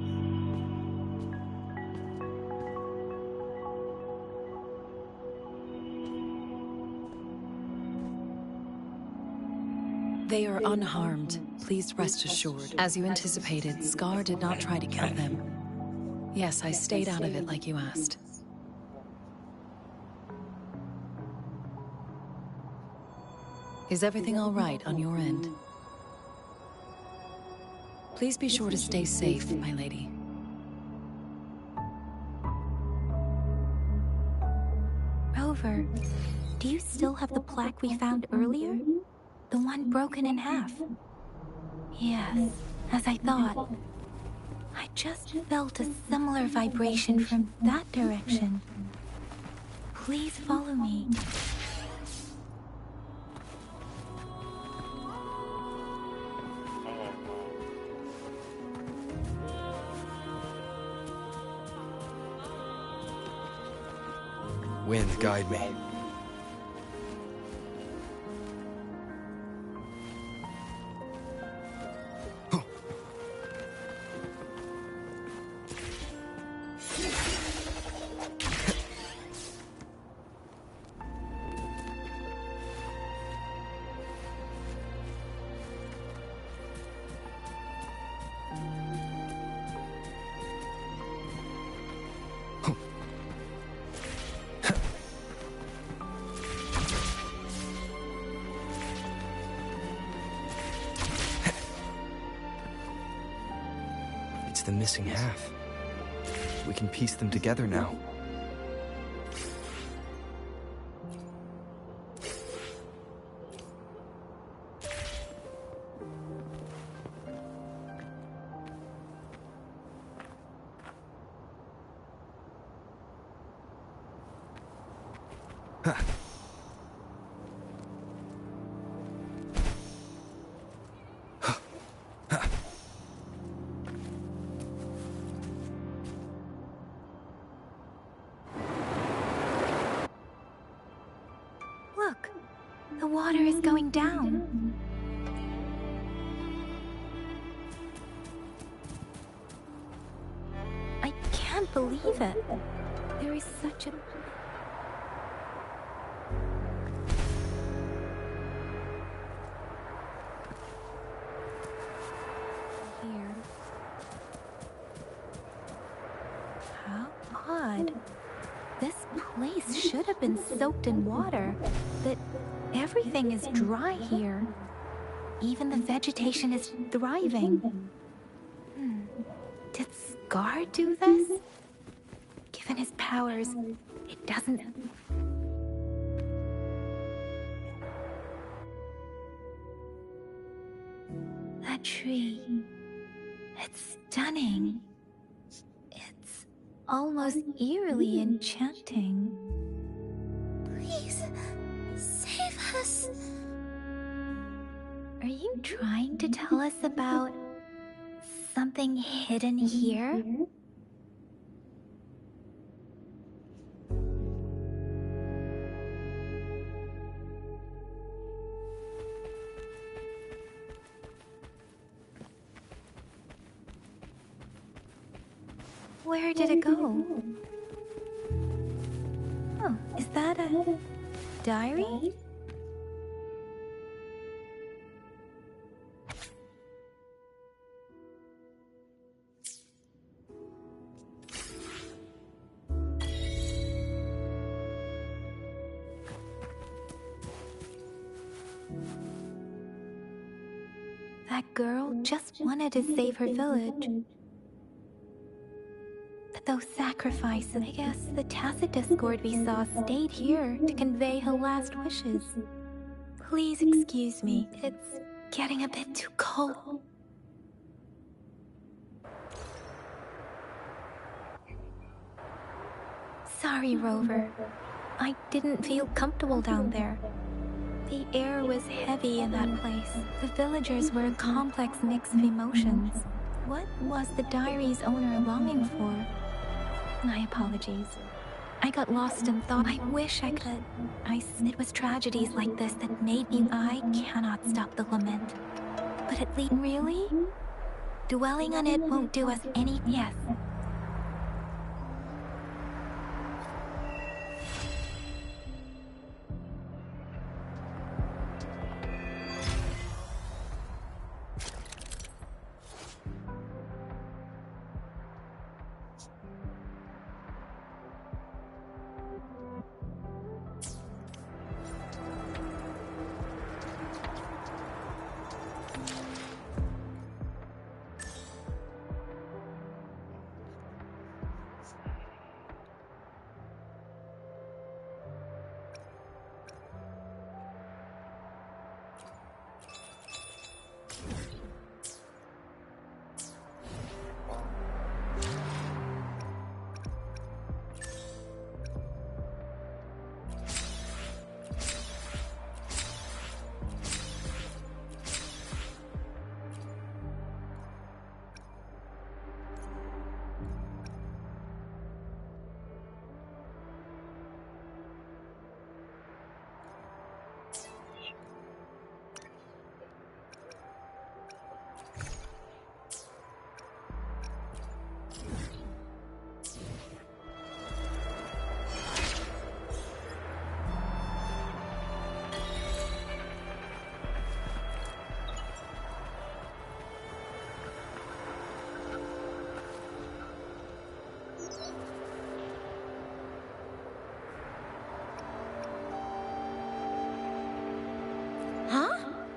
They are unharmed. Please rest assured. As you anticipated, Scar did not try to kill them. Yes, I stayed out of it like you asked. Is everything all right on your end? Please be sure to stay safe, my lady. Rover, do you still have the plaque we found earlier? The one broken in half? Yes, as I thought. I just felt a similar vibration from that direction. Please follow me. Wind, guide me. The missing half. We can piece them together now. The water is going down. I can't believe it. There is such a... Here. How odd. This place should have been soaked in water, but everything is dry here. Even the vegetation is thriving. Did Scar do this? Given his powers, it doesn't... That tree... It's stunning. It's almost eerily enchanting. Please, save us. Are you trying to tell us about something hidden here? Where did it go? Oh, is that a diary? That girl just wanted to save her village. But those sacrifices, I guess the tacit discord we saw stayed here to convey her last wishes. Please excuse me, it's getting a bit too cold. Sorry, Rover. I didn't feel comfortable down there. The air was heavy in that place. The villagers were a complex mix of emotions. What was the diary's owner longing for? My apologies. I got lost in thought. I wish I could. It was tragedies like this that made me... I cannot stop the lament. But at least... Really? Dwelling on it won't do us any... Yes.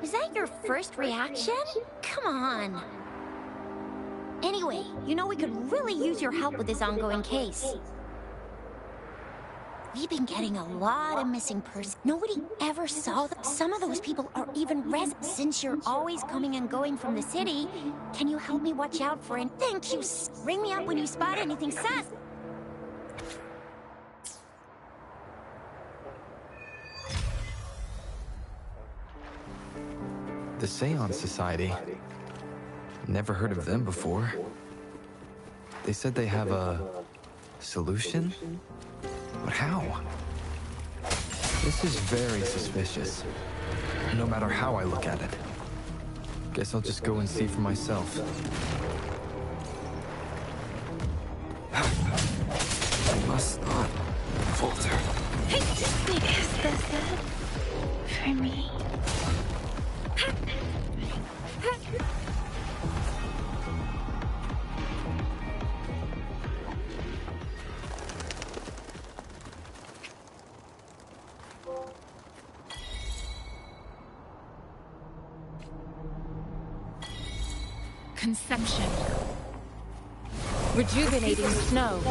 Was that your first reaction? Come on. Anyway, you know we could really use your help with this ongoing case. We've been getting a lot of missing persons. Nobody ever saw them. Some of those people are even residents. Since you're always coming and going from the city, can you help me watch out for it? Thank you. Ring me up when you spot anything sus. The Seance Society. Never heard of them before. They said they have a solution? But how? This is very suspicious. no matter how I look at it. Guess I'll just go and see for myself. I must not falter. Is this it? For me? Conception. Rejuvenating snow.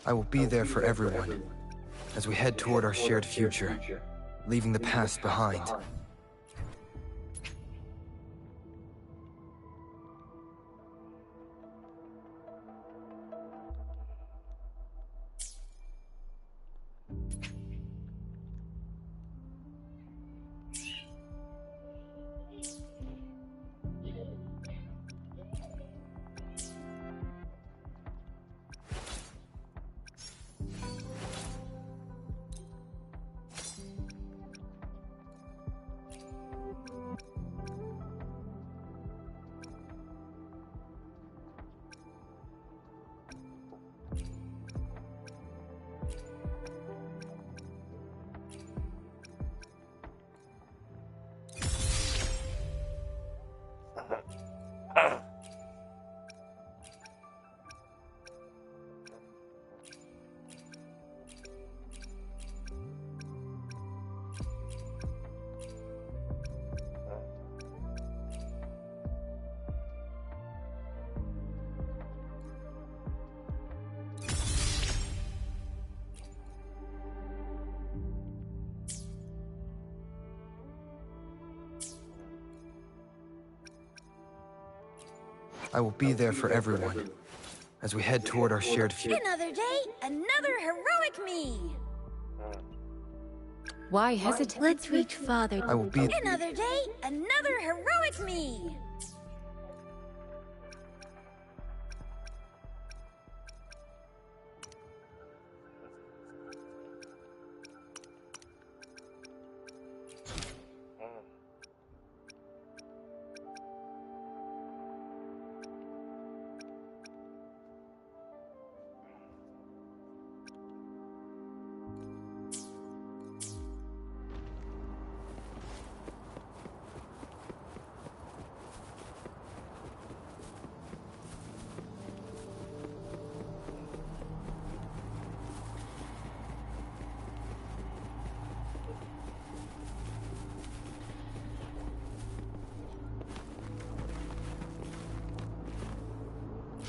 I will be there for everyone as we head toward our shared future, leaving the past behind. I will be there for everyone as we head toward our shared future. Another day, another heroic me. Why hesitate? Let's reach Father. I will be. Another day, another heroic me.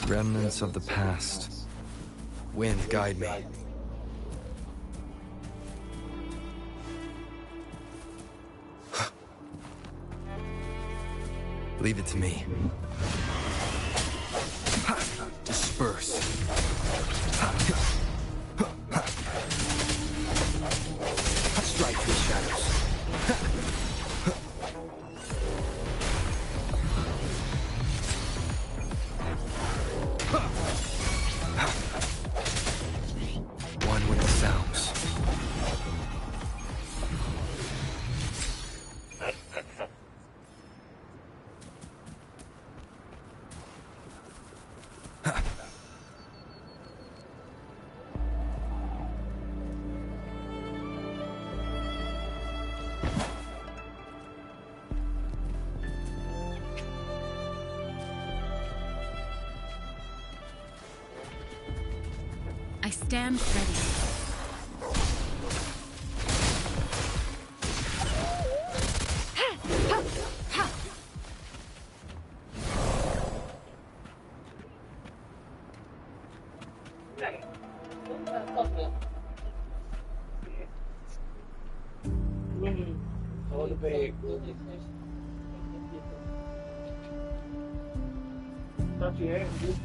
Remnants of the past. Wind, guide me. Leave it to me. Disperse. Strike through the shadows. One with the sounds. I stand ready. bag. Thought you had this.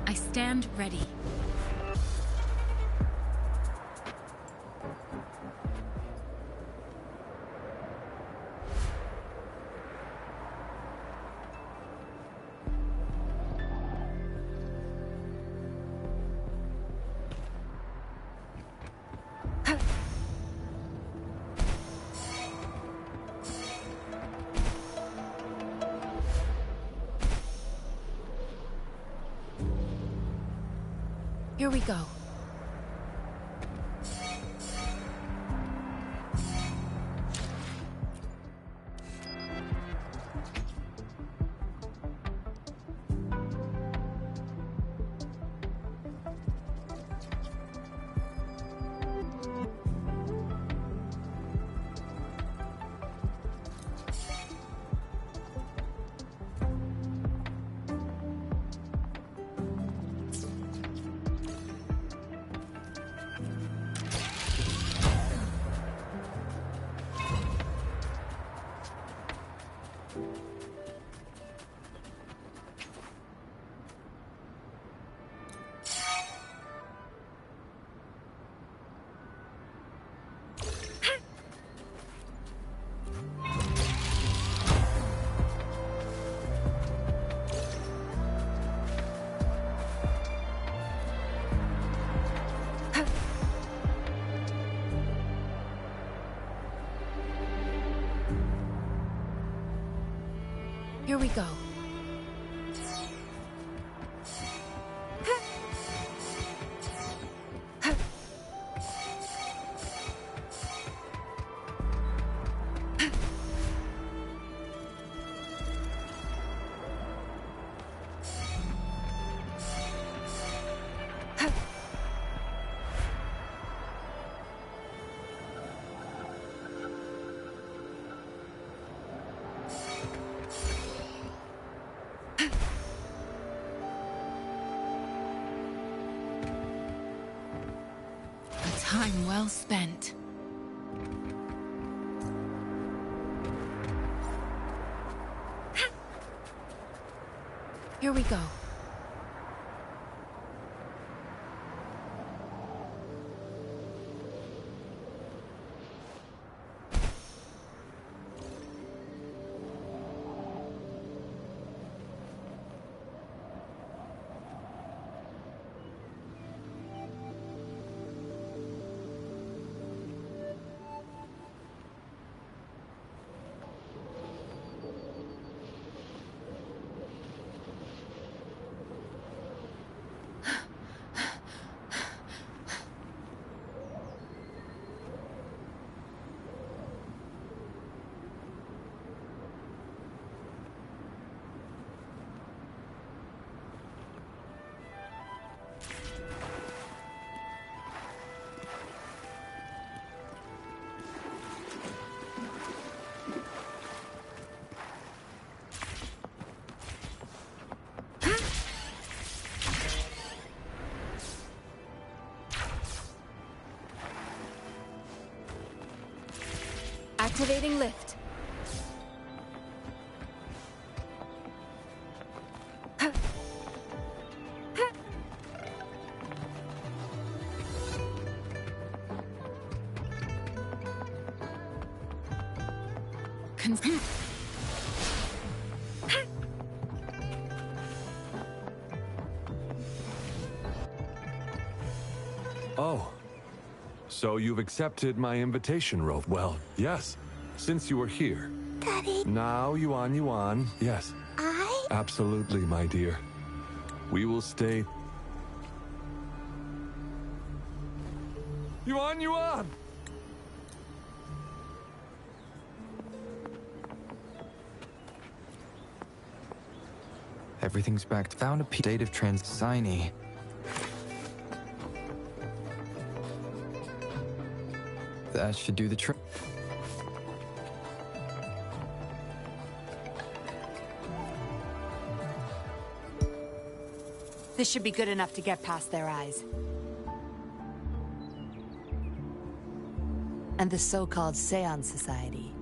I stand ready. Here we go. Here we go. Time well spent. Here we go. Activating lift. Oh, so you've accepted my invitation, Rove. Well, yes, since you are here. Daddy. Now, Yuan. Yes. Absolutely, my dear. We will stay... Yuan! Everything's back. Found a state of signy. That should do the trick. This should be good enough to get past their eyes. And the so-called Seance Society.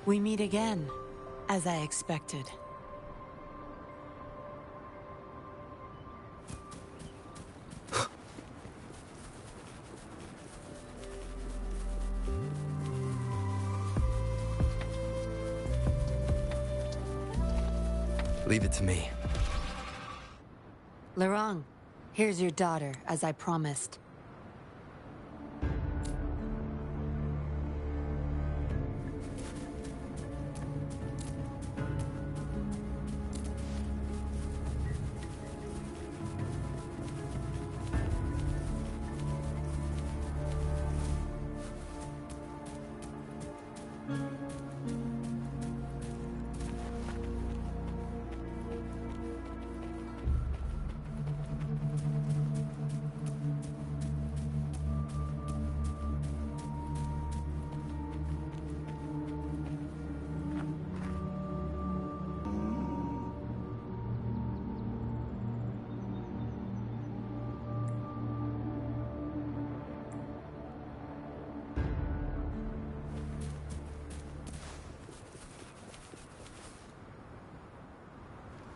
We meet again, as I expected. Leave it to me. Lorong, here's your daughter, as I promised.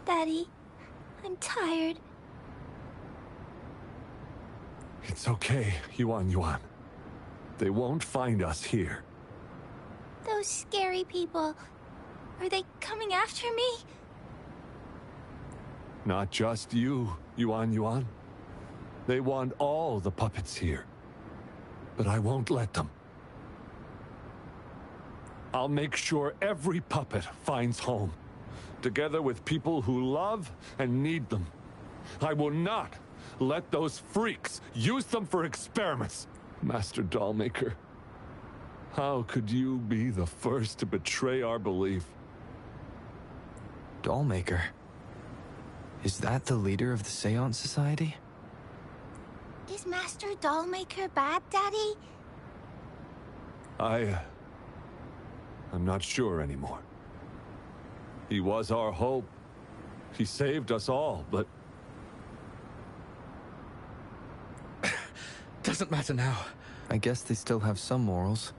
Daddy, I'm tired. It's okay, Yuan. They won't find us here. Those scary people, are they coming after me? Not just you, Yuan. They want all the puppets here. But I won't let them. I'll make sure every puppet finds home, together with people who love and need them. I will not let those freaks use them for experiments. Master Dollmaker, how could you be the first to betray our belief? Dollmaker? Is that the leader of the Seance Society? Is Master Dollmaker bad, Daddy? I'm not sure anymore. He was our hope. He saved us all, but... Doesn't matter now. I guess they still have some morals.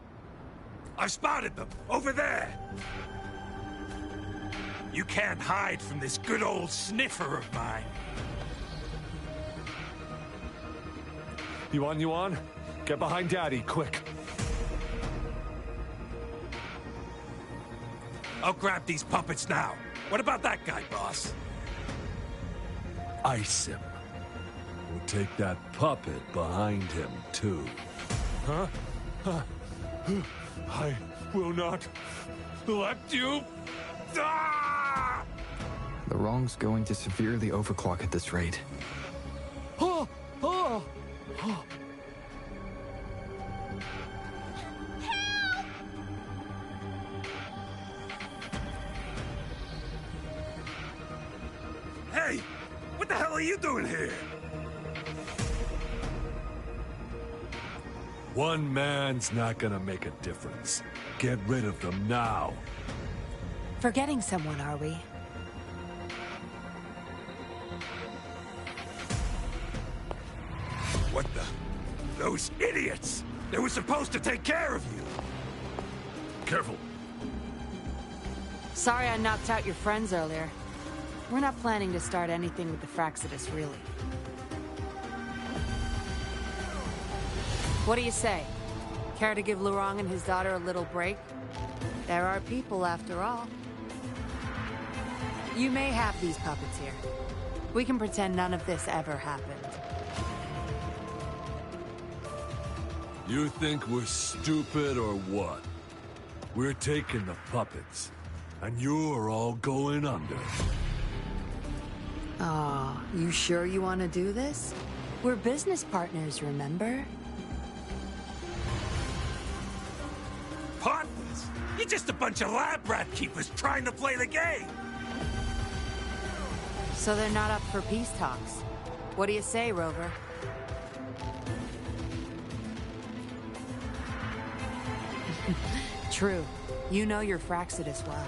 I've spotted them! Over there! You can't hide from this good old sniffer of mine. Yuan, get behind Daddy, quick. I'll grab these puppets now. What about that guy, boss? Ice him. We'll take that puppet behind him, too. Huh? I will not let you... Ah! The wrong's going to severely overclock at this rate. Hey! What the hell are you doing here? One man's not gonna make a difference. Get rid of them now. Forgetting someone, are we? What the? Those idiots! They were supposed to take care of you! Careful. Sorry I knocked out your friends earlier. We're not planning to start anything with the Fraxidus, really. What do you say? Care to give Lorong and his daughter a little break? There are people, after all. You may have these puppets here. We can pretend none of this ever happened. You think we're stupid or what? We're taking the puppets, and you're all going under. Aw, you sure you want to do this? We're business partners, remember? Partners? You're just a bunch of lab rat keepers trying to play the game! So they're not up for peace talks. What do you say, Rover? True. You know your Fraxidus well.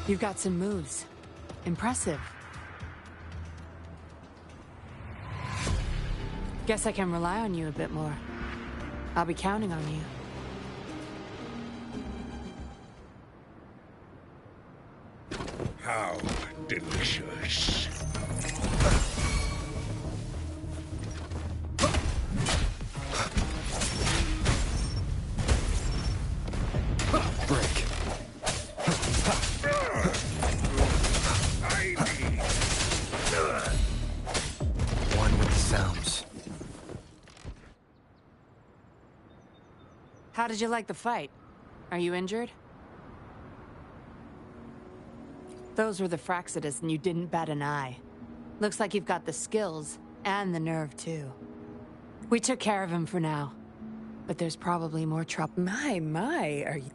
You've got some moves. Impressive. Guess I can rely on you a bit more. I'll be counting on you. How delicious. Break. One with the sounds. How did you like the fight? Are you injured? Those were the Fraxidus and you didn't bat an eye. Looks like you've got the skills and the nerve too. We took care of him for now. But there's probably more trouble. My,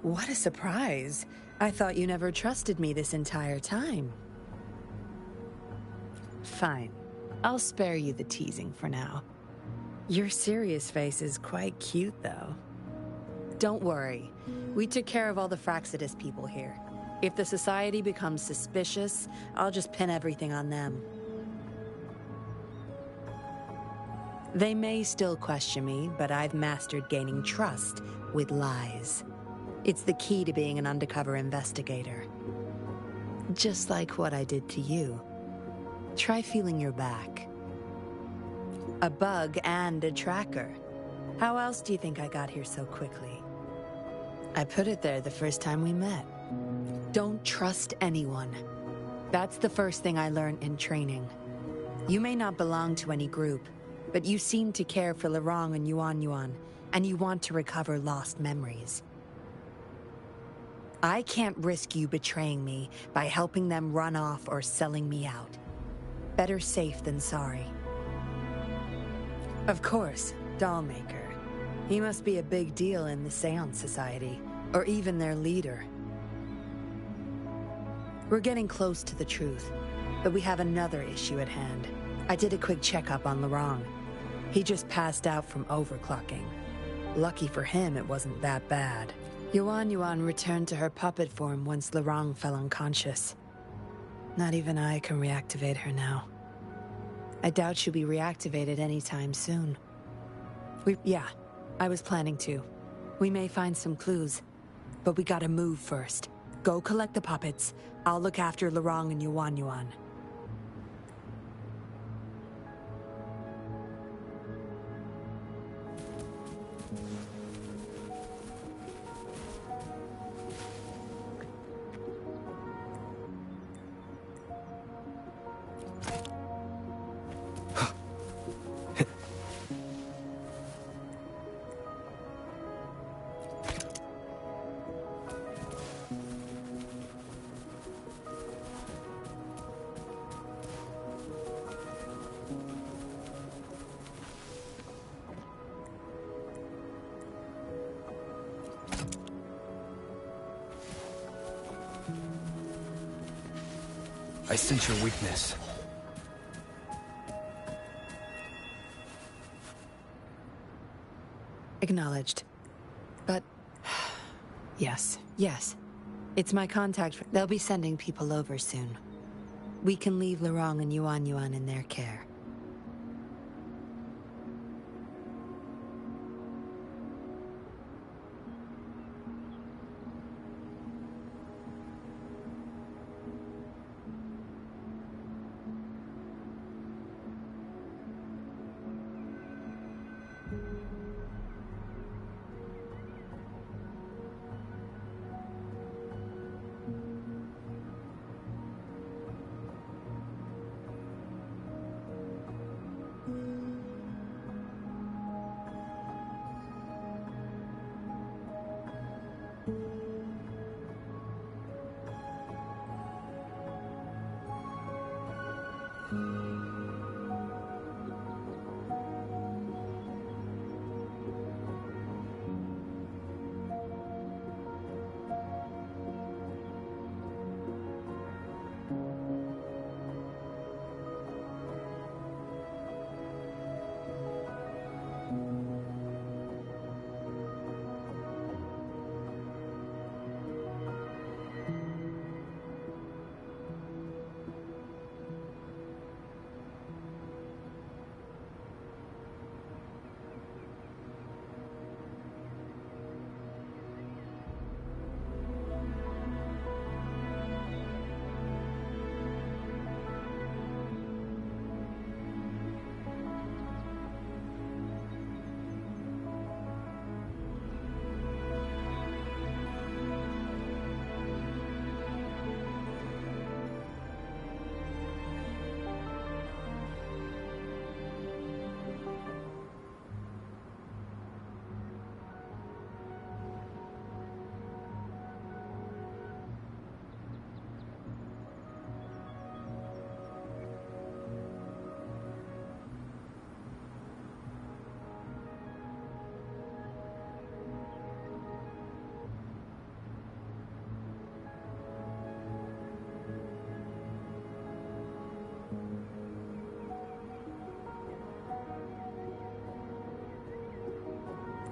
what a surprise. I thought you never trusted me this entire time. Fine. I'll spare you the teasing for now. Your serious face is quite cute, though. Don't worry. We took care of all the Fraxidus people here. If the Society becomes suspicious, I'll just pin everything on them. They may still question me, but I've mastered gaining trust with lies. It's the key to being an undercover investigator. Just like what I did to you. Try feeling your back. A bug and a tracker. How else do you think I got here so quickly? I put it there the first time we met. Don't trust anyone. That's the first thing I learned in training. You may not belong to any group, but you seem to care for Lorong and Yuan Yuan, and you want to recover lost memories. I can't risk you betraying me by helping them run off or selling me out. Better safe than sorry. Of course, Dollmaker. He must be a big deal in the Seance Society, or even their leader. We're getting close to the truth, but we have another issue at hand. I did a quick checkup on Lorong. He just passed out from overclocking. Lucky for him, it wasn't that bad. Yuan Yuan returned to her puppet form once Lorong fell unconscious. Not even I can reactivate her now. I doubt she'll be reactivated anytime soon. Yeah, I was planning to. We may find some clues, but we gotta move first. Go collect the puppets. I'll look after Lorong and Yuan Yuan. I sense your weakness. Acknowledged. But... yes. It's my contact. They'll be sending people over soon. We can leave Lorong and Yuan Yuan in their care.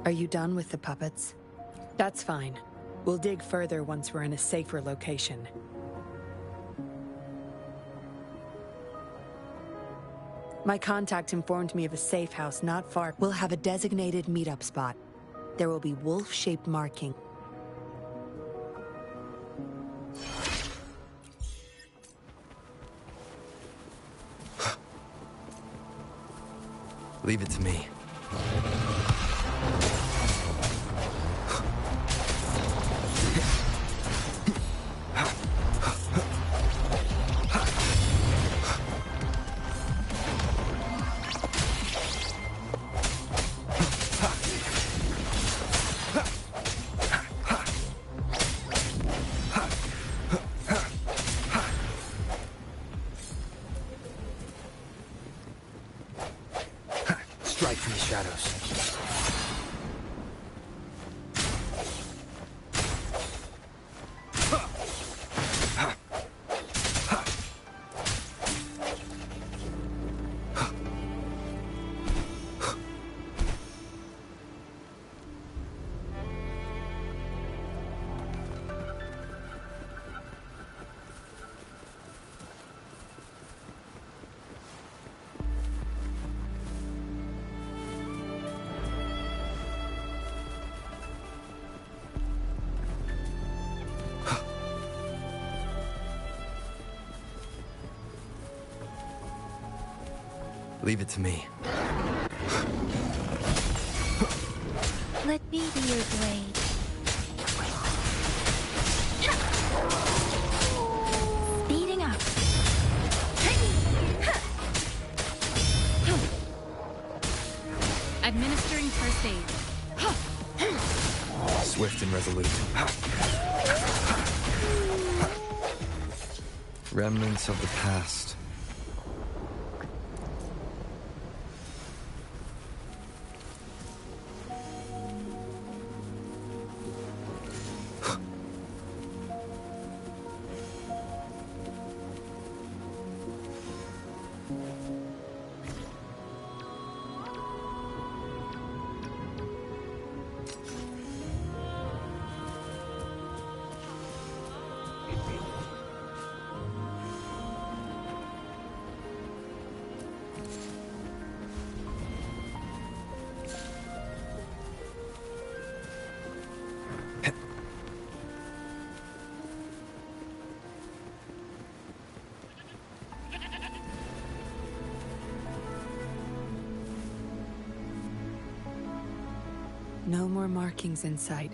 Are you done with the puppets? That's fine. We'll dig further once we're in a safer location. My contact informed me of a safe house not far. We'll have a designated meetup spot. There will be wolf-shaped marking. Leave it to me. Strike from the shadows. Leave it to me. Let me be your blade. Speeding up. Administering first aid. Swift and resolute. Remnants of the past. No more markings in sight.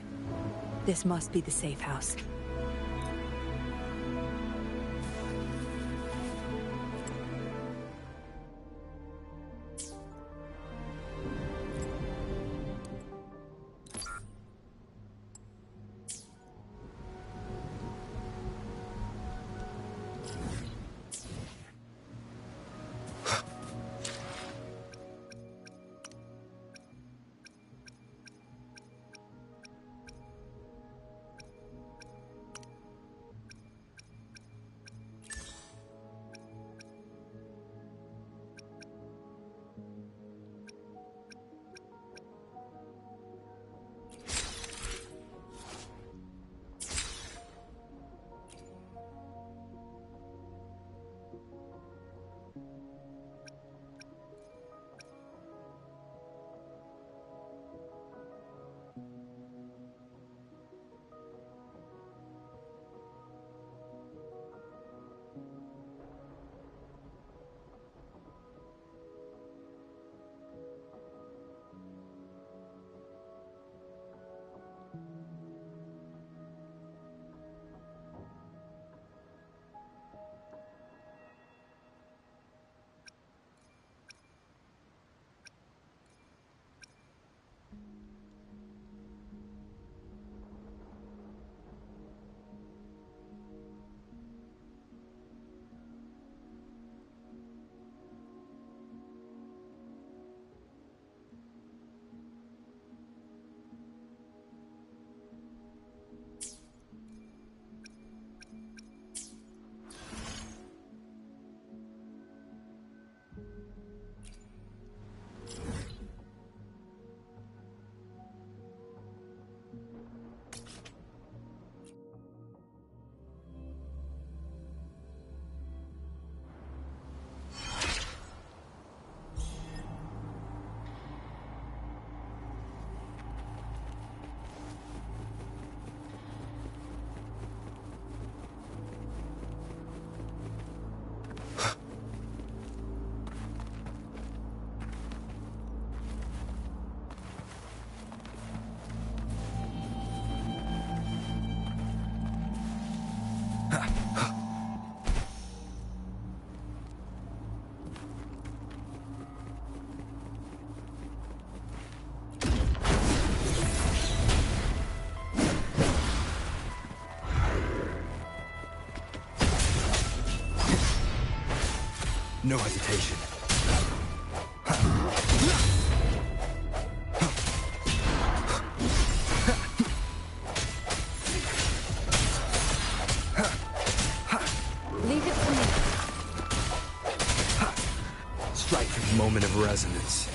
This must be the safe house. No hesitation. Leave it to me. Strike for the moment of resonance.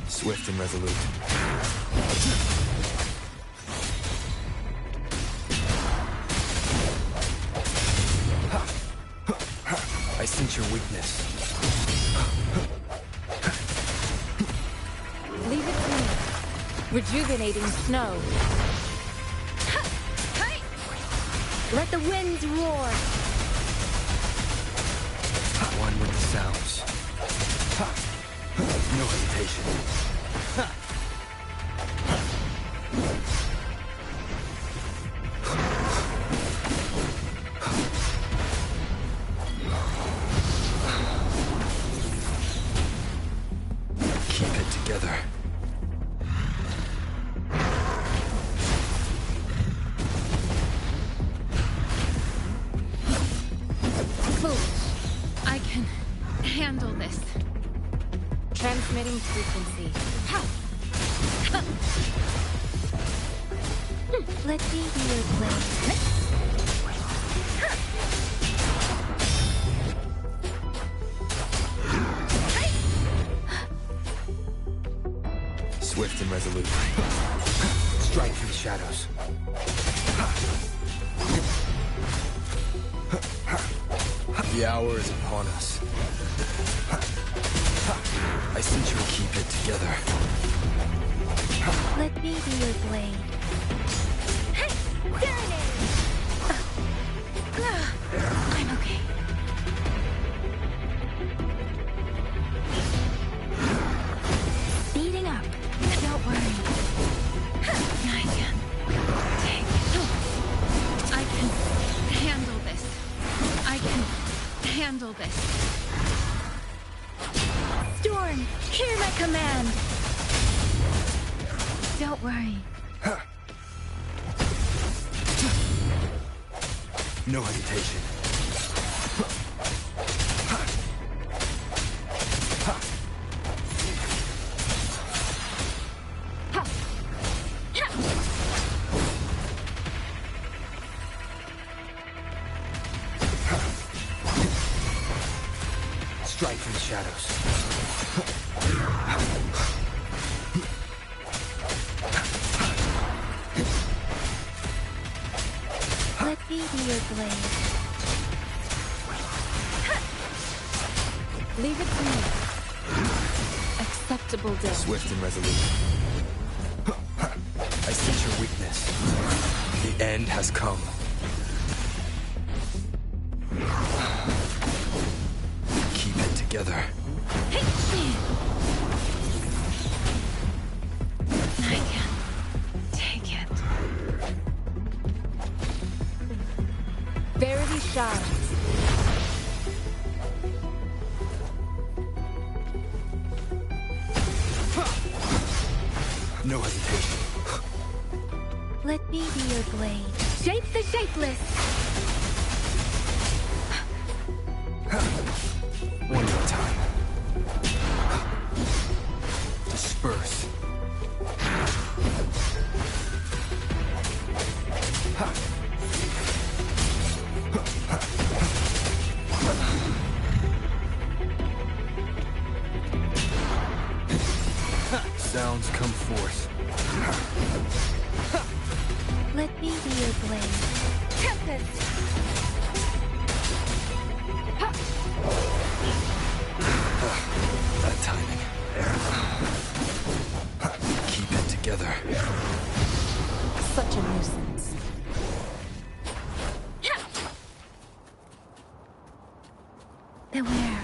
Swift and resolute. I sense your weakness. Leave it to me. Rejuvenating snow. Let the winds roar. One with the sounds. No hesitation. Keep it together. Foolish. I can handle this. Transmitting frequency. Let me be your blade. Swift and resolute. Strike through the shadows. The hour is upon us. I sense you will keep it together. Let me be your blade. I'm okay. Speeding up. Don't worry. I can take it. I can handle this. I can handle this. Storm, hear my command. Don't worry. No hesitation. Strike from the shadows. Let me be your blade. Leave it to me. Acceptable death. Swift and resolute. I sense your weakness. The end has come. Keep it together. I can take it. Verity shines. No hesitation. Let me be your blade. Shape the shapeless. One more time. Disperse. Sounds come forth. Let me be your blade. Tempest. That timing. Keep it together. Such a nuisance. Beware.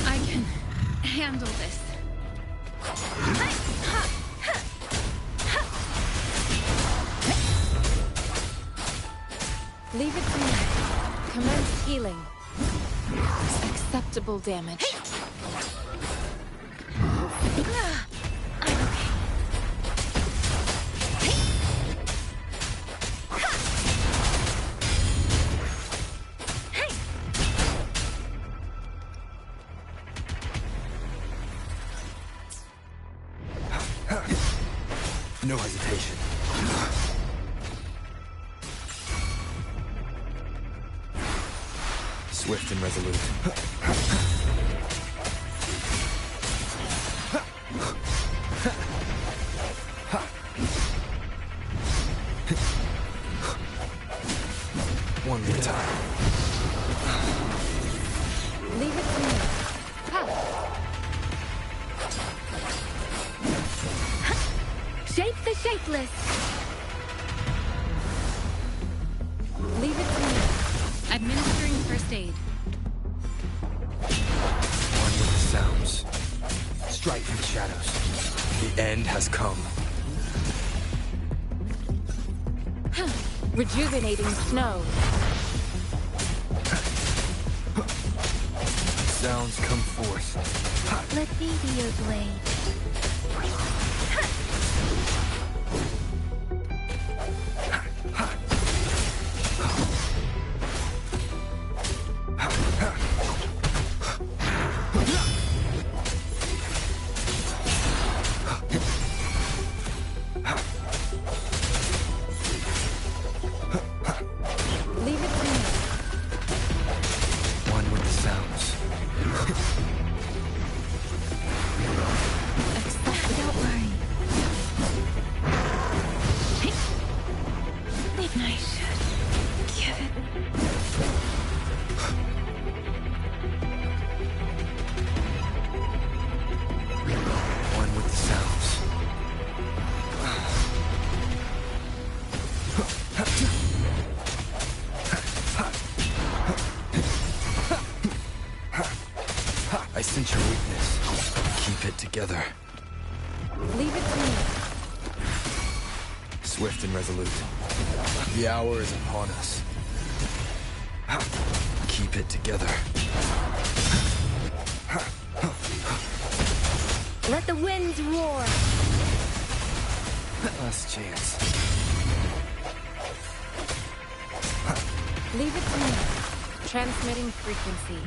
I can handle this. Leave it to me. Commence healing. Acceptable damage. No hesitation. Swift and resolute. One more time. Leave it to me. Shape the shapeless. Leave it to me. Administering first aid. One with the sounds. Strike from the shadows. The end has come. Rejuvenating snow. Sounds come forth. Let me be your blade. Leave it to me. One with the sounds. Don't worry. Maybe I should give it. One with the sounds. I sense your weakness. Keep it together. Leave it to me. Swift and resolute. The hour is upon us. Keep it together. Let the winds roar. Last chance. Leave it to me. Transmitting frequency.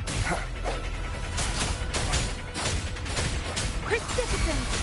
Precipitance.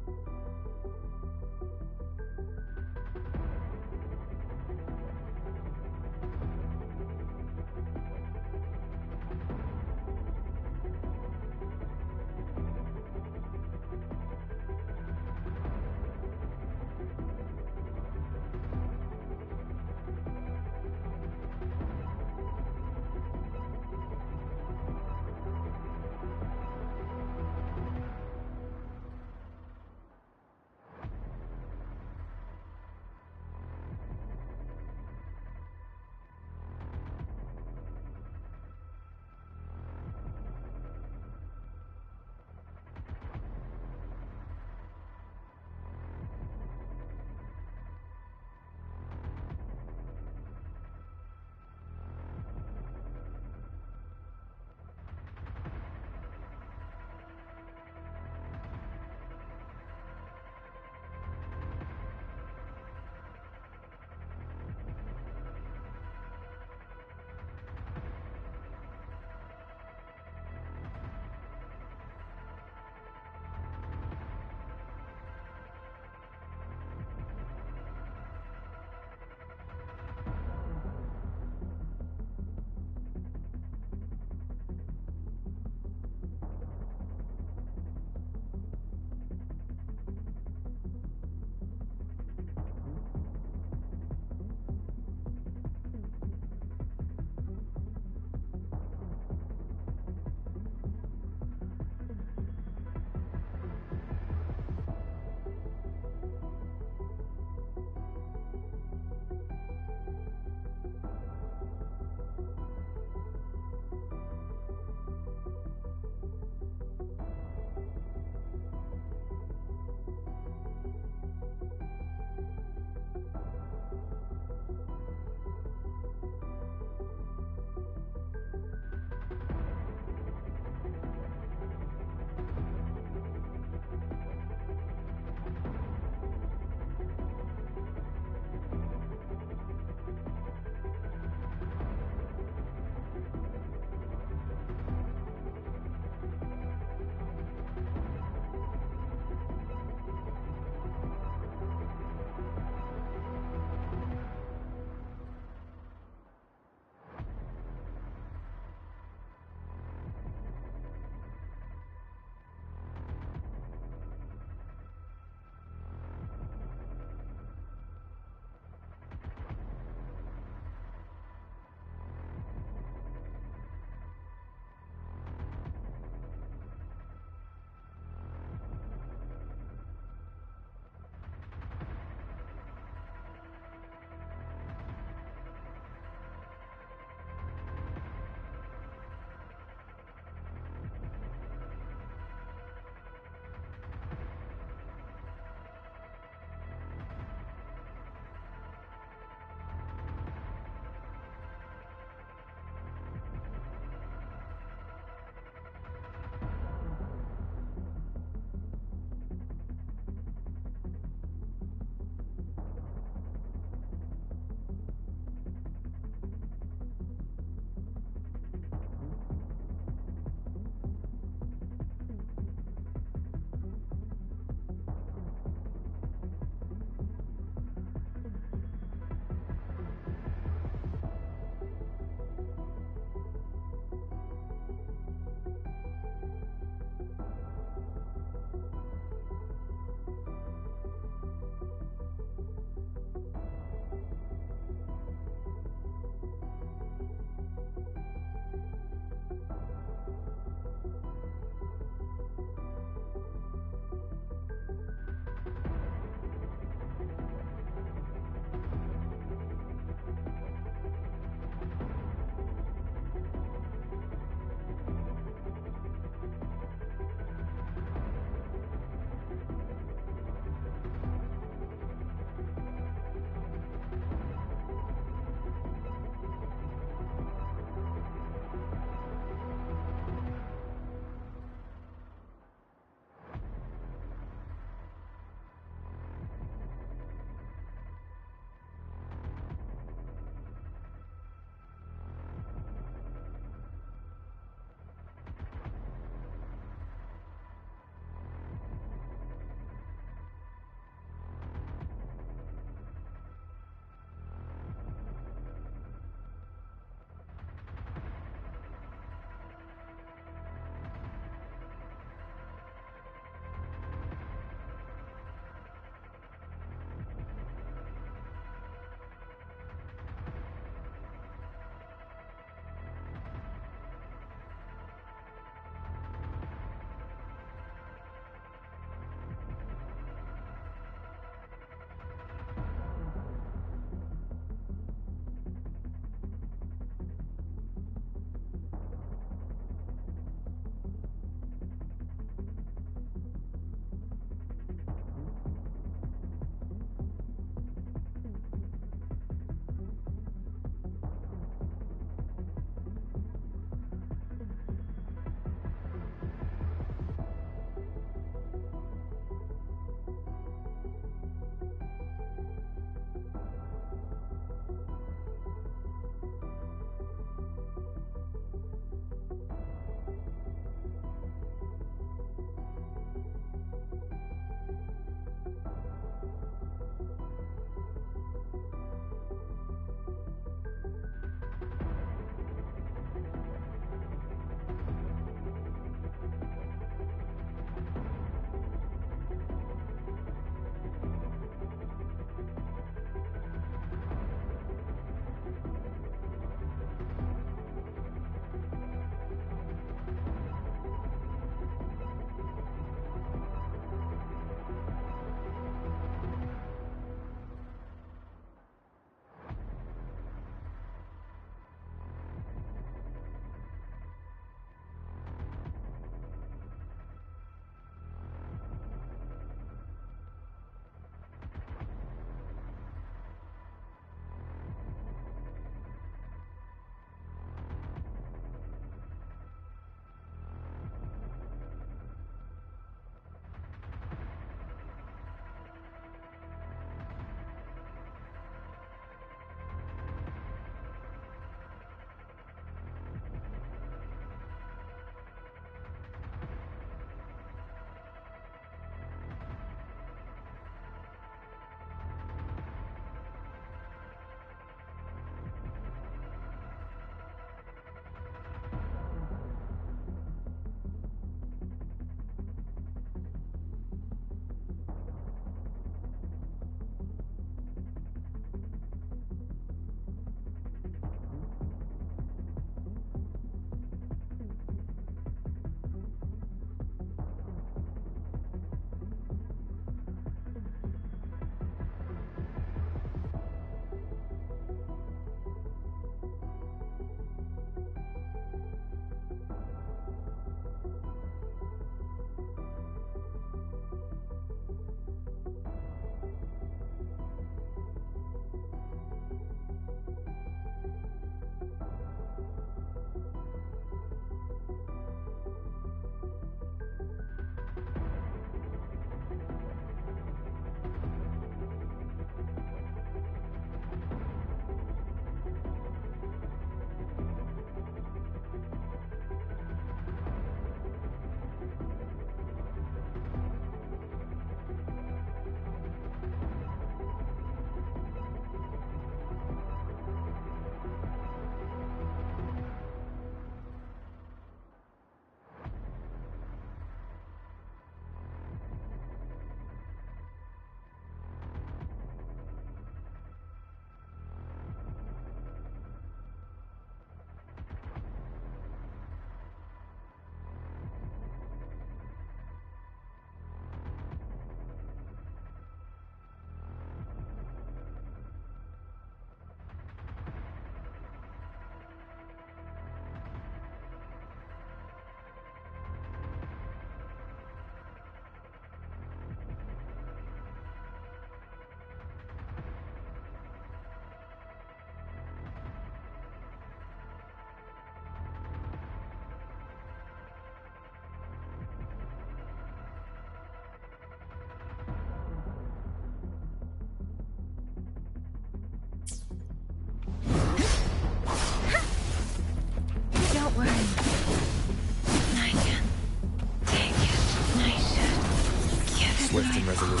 Swift and resolute.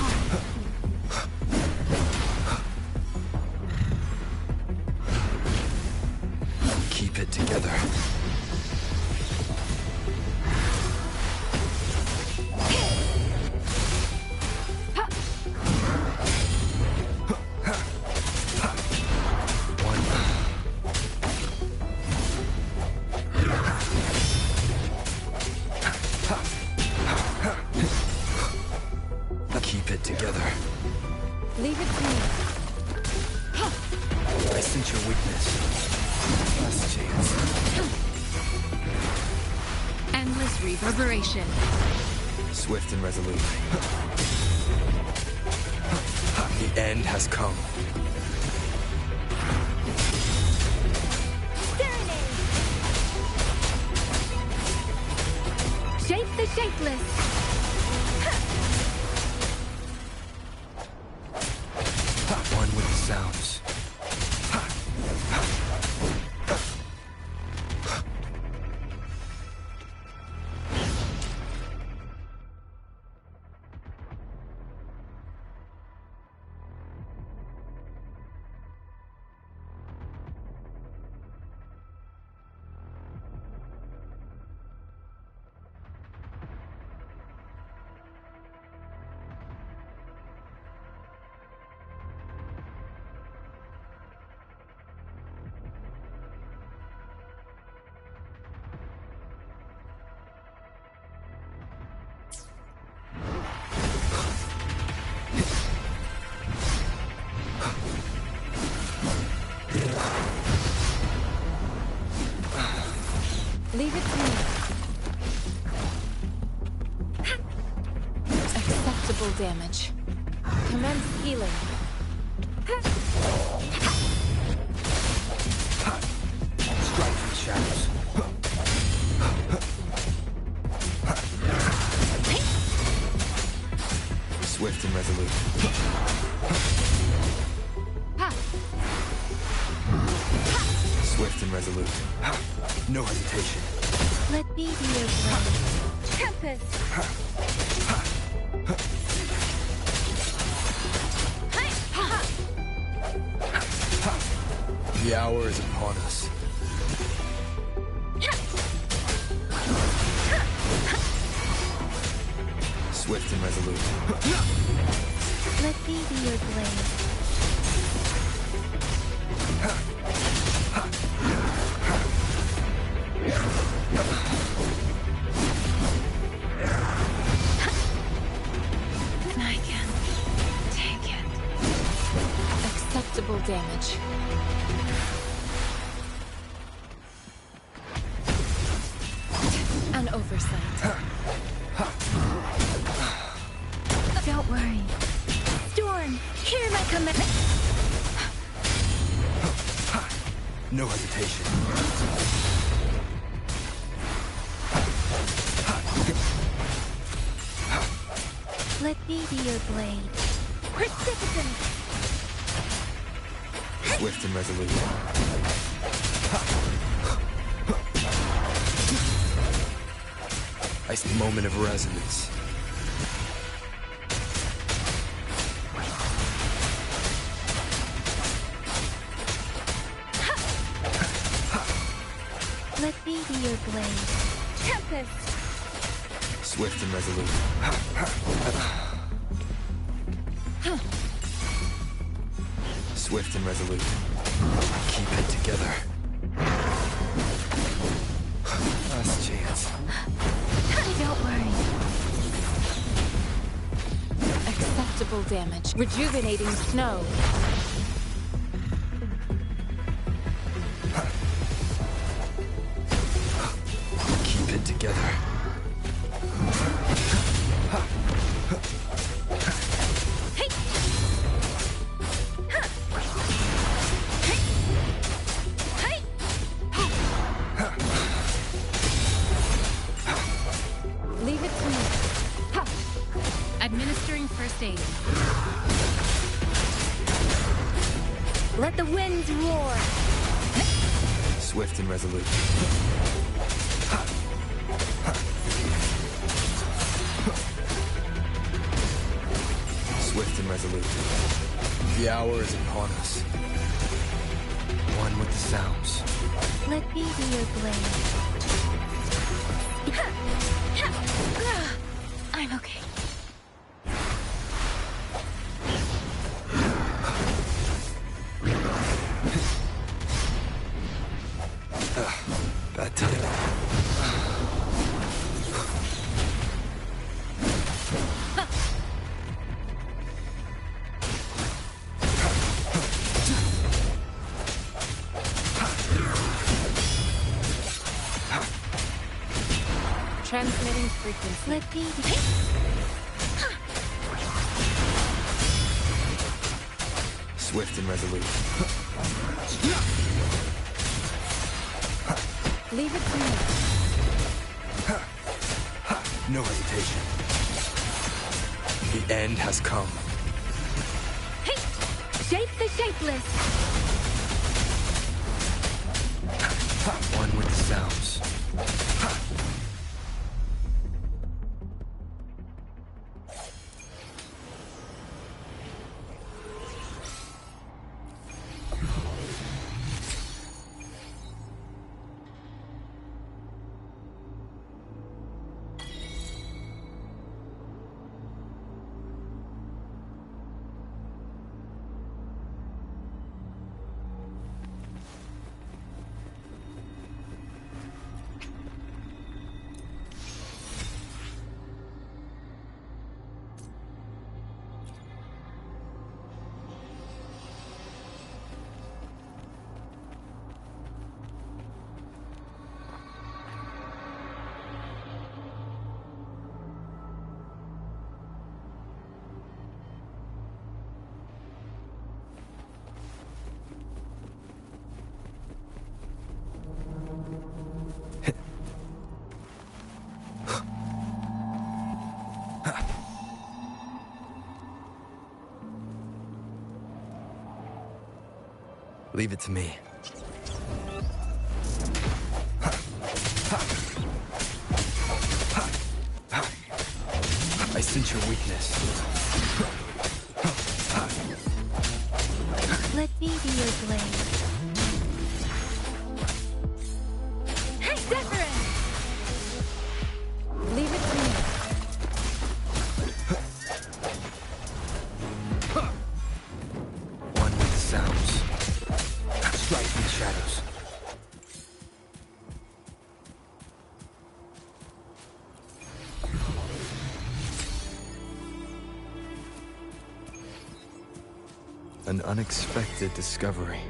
Keep it together. Keep it together. Leave it to me. I sense your weakness. Last chance. Endless reverberation. Swift and resolute. The end has come. Shape the shapeless. One with the sounds. Leave it to me. Acceptable damage. Commence healing. Strike from the shadows. Swift and resolute. Swift and resolute. No hesitation. Let me be your blade. Tempest! The hour is upon us. Swift and resolute. Let me be your blade. I can take it. Acceptable damage. An oversight. Don't worry. Storm, hear my command. No hesitation. Let me be your blade. Precipitant! Swift and resolute. A moment of resonance. Let me be your blade. Tempest! Swift and resolute. Swift and resolute. Keep it together. Last chance. Don't worry. Acceptable damage. Rejuvenating snow. Keep it together. Leave it to me. Administering first aid. Let the winds roar! Swift and resolute. Resolute. The hour is upon us. One with the sounds. Let me be your blade. I'm okay. Bad timing. Transmitting frequency. Let me be. Swift and resolute. Leave it to me. No hesitation. The end has come. Hey! Shape the shapeless! One with the sounds. Leave it to me. I sense your weakness. Let me be your blade. Hey, Zephyrin! Leave it to me. One with the sounds. Strike through the shadows. An unexpected discovery.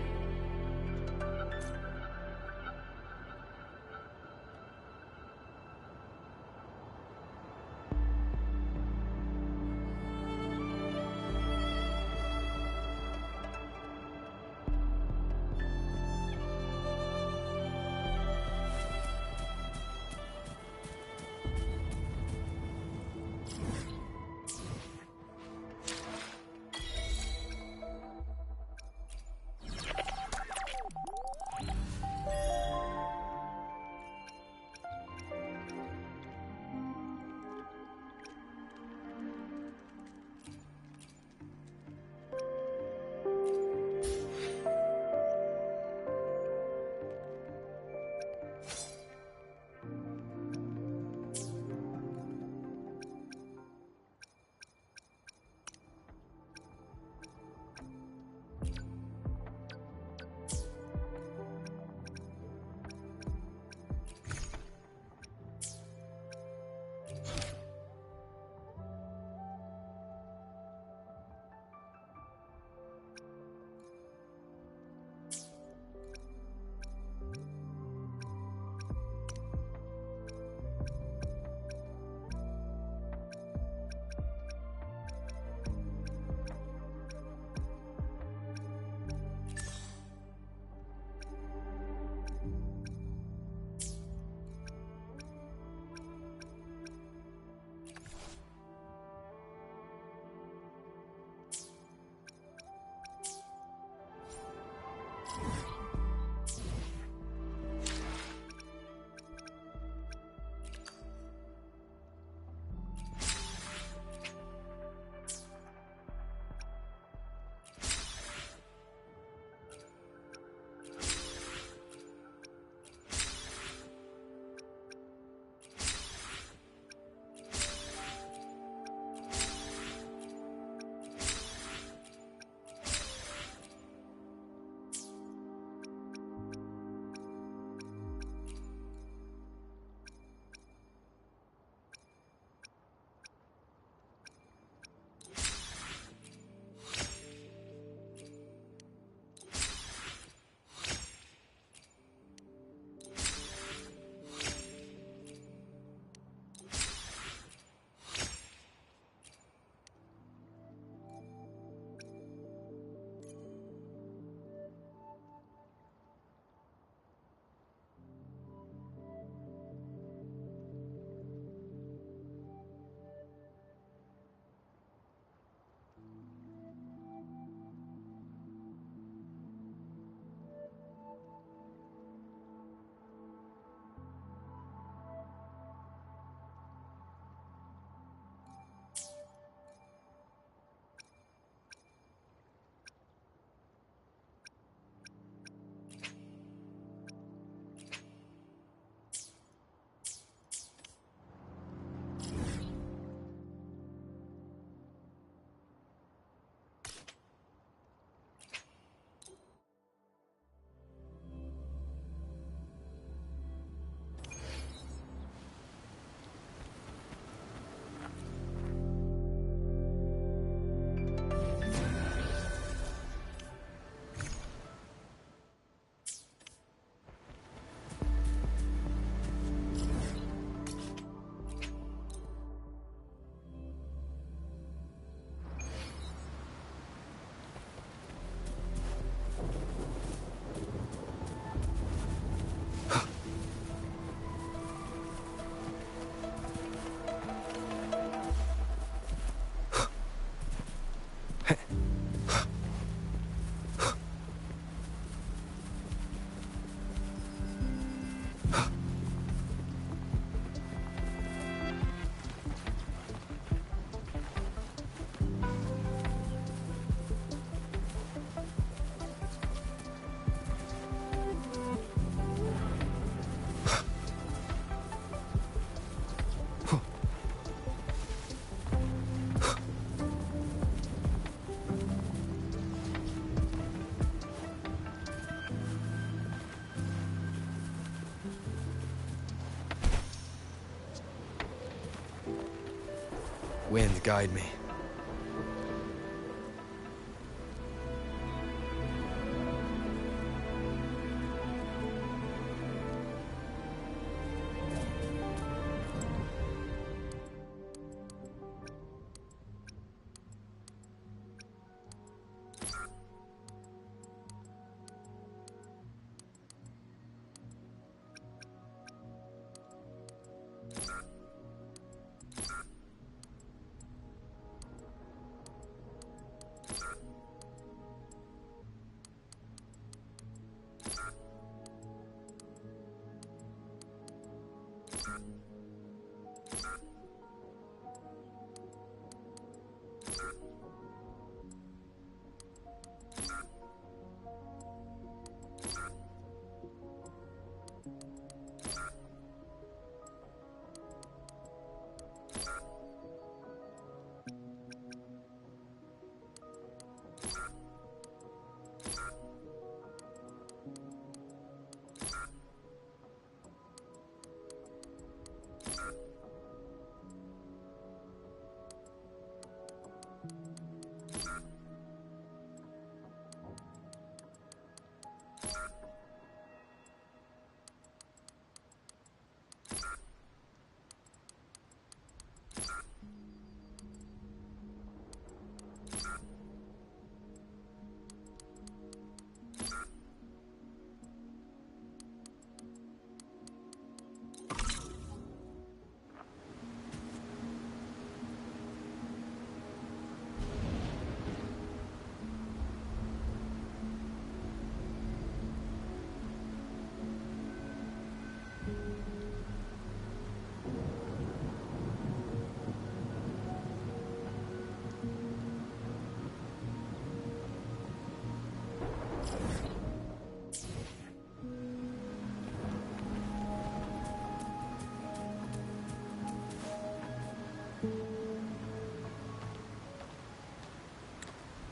Wind, guide me.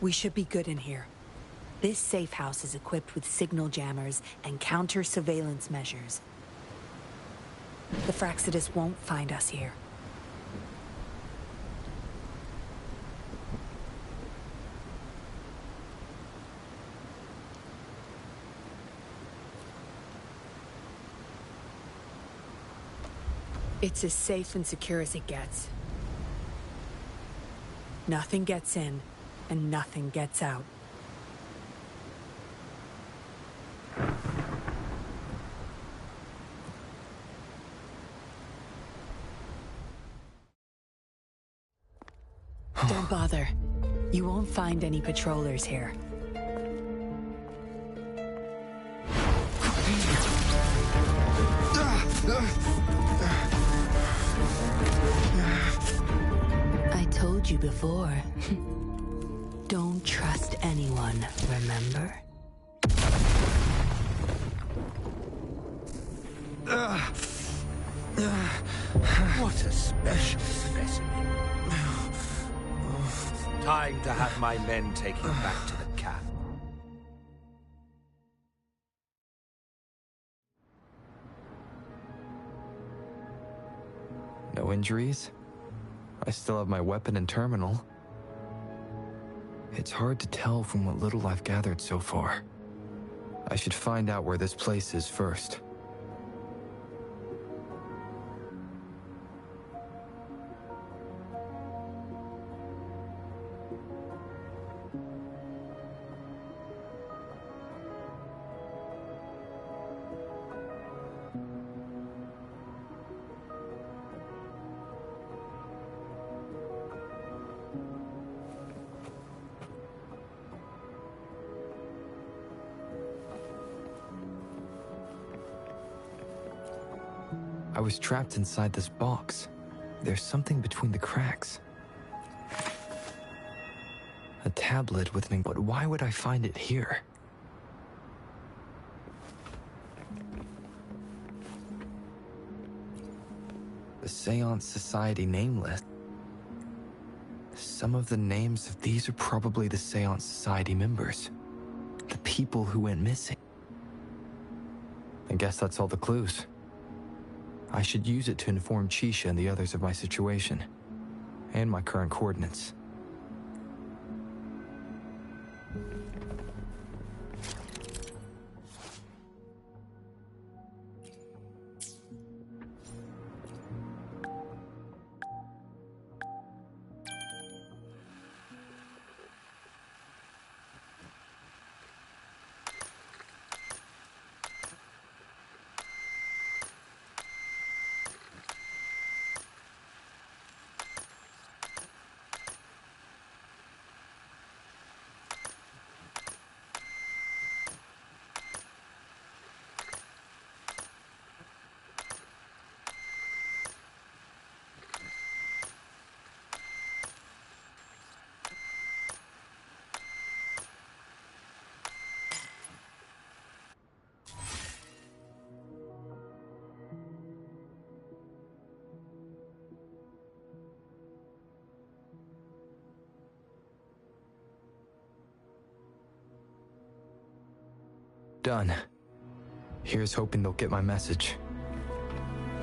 We should be good in here. This safe house is equipped with signal jammers and counter-surveillance measures. The Fraccidus won't find us here. It's as safe and secure as it gets. Nothing gets in, and nothing gets out. Don't bother. You won't find any patrollers here. I told you before. Don't trust anyone, remember? What a special specimen. Time to have my men take you back to the camp. No injuries? I still have my weapon and terminal. It's hard to tell from what little I've gathered so far. I should find out where this place is first. I was trapped inside this box. There's something between the cracks. A tablet with an... But why would I find it here? The Seance Society name list. Some of the names of these are probably the Seance Society members. The people who went missing. I guess that's all the clues. I should use it to inform Chisha and the others of my situation. and my current coordinates. Done. Here's hoping they'll get my message.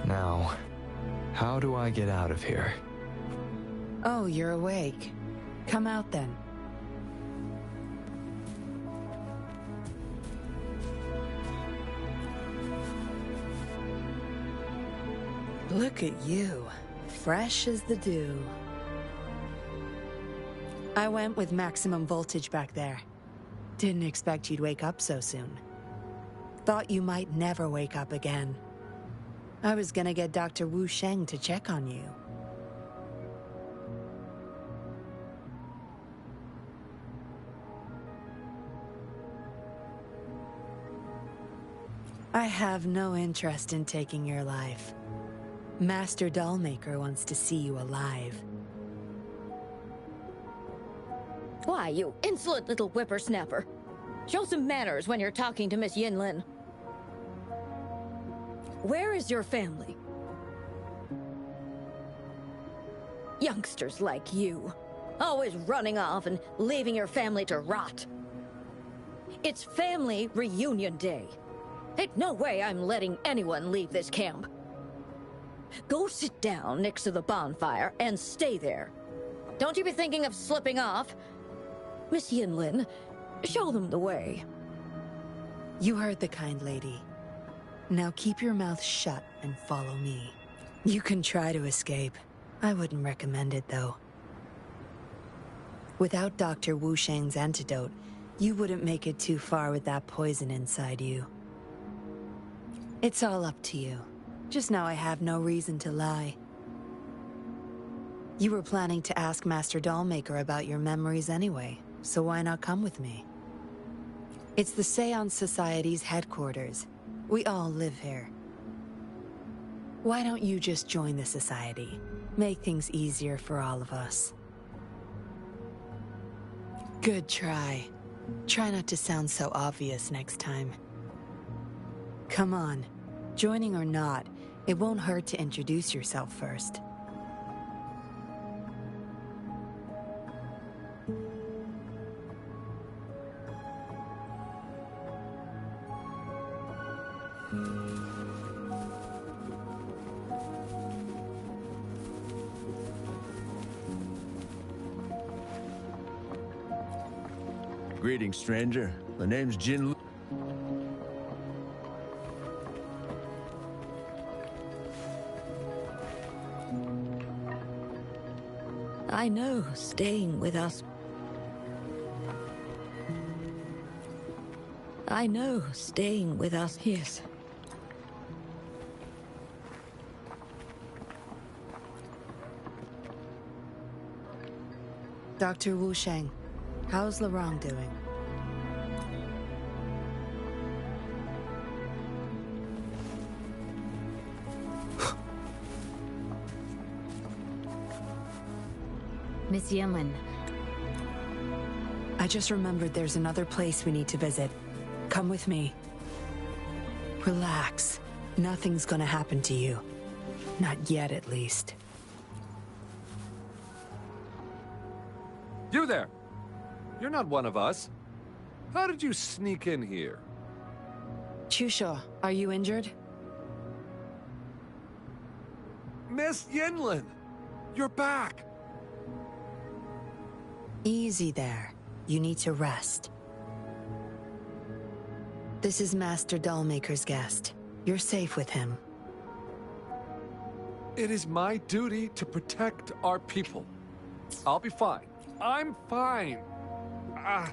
Now, how do I get out of here? Oh, you're awake. Come out then. Look at you. Fresh as the dew. I went with maximum voltage back there. Didn't expect you'd wake up so soon. Thought you might never wake up again. I was gonna get Dr. Wu Sheng to check on you. I have no interest in taking your life. Master Dollmaker wants to see you alive. Why, you insolent little whippersnapper. Show some manners when you're talking to Miss Yinlin. Where is your family? Youngsters like you, always running off and leaving your family to rot. It's family reunion day. Ain't no way I'm letting anyone leave this camp. Go sit down next to the bonfire and stay there. Don't you be thinking of slipping off. Miss Yinlin, show them the way. You heard the kind lady. Now keep your mouth shut and follow me. You can try to escape. I wouldn't recommend it, though. Without Dr. Wu Sheng's antidote, you wouldn't make it too far with that poison inside you. It's all up to you. Just now I have no reason to lie. You were planning to ask Master Dollmaker about your memories anyway, so why not come with me? It's the Seance Society's headquarters. We all live here. Why don't you just join the Society? Make things easier for all of us. Good try. Try not to sound so obvious next time. Come on. Joining or not, it won't hurt to introduce yourself first. Greetings, stranger. My name's Jin Lu. I know staying with us. I know staying with us, yes. Dr. Wu Sheng, how's Larong doing? Miss Yinlin. I just remembered there's another place we need to visit. Come with me. Relax. Nothing's gonna happen to you. Not yet, at least. You there! You're not one of us. How did you sneak in here? Chusha, are you injured? Miss Yinlin! You're back! Easy there. You need to rest. This is Master Dollmaker's guest. You're safe with him. It is my duty to protect our people. I'll be fine. I'm fine. Ah.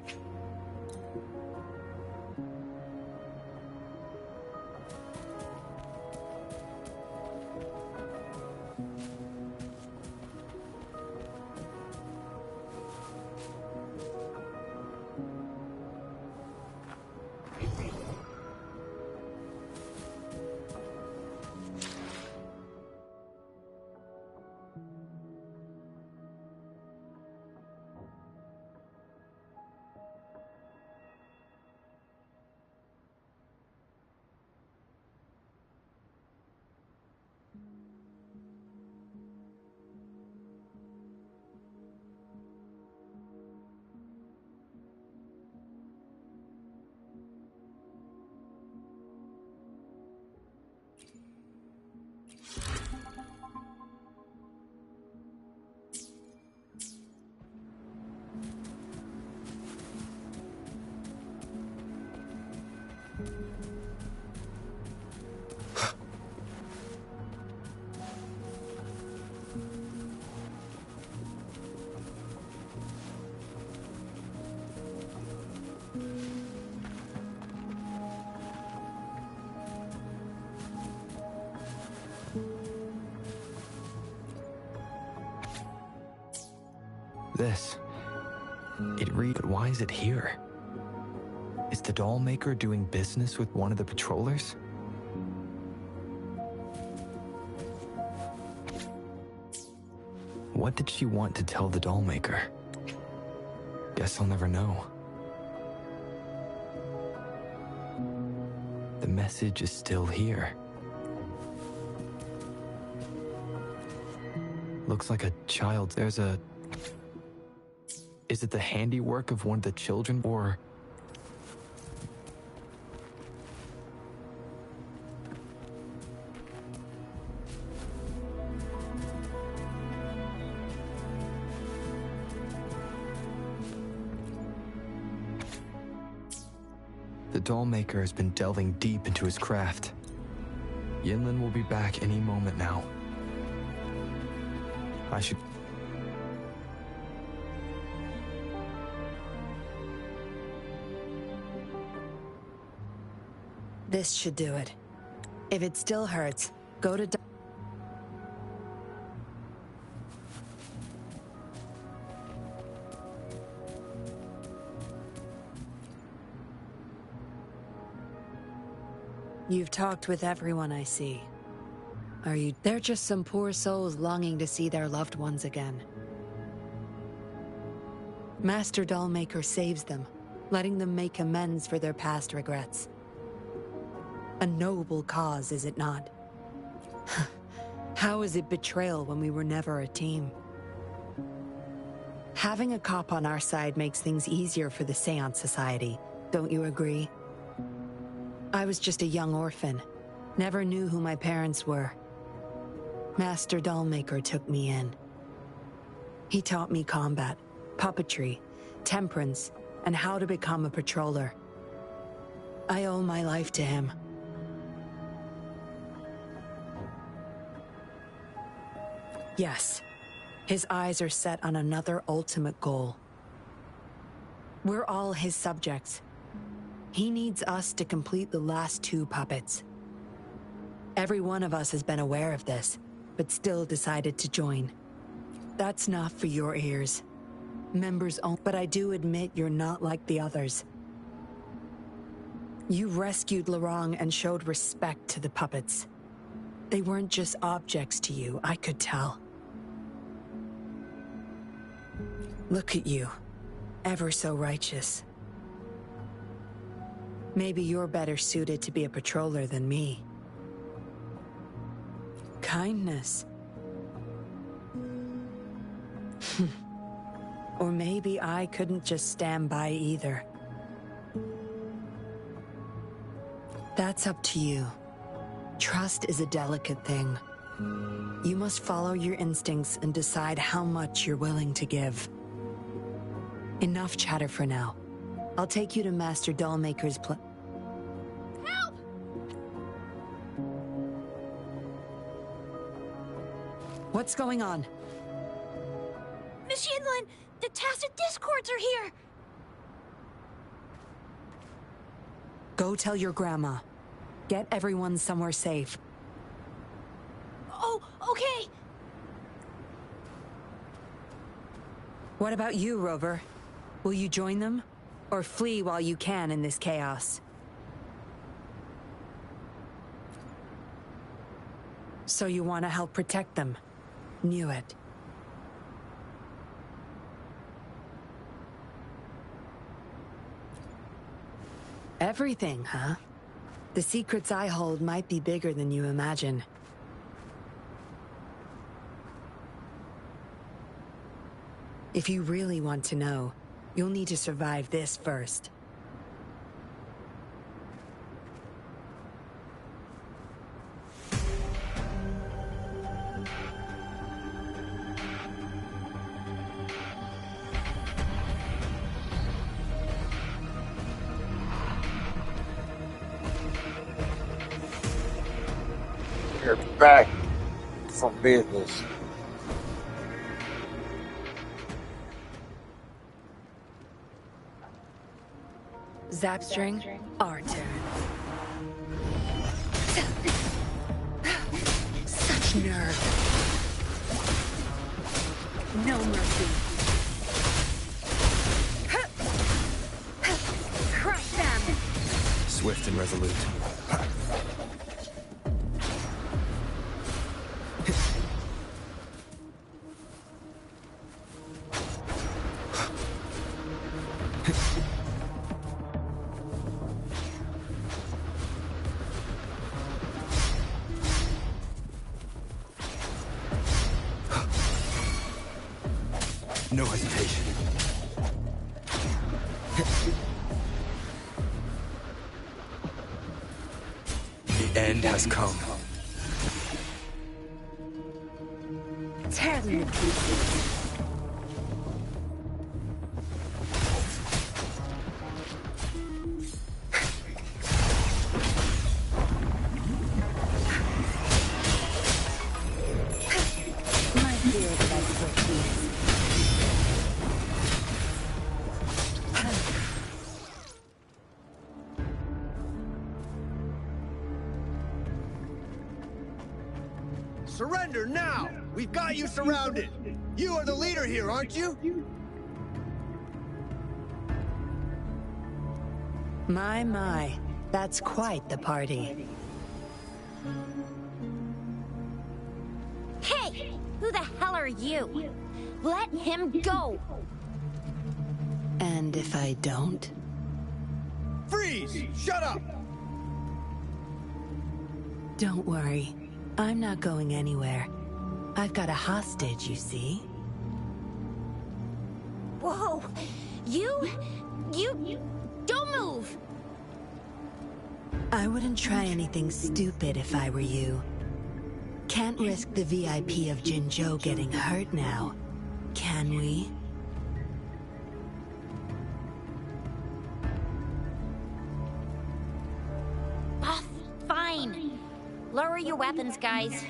This. It read, but why is it here? Is the doll maker doing business with one of the patrollers? What did she want to tell the doll maker? Guess I'll never know. The message is still here. Looks like a child. There's a... Is it the handiwork of one of the children, or... The doll maker has been delving deep into his craft. Yinlin will be back any moment now. I should... This should do it. If it still hurts, go to... You've talked with everyone I see. Are you... They're just some poor souls longing to see their loved ones again. Master Dollmaker saves them, letting them make amends for their past regrets. A noble cause, is it not? How is it betrayal when we were never a team? Having a cop on our side makes things easier for the Seance Society, don't you agree? I was just a young orphan, never knew who my parents were. Master Dollmaker took me in. He taught me combat, puppetry, temperance, and how to become a patroller. I owe my life to him. Yes, his eyes are set on another ultimate goal. We're all his subjects. He needs us to complete the last 2 puppets. Every one of us has been aware of this, but still decided to join. That's not for your ears. Members only, but I do admit you're not like the others. You rescued Lorong and showed respect to the puppets. They weren't just objects to you, I could tell. Look at you, ever so righteous. Maybe you're better suited to be a patroller than me. Kindness. Or maybe I couldn't just stand by either. That's up to you. Trust is a delicate thing. You must follow your instincts and decide how much you're willing to give. Enough chatter for now. I'll take you to Master Dollmaker's Help! What's going on? Miss Yinlin, the Tacit Discords are here! Go tell your grandma. Get everyone somewhere safe. Oh, okay! What about you, Rover? Will you join them? Or flee while you can in this chaos? So you want to help protect them? Knew it. Everything, huh? The secrets I hold might be bigger than you imagine. If you really want to know, you'll need to survive this first. We're back from business. Zapstring, our turn. Such nerve. No mercy. Crush them! Swift and resolute. No hesitation. The end has come. Tear them to pieces. My fear is that quick piece. Surrender now! We've got you surrounded! You are the leader here, aren't you? My. That's quite the party. Hey! Who the hell are you? Let him go! And if I don't? Freeze! Shut up! Don't worry. I'm not going anywhere. I've got a hostage, you see? Whoa! You... Don't move! I wouldn't try anything stupid if I were you. Can't risk the VIP of Jinzhou getting hurt now, can we? Ah, fine. Lower your weapons, guys.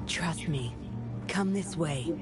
Trust me. Come this way.